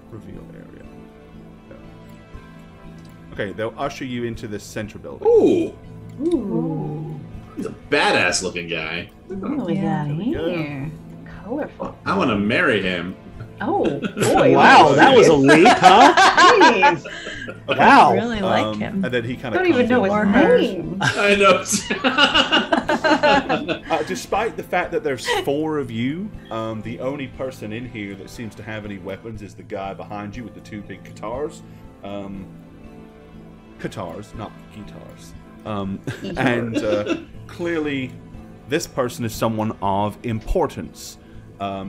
Reveal area. No. Okay, they'll usher you into this center building. Ooh. He's a badass looking guy. What do we got here? Colorful. I want to marry him. Oh, boy. Wow, that was a leap, huh? Jeez. Okay. Wow. I really like him. And then he kind I of don't even know Or his her. name. I know. Despite the fact that there's 4 of you, the only person in here that seems to have any weapons is the guy behind you with the 2 big guitars. Guitars, not guitars. And clearly, this person is someone of importance.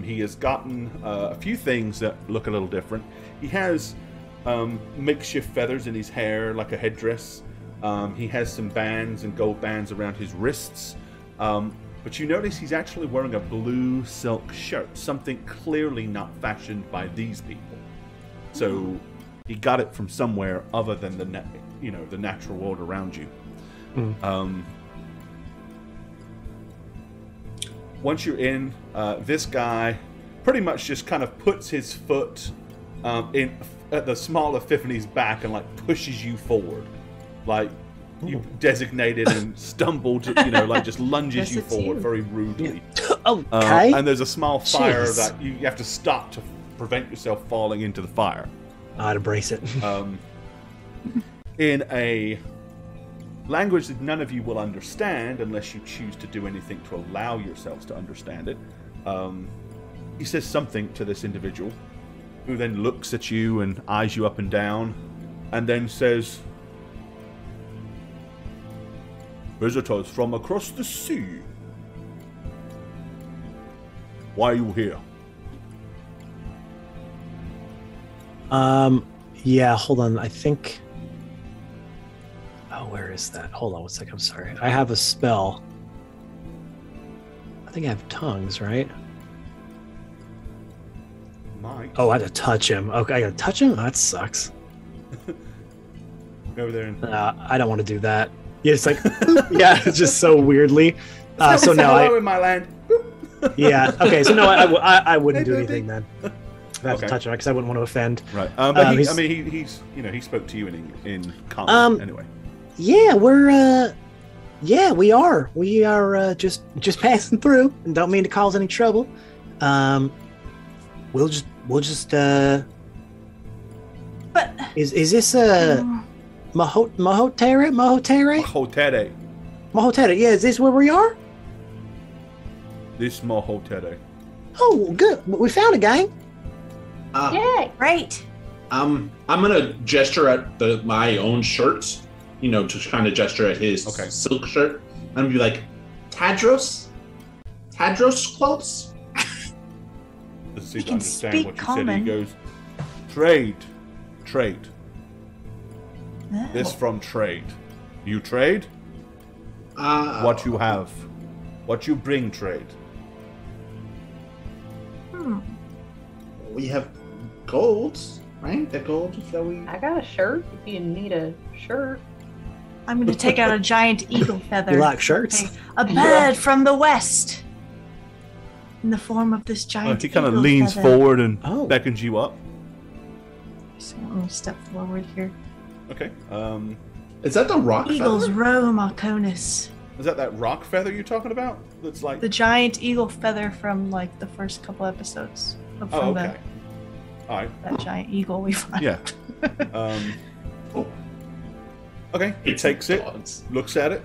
He has gotten a few things that look a little different. He has makeshift feathers in his hair, like a headdress. He has some bands and gold bands around his wrists. But you notice he's actually wearing a blue silk shirt, something clearly not fashioned by these people. So he got it from somewhere other than the natural world around you. Once you're in, this guy pretty much just kind of puts his foot in at the small of Tiffany's back and like pushes you forward, like you designated and stumbled, like just lunges Guess you it's forward you. very rudely. Okay. And there's a small fire Jeez. that you have to stop to prevent yourself falling into the fire. I'd embrace it. In a language that none of you will understand unless you choose to do anything to allow yourselves to understand it. He says something to this individual, who then looks at you and eyes you up and down, and then says, "Visitors from across the sea. Why are you here?" Yeah, hold on. I think... Oh, where is that? Hold on one second. I'm sorry. I have a spell. I think I have tongues, right? Mike, Oh, I had to touch him. Okay, I gotta touch him? Oh, that sucks. go over there and I don't want to do that. Yeah, it's like... yeah, it's just so weirdly. So Say no, hello I... in my land. Yeah, okay, so no, I wouldn't do anything then. I have to Okay. touch him because I wouldn't want to offend. Right. But he's- he spoke to you in common anyway. Yeah, we're we are. We are just passing through and don't mean to cause any trouble. We'll just But is this Mahotere? Hotere. Mahotere, yeah, is this where we are? This Mahotere. Oh, good. We found a gang. Yay! Great. I'm gonna gesture at my own shirt, to kind of gesture at his silk shirt, and be like, Tadros clothes. Does He he can understand speak what you common. said? He goes, trade. Oh. This from trade. You trade? What you have. What you bring trade. We have gold, right? The gold that we. I got a shirt if you need a shirt. I'm going to take out a giant eagle feather. You like shirts? A bird from the west. In the form of this giant He kind of eagle leans feather. forward and Oh. beckons you up. So let me step forward here. Okay. Is that the rock? Eagles feather? roam Arconis. Is that rock feather you're talking about? That's like. The giant eagle feather from like the first couple episodes. From Oh, okay. All right. that giant eagle we find. Yeah. Okay. He takes it, looks at it.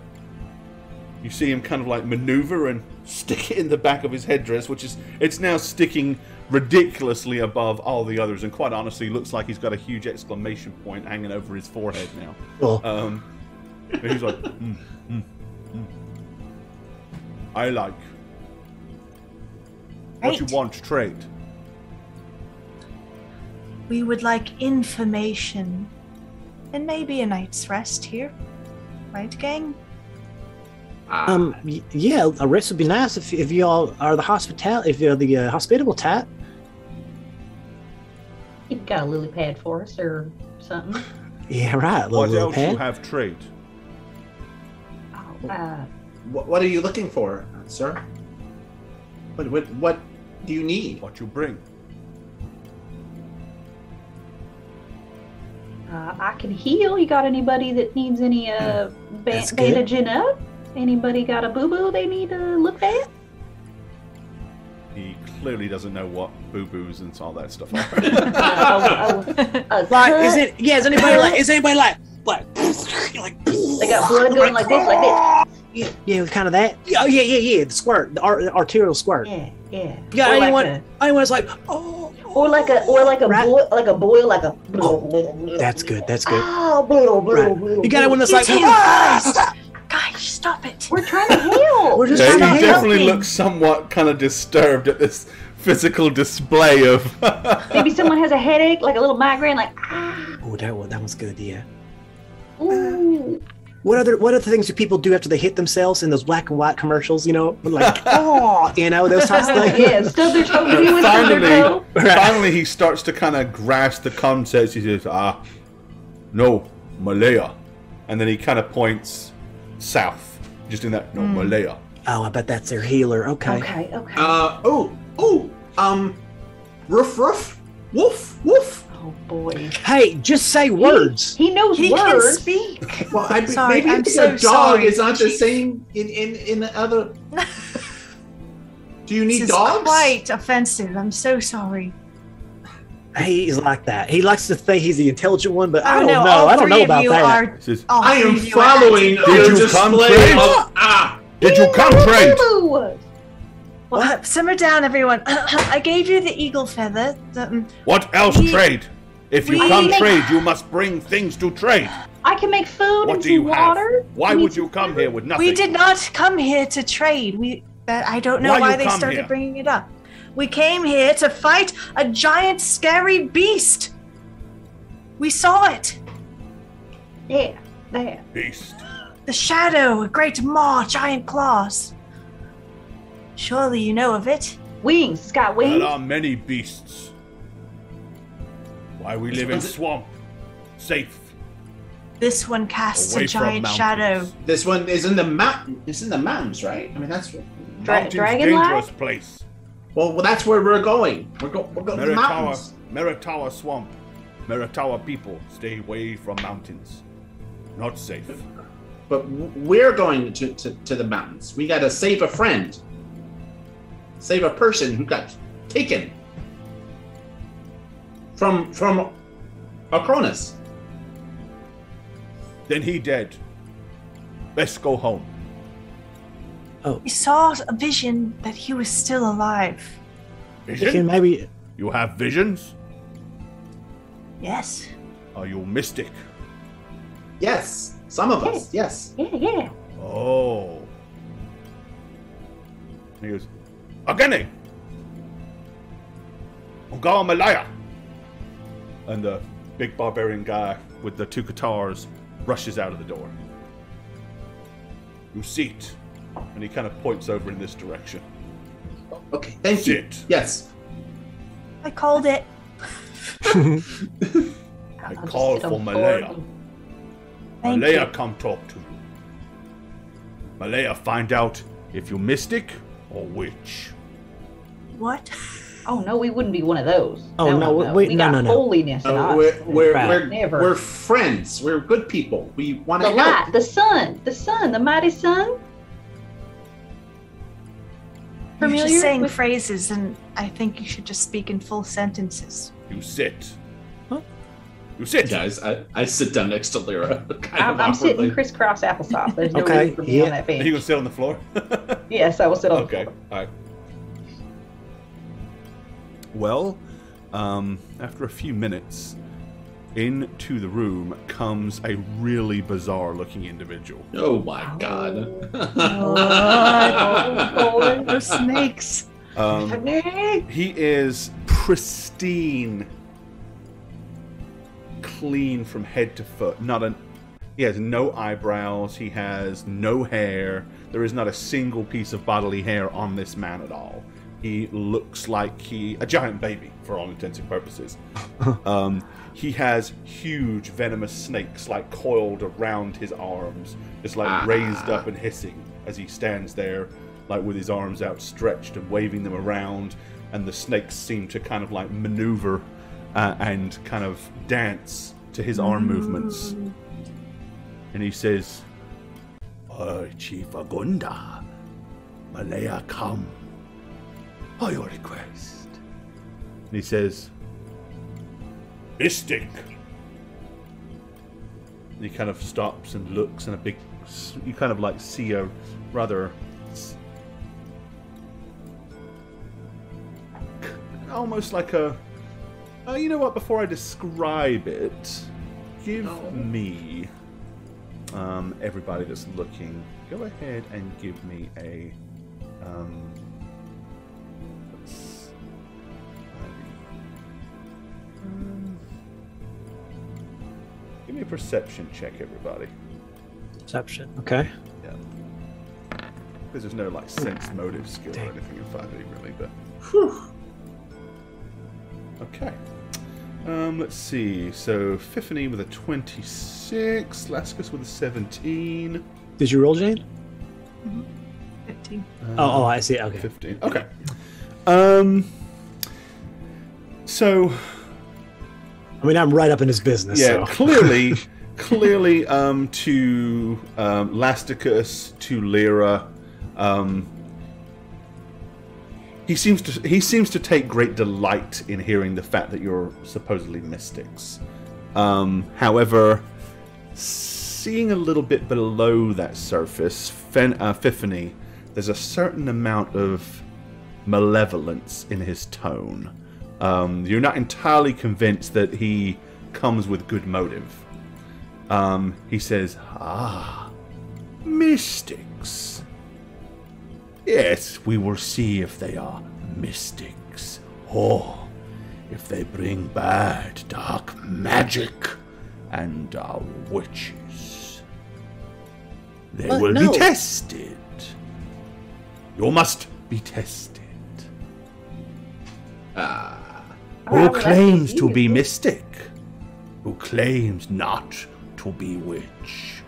You see him kind of like maneuver and stick it in the back of his headdress, it's now sticking ridiculously above all the others, and quite honestly, looks like he's got a huge exclamation point hanging over his forehead now. Oh. And he's like, I like. What you Right. want, trade. We would like information. And maybe a night's rest here. Right, gang? Yeah, a rest would be nice if y'all are the if you're the hospitable type. You got a lily pad for us or something? Yeah, right. What Little else pad. you have trade? What are you looking for, sir? What do you need? What you bring? I can heal. You got anybody that needs any That's good. bandaging up? Anybody got a boo-boo they need to look at? He clearly doesn't know what boo-boos and all that stuff are. Like, is anybody like They got blood going like this. yeah, kind of that. Oh yeah. The squirt, the arterial squirt. Yeah. Yeah, Or anyone's like, oh, or like a Right. boil, like a. that's good. Oh, blow. You got one that's You like, too. ah! Guys, stop it. We're trying to heal. We're just Yeah, trying to he help. definitely looks somewhat kind of disturbed at this physical display of. Maybe someone has a headache, like a little migraine, like ah. Oh, that was good. Yeah. Ooh. What other things do people do after they hit themselves in those black and white commercials? Like oh, those types of things. Yeah, stub their toe. You would stub their toe. Finally, he starts to kind of grasp the concepts. He says, no, Malaya. And then he kind of points south, just in that, no, Malaya. Oh, I bet that's their healer. Okay. Roof, woof. Oh boy. Hey, just say words. He knows He words. can speak. Well, Sorry, maybe I'm the so dog sorry. is not the same in the other. Do you need This is dogs? quite offensive. I'm so sorry. He's like that. He likes to think he's the intelligent one, but I don't no, know. all I don't know three of about you that. are- He says, all I three am of you are following acting- Did your you come display trade? of Did you come trade? Boo-boo. Well, simmer down, everyone. I gave you the eagle feather. What else We- trade? If you we- come trade, you must bring things to trade. I can make food What and do some you have? water. Why need would some you come food. here with nothing? We did not come here to trade. I don't know Why why you they come started here? bringing it up. We came here to fight a giant, scary beast. We saw it. Yeah, there. Beast. The shadow, a great maw, giant claws. Surely you know of it. Wings. It's got wings. There are many beasts. Why we live in swamp, safe, This one casts away a from giant mountains. shadow. This one is in the mountain. It's in the mountains, right? I mean, that's what. Mountains, dragon dangerous life? place. Well, that's where we're going. We're going to the mountains. Meritawa swamp. Meritawa people stay away from mountains. Not safe. But we're going to the mountains. We got to save a friend. Save a person who got taken from Acronis. Then he dead. Best go home. We saw a vision that he was still alive. Vision? Maybe. You have visions? Yes. Are you mystic? Yes, some of us. Yes. Yeah. Oh. And he goes, Agene! Unga Malaya! And the big barbarian guy with the 2 guitars rushes out of the door. You sit. And he kind of points over in this direction. Okay, thank you. Sit. Yes. I called it. I call for Malaya. Thank Malaya, you. come talk to you. Malaya, find out if you're mystic or witch. What? Oh no, we wouldn't be one of those. Oh, no, wait, we no, got no, no. holiness in us. We're Never. friends. We're good people. We want The to light, help. the sun, the mighty sun. You're Familiar just saying with- phrases, and I think you should just speak in full sentences. You sit. Huh? You sit. Guys, I sit down next to Lyra. I'm sitting crisscross applesauce. There's no Okay, room for me on that Are you bench. gonna sit on the floor? Yes, I will sit on the Okay. floor. All right. Well, after a few minutes, into the room comes a really bizarre-looking individual. Oh my god. Oh, those snakes. He is pristine, clean from head to foot. He has no eyebrows. He has no hair. There is not a single piece of bodily hair on this man at all. He looks like a giant baby for all intents and purposes. He has huge venomous snakes like coiled around his arms, just like raised up and hissing as he stands there, like with his arms outstretched and waving them around. And the snakes seem to kind of like maneuver and kind of dance to his arm movements. And he says, Chief Agunda, Malaya come. By your request. And he says, Mystic. And he kind of stops and looks, and you kind of like see a rather almost like a you know what, before I describe it, give me everybody that's looking, go ahead and give me a give me a perception check, everybody. Perception. Okay. Yeah. Because there's no like sense motive skill or anything in 5e really, but okay. Let's see. So Fiphany with a 26, Laskus with a 17. Did you roll, Jane? 15. Oh, I see. Okay. 15. Okay. So I mean, I'm right up in his business. yeah, So. clearly, to Lasticus, to Lyra, he seems to take great delight in hearing the fact that you're supposedly mystics. However, seeing a little bit below that surface, Fiphany, there's a certain amount of malevolence in his tone. You're not entirely convinced that he comes with good motive. He says, mystics. Yes, we will see if they are mystics, or if they bring bad, dark magic and are witches. They will be tested. You must be tested. Who claims to be mystic? Who claims not to be witch?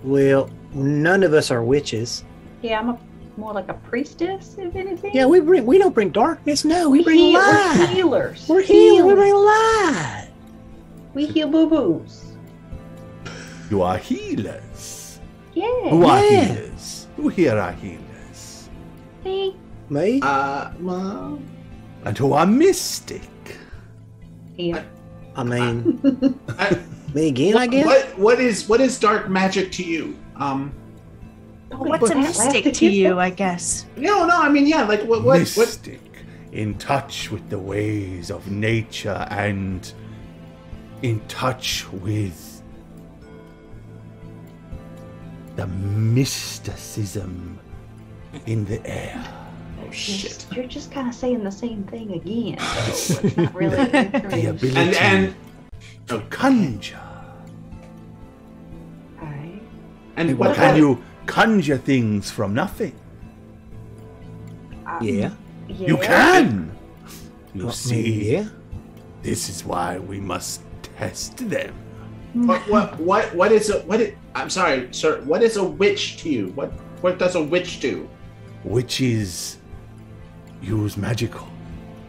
Well, none of us are witches. Yeah, I'm more like a priestess, if anything. Yeah, we don't bring darkness. No, we bring We're light. healers. We're healers. We bring light. We heal boo-boos. You are healers. Yeah. Who are Yeah. healers? Who here are healers? Me. Me? Well, And who are mystic? Yeah. I mean, I- me again, I guess. what is dark magic to you? What's a mystic to you, I guess? No, I mean, yeah, like what? Mystic, in touch with the ways of nature and in touch with the mysticism in the air. Oh shit! You're just kind of saying the same thing again. So it's not really. The ability to conjure. Alright. And what Can you conjure things from nothing? Yeah. You can! You see, Yeah. this is why we must test them. What is a I'm sorry, sir. What is a witch to you? What does a witch do? Witches use magical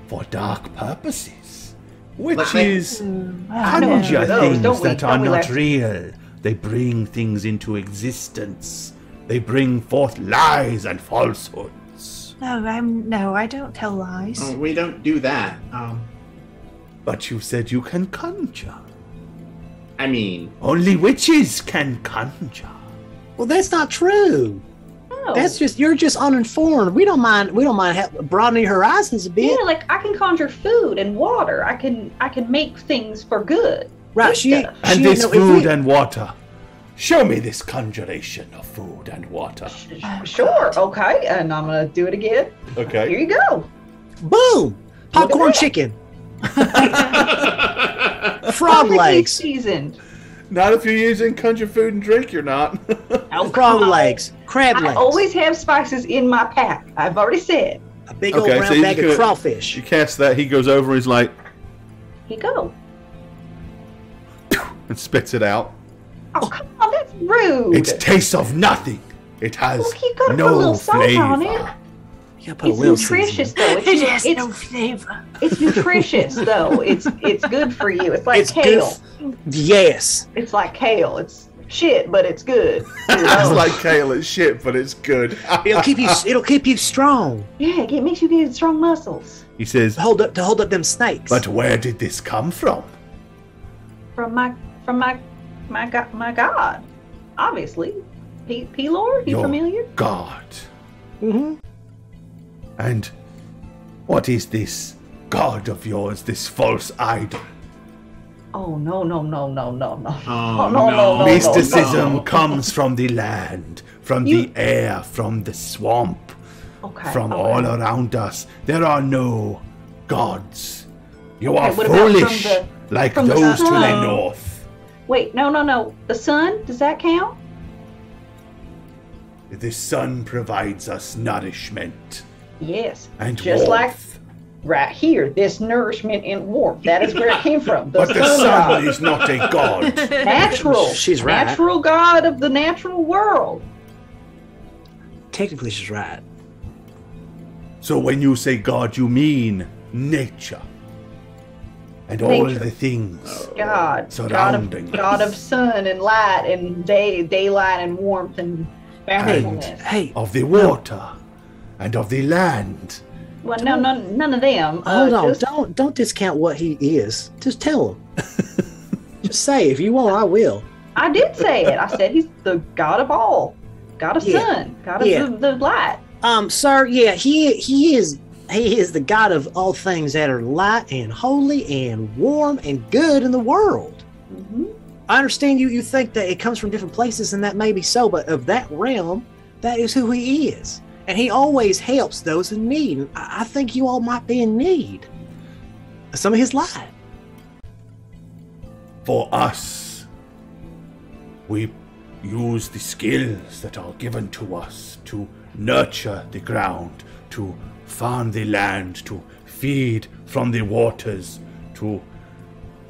for dark purposes. Witches conjure things that are not real. They bring things into existence. They bring forth lies and falsehoods. No, I don't tell lies. Oh, we don't do that. But you said you can conjure. I mean, Only witches can conjure. Well, that's not true. No. That's just you're just uninformed. We don't mind broadening your horizons a bit. Yeah, like I can conjure food and water. I can make things for good. Right? Good She stuff. And she, this no, if food we- and water. Show me this conjuration of food and water. Sure, okay, and I'm gonna do it again. Here Okay. you go. Boom! Popcorn that. chicken, frog Perfectly legs, seasoned. Not if you're using conjure food and drink, you're not. Oh, frog come on. legs, crab I legs. always have spices in my pack. I've already said. A big old Okay, brown so you bag of could- crawfish. You cast that, he goes over and he's like, Here you go. and spits it out. Oh, come on, that's rude. It tastes of nothing. It has Well, you gotta put a no little salt flavor. on it. You gotta put a It's little nutritious seasoning. though. It has It's, no flavor. it's nutritious though. It's good for you. It's like It's kale. good. Yes. It's like kale. It's shit, but it's good. You It's know? like kale, it's shit, but it's good. It'll keep you strong. Yeah, it makes you get strong muscles. He says, To hold up them snakes. but where did this come from? From my god. Obviously. Pelor, you Your familiar? God. Mhm. And what is this God of yours, this false idol? Oh no. oh, no. no. Mysticism no. comes from the land, from the air, from the swamp, Okay. from okay. all around us. There are no gods. You Okay, are what about from foolish, the- like from the those to the sun? north. Wait, no. The sun, does that count? The sun provides us nourishment Yes. and Just warmth. like right here, this nourishment and warmth. That is where it came from. But the sun god. is not a god. Natural. She's right. Natural god of the natural world. Technically, she's right. So when you say God, you mean nature. And all Nature. the things. God. Surrounding God us. of sun and light and daylight and warmth and bountifulness. Hey, Of the water. And of the land. Well, no, none of them. hold on. Just, Don't discount what he is. Just tell him. Just say if you want, I will. I did say it. I said he's the god of all. God of Yeah. sun. God of Yeah. the light. Sir, yeah, he is the God of all things that are light and holy and warm and good in the world. Mm-hmm. I understand you think that it comes from different places, and that may be so, but of that realm, that is who he is. And he always helps those in need. And I think you all might be in need of some of his light. For us, we use the skills that are given to us to nurture the ground, to farm the land, to feed from the waters, to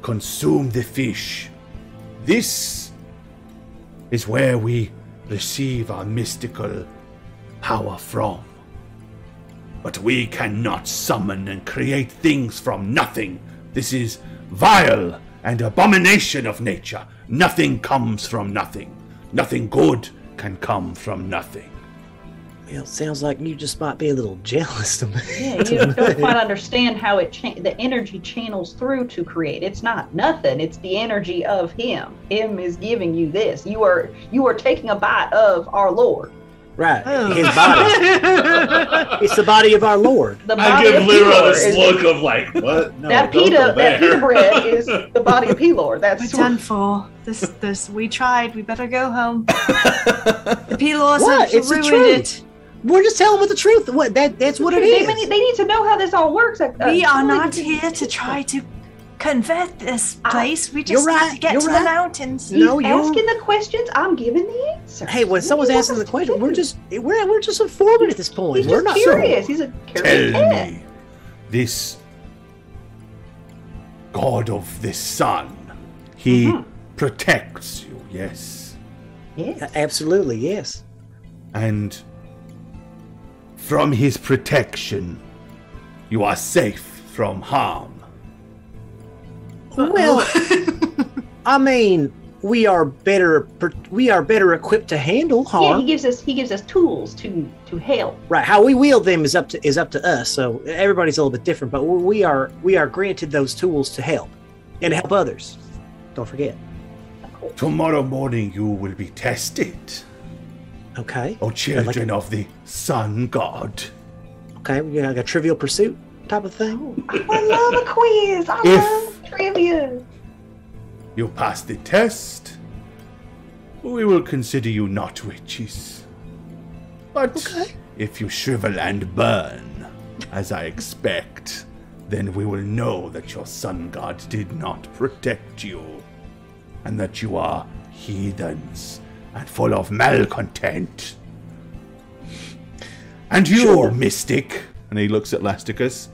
consume the fish. This is where we receive our mystical power from. But we cannot summon and create things from nothing. This is vile and abomination of nature. Nothing comes from nothing. Nothing good can come from nothing. Well, it sounds like you just might be a little jealous of me. Yeah, you don't quite understand how the energy channels through to create. It's not nothing. It's the energy of him. Him is giving you this. You are taking a bite of our Lord. Right. Oh. His body. It's the body of our Lord. The I body give of Lyra Pelor this is- look of like, what? No, that don't go there. pita bread is the body of Pelor. That's We're done for. This we tried. We better go home. The Pelors What? have It's the ruined truth. it. We're just telling with the truth. What that's what it is. They need to know how this all works. We are not here to try to convert this place. We just You're right, need to get you're to right. the mountains. No, He's you're asking the questions. I'm giving the answers. Hey, when someone's What asking do the you want question, us to we're just informing at this do? point. He's We're just not curious. He's a curious Tell cat. me, this god of the sun, he protects you, yes? Yes. Absolutely, yes. And from his protection, you are safe from harm. Well, I mean, we are better equipped to handle Yeah, harm. he gives us tools to help. Right, how we wield them is up to us. So everybody's a little bit different, but we are granted those tools to help and help others. Don't forget. Tomorrow morning you will be tested, Okay. O children of the sun god. Okay, we got like a Trivial Pursuit type of thing. I love a quiz. I If- love trivia. You pass the test, we will consider you not witches. But Okay. if you shrivel and burn, as I expect, then we will know that your sun god did not protect you, and that you are heathens and full of malcontent. And you, Sure. mystic, and he looks at Lasticus,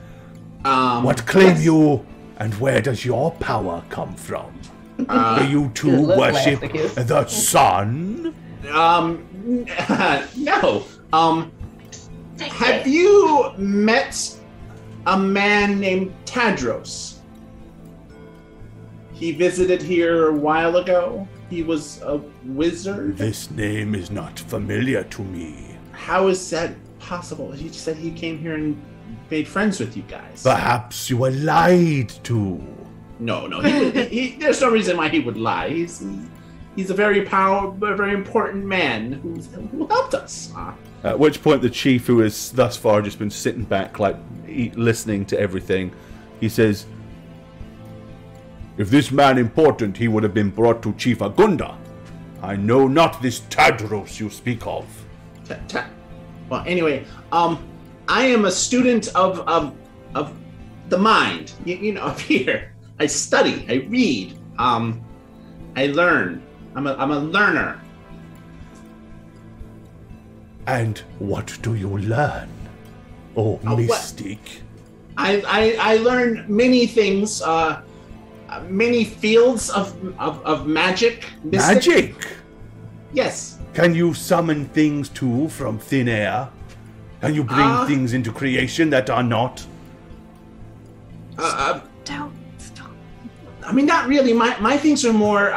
what Um, claim yes. you, and where does your power come from? Do you two Good luck, worship Lasticus. the sun? No. Have you met a man named Tadros? He visited here a while ago. He was a wizard. This name is not familiar to me. How is that possible? He said he came here and made friends with you guys. Perhaps you were lied to. No, there's no reason why he would lie. He's a very very important man who helped us. At which point the chief, who has thus far just been sitting back, like listening to everything, he says, "If this man important, he would have been brought to Chief Agunda. I know not this Tadros you speak of." Well, anyway, I am a student of the mind. You know, here I study, I read, I learn. I'm a learner. And what do you learn, oh what- mystic? I learn many things, many fields of magic. mystic. Magic? Yes. Can you summon things too from thin air? Can you bring things into creation that are not? Don't stop. I mean, not really. My things are more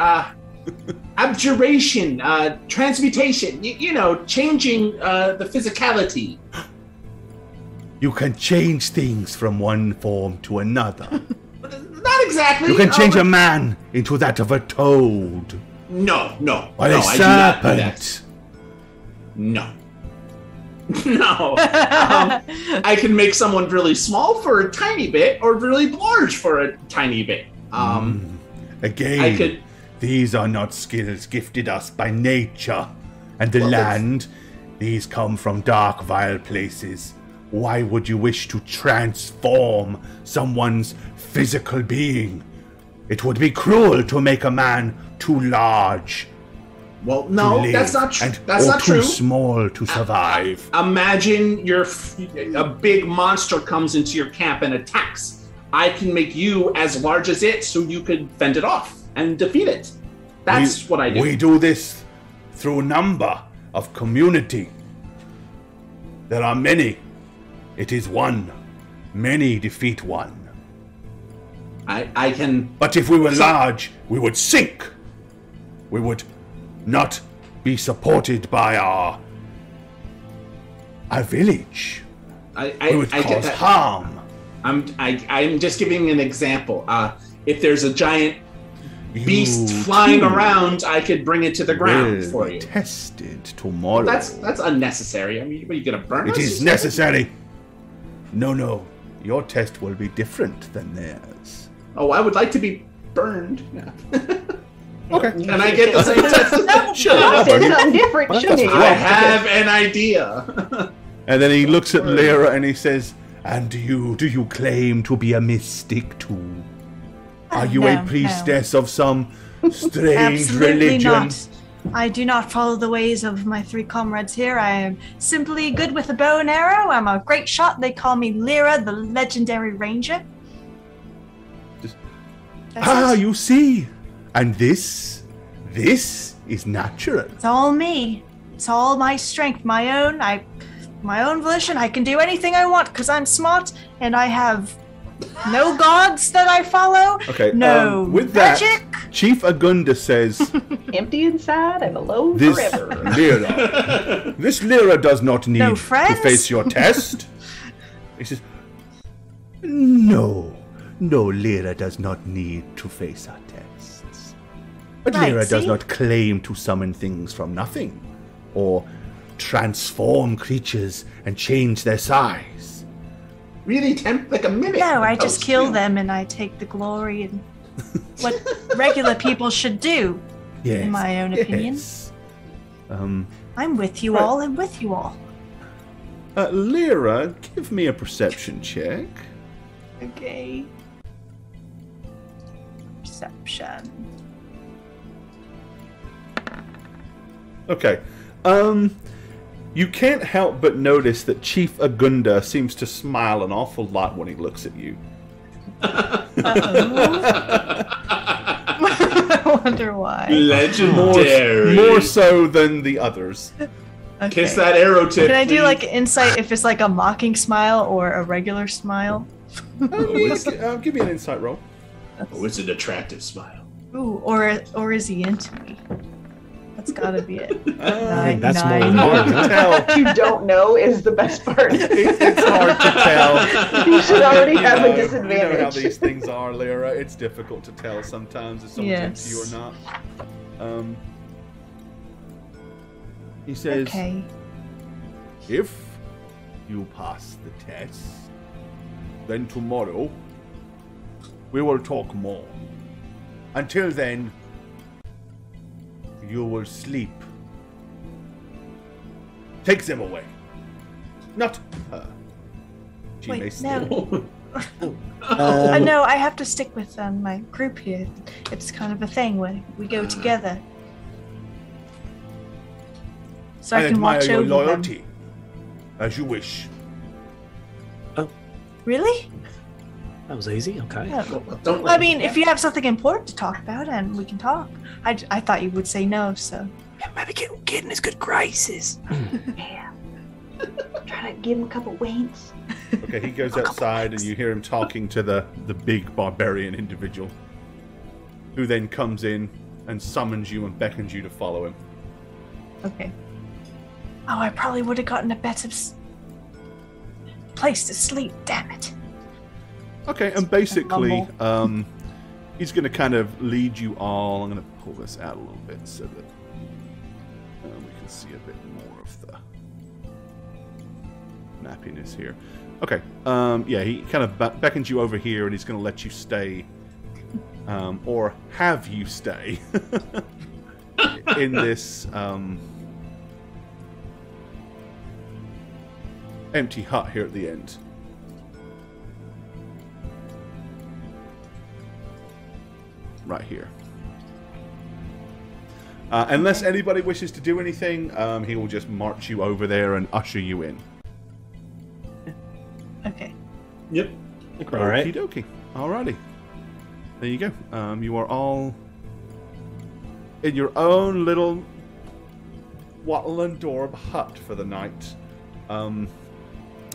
abjuration, transmutation. You know, changing the physicality. You can change things from one form to another. Not exactly. You can change a man into that of a toad. No. Or no, a I do not do that. serpent. No. No. I can make someone really small for a tiny bit, or really large for a tiny bit. Again, I could. these are not skills gifted us by nature and the Well, that's- land. These come from dark, vile places. Why would you wish to transform someone's physical being? It would be cruel to make a man too large Well, to no, live that's not true. and That's or not too true. small to survive. Imagine a big monster comes into your camp and attacks. I can make you as large as it, so you could fend it off and defeat it. That's what I do. We do this through number of community. There are many. It is one. Many defeat one. I can. But if we were large, we would sink. We would not be supported by our village. We I would get cause that. harm. I'm just giving an example. If there's a giant beast flying around, I could bring it to the ground will for you. Test it tomorrow. That's unnecessary. I mean, what, are you gonna burn us? It is necessary. No. Your test will be different than theirs. Oh, I would like to be burned. Okay. Can I get the same test? I said something different, shouldn't he? I have an idea. And then he looks at Lyra and he says, And do you claim to be a mystic too? Are you No, a priestess of some strange Absolutely religion? not. I do not follow the ways of my 3 comrades here. I am simply good with a bow and arrow. I'm a great shot. They call me Lyra, the legendary ranger. That's it. You see. And this is natural. It's all me. It's all my strength, my own volition. I can do anything I want because I'm smart and I have no gods that I follow. okay, No with that, magic. Chief Agunda says, Empty inside and alone this forever. Lyra does not need No to friends? face your test. He says, No, Lyra does not need to face our tests. But Right, Lyra does see? not claim to summon things from nothing, or transform creatures and change their size. Really, like a minute. No, I just Oh, kill still. them and I take the glory and what regular people should do, Yes, in my own opinion. yes. I'm with you Right. all and with you all. Lyra, give me a perception check. Okay. Perception. Okay. You can't help but notice that Chief Agunda seems to smile an awful lot when he looks at you. I wonder why. Legendary. More so than the others. Okay. Kiss that arrow tip. Can I do please. like insight if it's like a mocking smile or a regular smile? Give me an insight roll. Oh, it's an attractive smile. Ooh, or is he into me? That's gotta be it. I think that's more Nine. Hard to tell. What you don't know is the best part. It's hard to tell. You should already You have know- a disadvantage. You know how these things are, Lyra. It's difficult to tell sometimes if someone's into you or Yes. not. He says, Okay. If you pass the test, then tomorrow we will talk more. Until then, you will sleep. Take them away. not her. She may Wait, still. no. No, I have to stick with my group here. It's kind of a thing where we go together. So I can admire watch your over loyalty. them. As you wish. Really? That was easy. Okay. Yeah. Don't I mean, if you have something important to talk about, and we can talk. I thought you would say no, so. Yeah, maybe get in his good graces. Yeah. Try to give him a couple winks. Okay, he goes outside and you hear him talking to the big barbarian individual, who then comes in and summons you and beckons you to follow him. Okay. Oh, I probably would have gotten a better place to sleep. Damn it. Okay, and basically, he's going to kind of lead you all. I'm going to pull this out a little bit so that we can see a bit more of the nappiness here. Okay, yeah, he kind of beckons you over here, and he's going to let you stay, or have you stay, in this empty hut here at the end. Right here. Unless anybody wishes to do anything, he will just march you over there and usher you in. Okay. Yep. All right. Okie dokie. Alrighty. There you go. You are all in your own little wattle and daub hut for the night.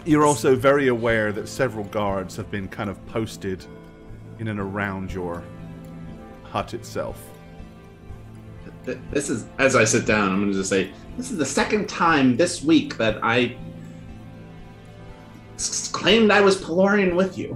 You're also very aware that several guards have been kind of posted in and around your hut itself. This is, as I sit down, I'm going to just say, this is the second time this week that I claimed I was Pelorian with you.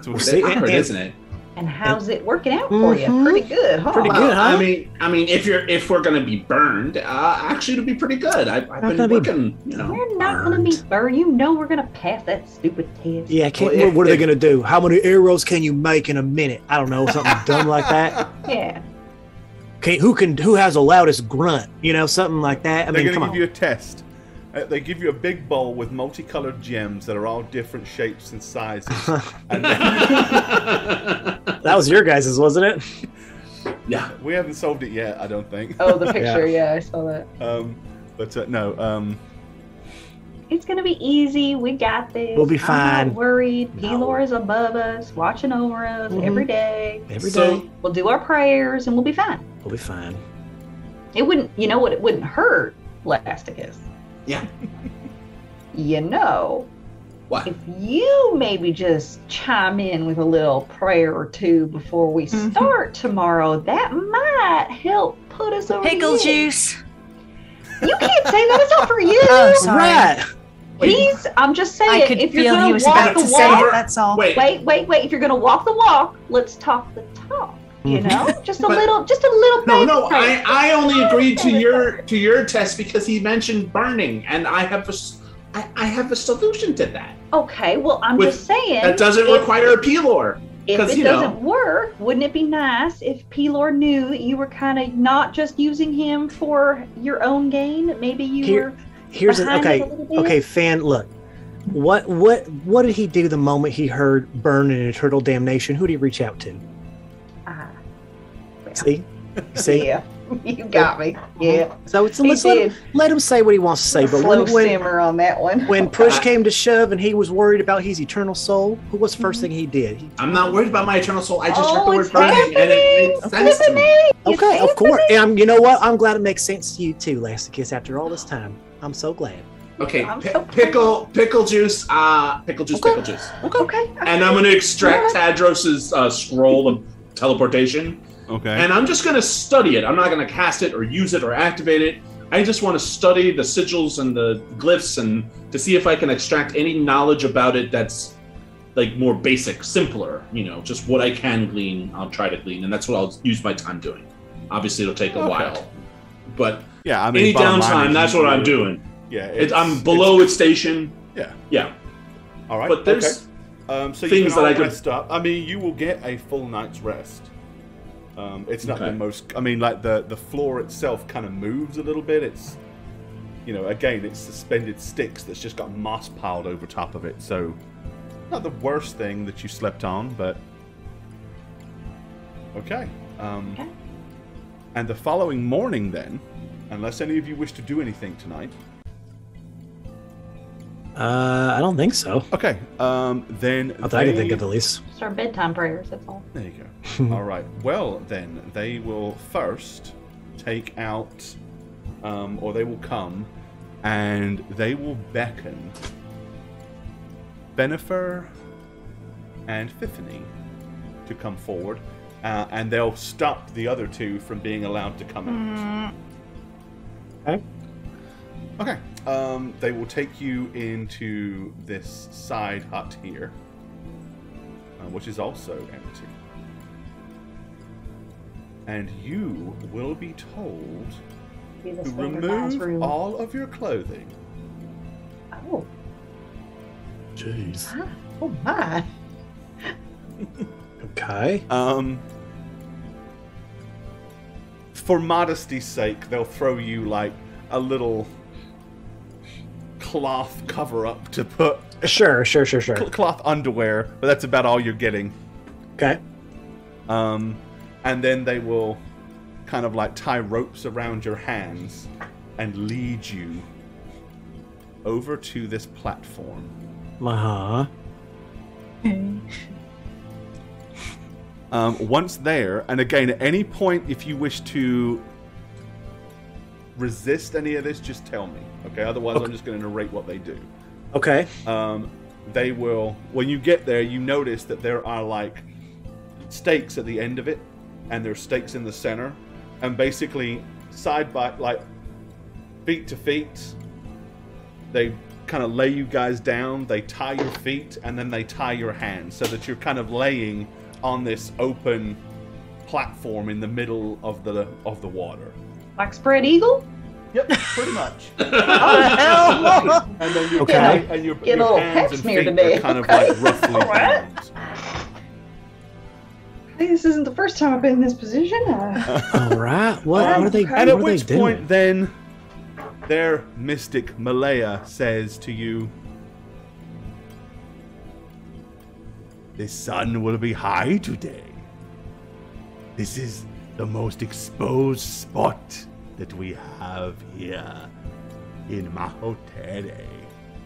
So It's See, awkward, and- isn't it? And how's it working out for you? Pretty good, huh? Pretty good, huh? I mean, if we're gonna be burned, actually, it'll be pretty good. I've been working, We're not gonna be burned. You know we're gonna pass that stupid test. Yeah, what are they gonna do? How many arrows can you make in a minute? I don't know, something dumb like that. Yeah. Okay, who has the loudest grunt? Something like that. They're gonna give you a test. They give you a big bowl with multicolored gems that are all different shapes and sizes. And that was your guys's, wasn't it? Yeah. We haven't solved it yet, I don't think. Oh, the picture. Yeah, I saw that. No. It's gonna be easy. We got this. We'll be I'm fine. not worried. Pelor is above us, watching over us every day. Every So- day. We'll do our prayers and we'll be fine. We'll be fine. It wouldn't. You know what? It wouldn't hurt, Lasticus. Yeah. What? If you maybe just chime in with a little prayer or two before we start tomorrow, that might help put us over Pickle the edge. juice. You can't say that. It's not for you. Oh, sorry. Right. I'm just saying. I could if you're feel gonna he was walk about the to say walk, it. That's all. Wait. wait. If you're gonna walk the walk, let's talk the talk. You know, just a But- little No, baby prayer. I only agreed to your test because he mentioned burning, and I have a solution to that. Okay, well, I'm With- just saying That doesn't if- require a Pelor. If 'Cause, it you know- doesn't work, wouldn't it be nice if Pelor knew that you were kind of not just using him for your own gain? Maybe you were. Here's behind okay. it a little bit? Okay, Fan. Look, what did he do the moment he heard "burn and eternal damnation"? Who did he reach out to? See, Yeah, you got me. Yeah, So it's He did. let him say what he wants to say. But slow when simmer on that one. when push came to shove and he was worried about his eternal soul, who was the first thing he did? I'm not worried about my eternal soul. I just heard the Oh, word it's burning, and it happening. made sense to me. Okay, of course. And you know what? I'm glad it makes sense to you too, Lasticus. After all this time, I'm so glad. Okay, I'm so pickle juice, pickle juice. Okay. And I'm gonna extract Tadros's scroll of teleportation. Okay. And I'm just going to study it. I'm not going to cast it or use it or activate it. I just want to study the sigils and the glyphs and to see if I can extract any knowledge about it that's like more basic, simpler, just what I can glean, I'll try to glean. And that's what I'll use my time doing. Obviously, it'll take a while. But yeah, I mean, any bottom line downtime, is that's you what I'm do- doing. Yeah, I'm below its station. Yeah. Yeah. All right. But there's so things you can that all I could- rest up. I mean, you will get a full night's rest. It's not the Okay. most. I mean, like the floor itself kind of moves a little bit. It's, again, it's suspended sticks that's just got moss piled over top of it. So, not the worst thing that you slept on, but okay. Okay. And the following morning, then, unless any of you wish to do anything tonight. I don't think so. Okay. Then Not that I can think of, at least. Just our bedtime prayers. That's all. There you go. All right. Well, then they will first take out, or they will come, and they will beckon Benifer and Fifany to come forward, and they'll stop the other two from being allowed to come out. Okay. Okay. They will take you into this side hut here, which is also empty. And you will be told Be the to silver guy's remove room. all of your clothing. Oh, Jeez. oh my. Okay. For modesty's sake, they'll throw you like a little cloth cover up to put Sure. cloth underwear, but that's about all you're getting. Okay. And then they will kind of like tie ropes around your hands and lead you over to this platform. Uh-huh. Once there, and again, at any point, if you wish to resist any of this, just tell me. Okay? Otherwise, I'm just going to narrate what they do. Okay. They will, when you get there, you notice that there are like stakes at the end of it, and there's stakes in the center, and basically side by, like, feet to feet, they kind of lay you guys down, they tie your feet, and then they tie your hands, so that you're kind of laying on this open platform in the middle of the water. Like spread eagle? Yep, pretty much. What the hell? And then your, Okay. and your, Get a your little hands pep and smear feet today. are kind of Okay. like roughly Alright. bound. I think this isn't the first time I've been in this position. All right. What are they? And at what are which they doing? point, then, their mystic Malaya says to you, The sun will be high today. This is the most exposed spot that we have here in Mahotere.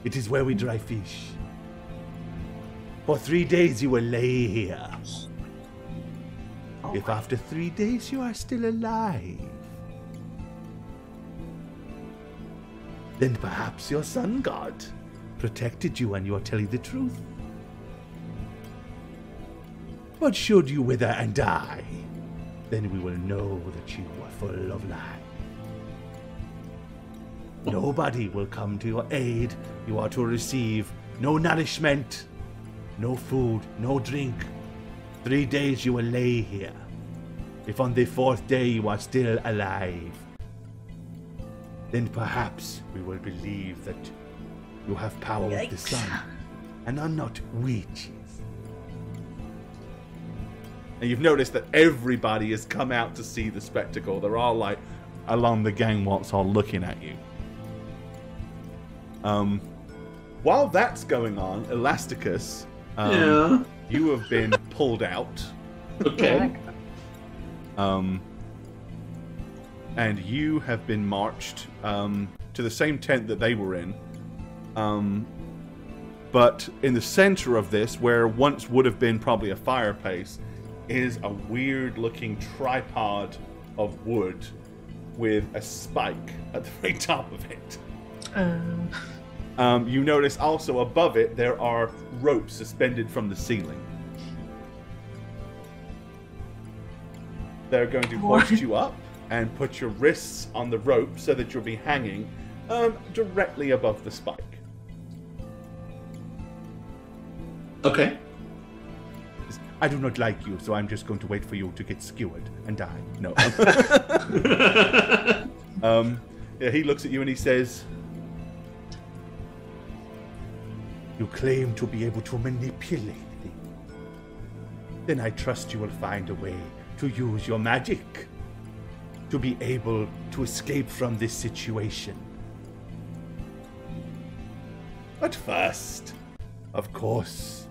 It is where we dry fish. For 3 days you will lay here. If after 3 days you are still alive, then perhaps your sun god protected you and you are telling the truth. But should you wither and die, then we will know that you are full of lies. Nobody will come to your aid. You are to receive no nourishment, no food, no drink. 3 days you will lay here. If on the 4th day you are still alive, then perhaps we will believe that you have power with the sun and are not witches. and you've noticed that everybody has come out to see the spectacle. They're all like along the gangwalks, all looking at you. While that's going on, Elasticus, Yeah. you have been pulled out. Okay. And you have been marched to the same tent that they were in. But in the center of this, where once would have been probably a fireplace, is a weird-looking tripod of wood with a spike at the very top of it. You notice also above it there are ropes suspended from the ceiling. They're going to hoist you up and put your wrists on the rope so that you'll be hanging directly above the spike. Okay. I do not like you, so I'm just going to wait for you to get skewered and die. No. Yeah, he looks at you and he says, You claim to be able to manipulate things. Then I trust you will find a way to use your magic to be able to escape from this situation. But first, of course,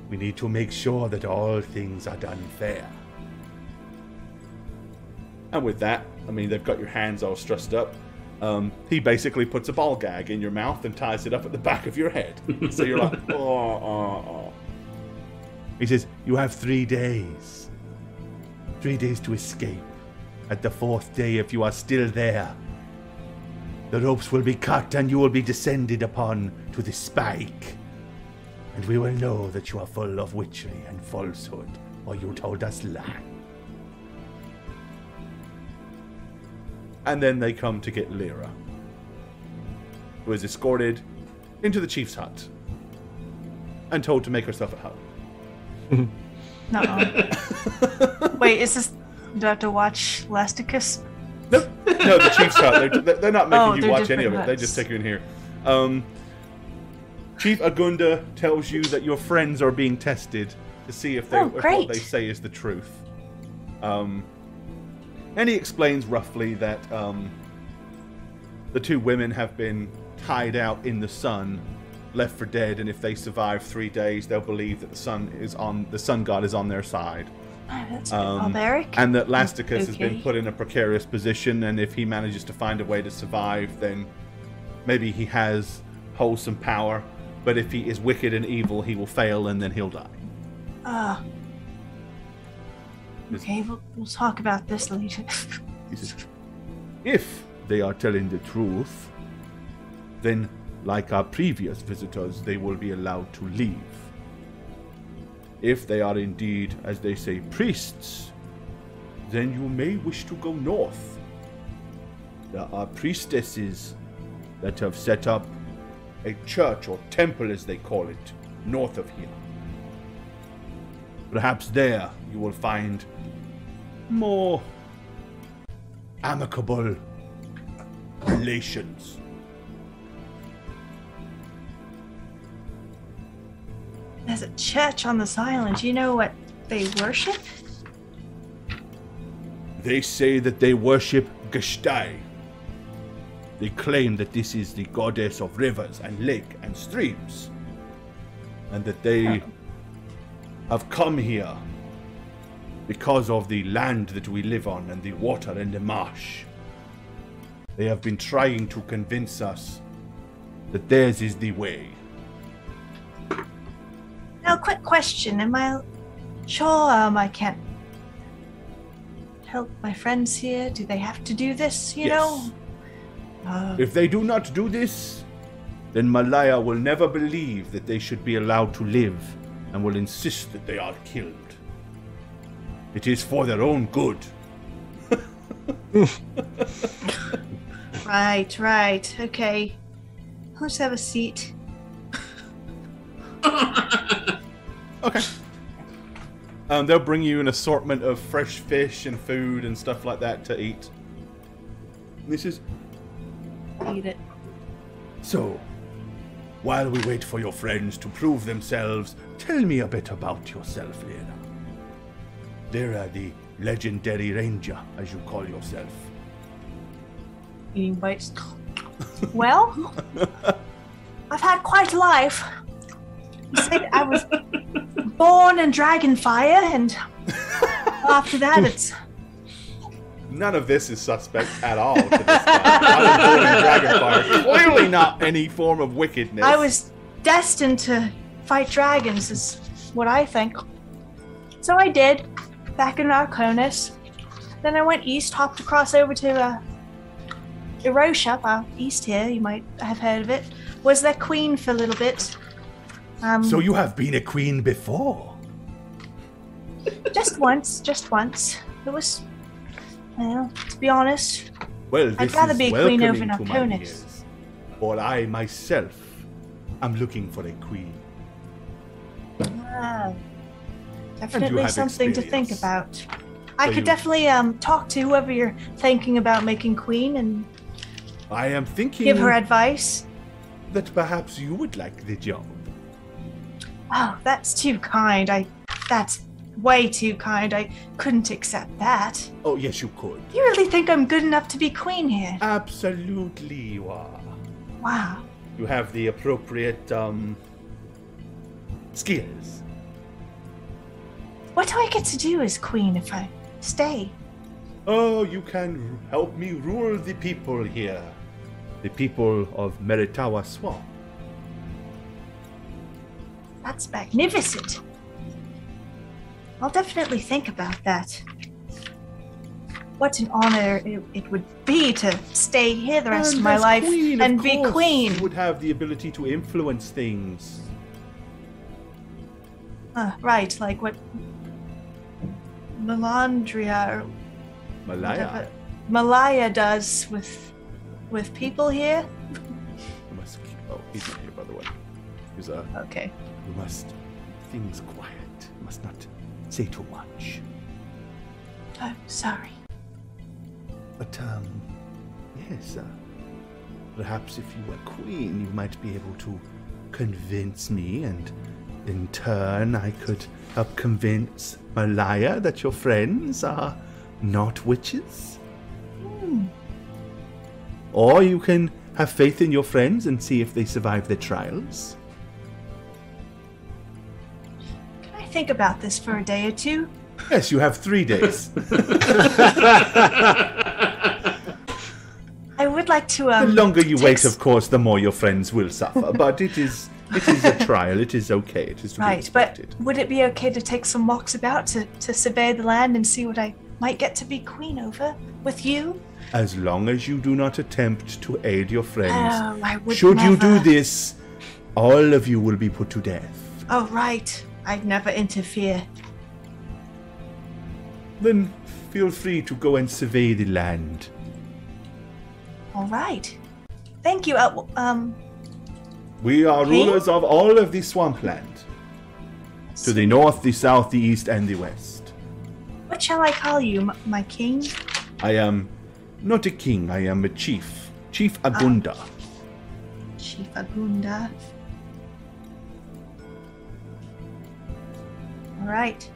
we need to make sure that all things are done fair. and with that, I mean, they've got your hands all trussed up. He basically puts a ball gag in your mouth and ties it up at the back of your head. So you're like, oh. He says, You have 3 days. 3 days to escape. At the 4th day, if you are still there, the ropes will be cut and you will be descended upon to the spike. And we will know that you are full of witchery and falsehood, or you told us lie. And then they come to get Lyra, who is escorted into the chief's hut and told to make herself at home. No. Wait, is this? Do I have to watch Elasticus? No, the chief's hut. They're not making you they're watch any of different it. They huts. just take you in here. Chief Agunda tells you that your friends are being tested to see if Oh, what great. they say is the truth. And he explains roughly that the two women have been tied out in the sun, left for dead, and if they survive 3 days, they'll believe that the sun god is on their side. Oh, that's a bit barbaric. And that Lasticus has been Okay. put in a precarious position, and if he manages to find a way to survive, then maybe he has wholesome power. But if he is wicked and evil, he will fail, and then he'll die. Okay, we'll talk about this later. He says, If they are telling the truth, then, like our previous visitors, they will be allowed to leave. If they are indeed, as they say, priests, then you may wish to go north. There are priestesses that have set up a church or temple, as they call it, north of here. Perhaps there you will find more amicable relations. There's a church on this island. Do you know what they worship? They say that they worship Gashtai. They claim that this is the goddess of rivers and lake and streams, and that they have come here because of the land that we live on and the water and the marsh. They have been trying to convince us that theirs is the way. Now, quick question. Am I sure I can't help my friends here? Do they have to do this, you know? If they do not do this, then Malaya will never believe that they should be allowed to live and will insist that they are killed. It is for their own good. Right. Okay. Let's have a seat. Okay. They'll bring you an assortment of fresh fish and food and stuff like that to eat. This is... Eat it. So, while we wait for your friends to prove themselves, tell me a bit about yourself, Lena. Lera, the legendary ranger, as you call yourself. Eating bites. Well, I've had quite a life. You said I was born in Dragonfire, and after that it's... None of this is suspect at all to this guy. I was born in Dragonfire. Clearly not any form of wickedness. I was destined to fight dragons, is what I think. So I did, back in Arconis. Then I went east, hopped across over to Erosha, east here, you might have heard of it. Was their queen for a little bit. So you have been a queen before? Just once. It was, to be honest, Well, I'd this rather is be a queen over in welcoming to my Arconis. ears. For I myself am looking for a queen. Definitely have something to think experience. about. I So could you- definitely talk to whoever you're thinking about making queen and I am thinking give her advice. that perhaps you would like the job. Oh, that's too kind. That's way too kind. I couldn't accept that. Oh, yes, you could. You really think I'm good enough to be queen here? Absolutely you are. Wow. You have the appropriate, skills. What do I get to do as queen if I stay? Oh, you can help me rule the people here. The people of Meritawa Swamp. That's magnificent. I'll definitely think about that. What an honor it would be to stay here the rest of my as life queen, and of be course, queen. You would have the ability to influence things. Right, like what Melandria or Malaya. whatever Malaya does with people here. You must keep, oh, he's not here, by the way. He's, Okay. you must keep things quiet. You must not say too much. Oh, sorry. But, yes, perhaps if you were queen, you might be able to convince me, and in turn, I could help convince Malaya that your friends are not witches. Or you can have faith in your friends and see if they survive their trials. Can I think about this for a day or two? Yes, you have 3 days. I would like to The longer you wait, take of course, the more your friends will suffer. But it is a trial. It is okay. It is to be right, but expected. would it be okay to take some walks about to survey the land and see what I might get to be queen over with you? As long as you do not attempt to aid your friends. Oh, I would Should you do never. this, all of you will be put to death. Oh, right. I'd never interfere. Then feel free to go and survey the land. All right. Thank you. We are King? rulers of all of the swampland. To the north, the south, the east, and the west. What shall I call you, my king? I am not a king, I am a chief. Chief Agunda. Chief Agunda. Alright.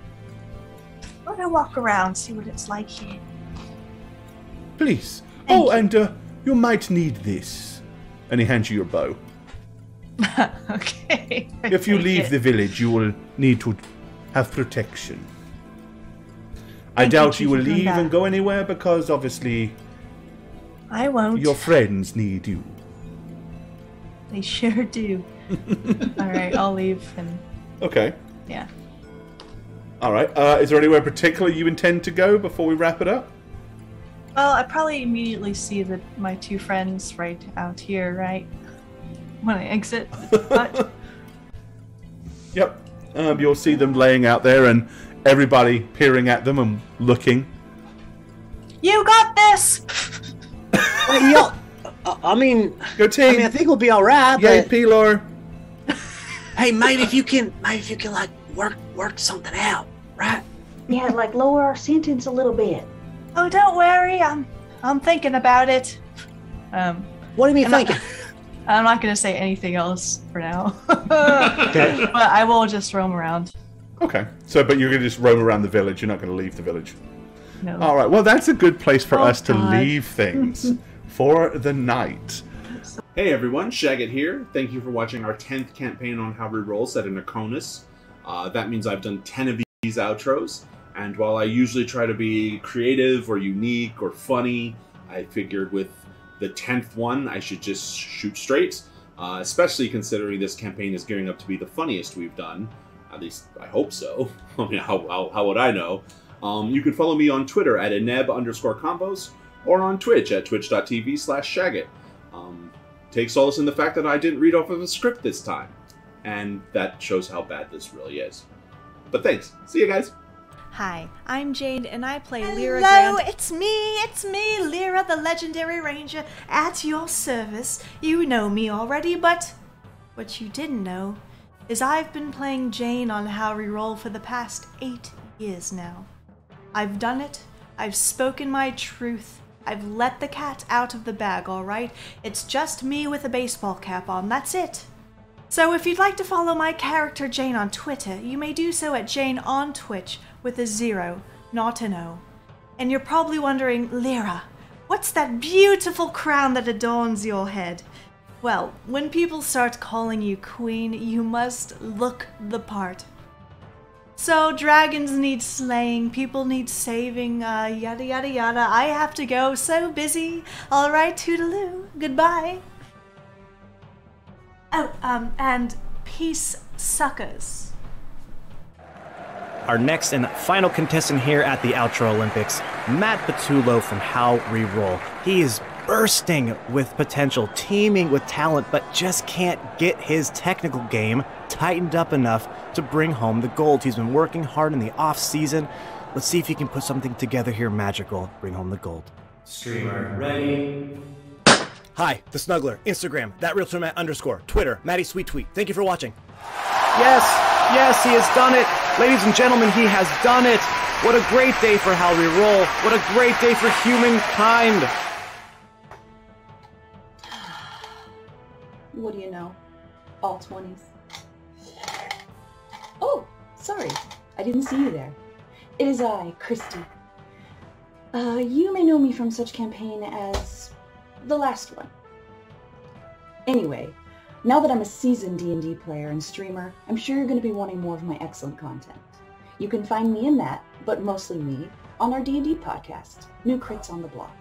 I'm gonna walk around, see what it's like here. Please. Thank you. And you might need this. And he hands you your bow. Okay. If you Take leave it. the village, you will need to have protection. I Thank you, doubt Chief you will Agunda. leave and go anywhere because obviously I won't. your friends need you. They sure do. Alright, I'll leave and Okay. yeah. All right. Is there anywhere particular you intend to go before we wrap it up? Well, I probably immediately see my two friends right out here, right? When I exit. But Yep. You'll see them laying out there and everybody peering at them and looking. you got this! Well, y'all, I mean, Go team! I think we'll be all right. Yay, But Pelor! hey, maybe if you can like work something out, right? Yeah, like lower our sentence a little bit. Oh, don't worry, I'm thinking about it. What do you mean And I- thinking? I'm not gonna say anything else for now. Okay. But I will just roam around. Okay. But you're going to just roam around the village. You're not going to leave the village. No. All right. Well, that's a good place for Oh, us to God. leave things for the night. Hey everyone, Shagget here. Thank you for watching our 10th campaign on How Reroll set in Akonis. That means I've done 10 of these outros, and while I usually try to be creative or unique or funny, I figured with the 10th one I should just shoot straight, especially considering this campaign is gearing up to be the funniest we've done. At least, I hope so. I mean, how would I know? You can follow me on Twitter at ineb_combos, or on Twitch at twitch.tv/Shagget. Take solace in the fact that I didn't read off of a script this time. And that shows how bad this really is. But thanks. See you guys. Hi, I'm Jade and I play Lyra Hello, Grant. it's me, Lyra, the legendary ranger, at your service. You know me already, but What you didn't know is I've been playing Jane on How Reroll for the past 8 years now. I've done it. I've spoken my truth. I've let the cat out of the bag, alright? It's just me with a baseball cap on, that's it. So if you'd like to follow my character Jane on Twitter, you may do so at Jane on Twitch with a 0, not an O. And you're probably wondering, Lyra, what's that beautiful crown that adorns your head? Well, when people start calling you queen, you must look the part. So dragons need slaying, people need saving, yada yada yada. I have to go, so busy. Alright, toodaloo, goodbye. Oh, and peace, suckers. Our next and final contestant here at the Outro Olympics, Matt Patullo from How Reroll. He is bursting with potential, teeming with talent, but just can't get his technical game tightened up enough to bring home the gold. He's been working hard in the off-season. Let's see if he can put something together here magical, bring home the gold. Streamer ready. Hi, The Snuggler, Instagram, @RealTournament_, Twitter, Matty Sweet Tweet. Thank you for watching. Yes, he has done it. Ladies and gentlemen, he has done it. What a great day for How Reroll. What a great day for humankind. What do you know? All 20s. Oh, sorry. I didn't see you there. It is I, Christy. You may know me from such campaign as the last one. Anyway, now that I'm a seasoned D&D player and streamer, I'm sure you're going to be wanting more of my excellent content. You can find me in that, but mostly me, on our D&D podcast, New Crits on the Block.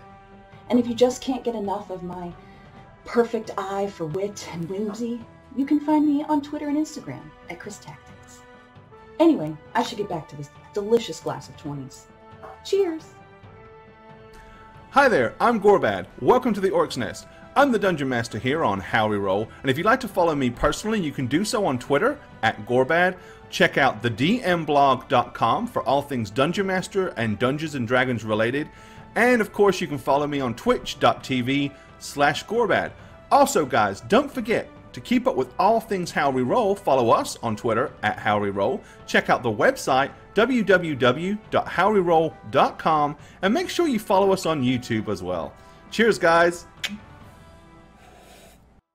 And if you just can't get enough of my perfect eye for wit and whimsy, you can find me on Twitter and Instagram at ChrisTactics. Anyway, I should get back to this delicious glass of 20s. Cheers! Hi there, I'm Gorbad. Welcome to the Orc's Nest. I'm the Dungeon Master here on How Reroll, and if you'd like to follow me personally, you can do so on Twitter at Gorbad. Check out thedmblog.com for all things Dungeon Master and Dungeons & Dragons related. And of course, you can follow me on twitch.tv/Gorbad. Also, guys, don't forget, To keep up with all things How We Roll, follow us on Twitter at How We Roll. Check out the website www.howreroll.com and make sure you follow us on YouTube as well. Cheers, guys!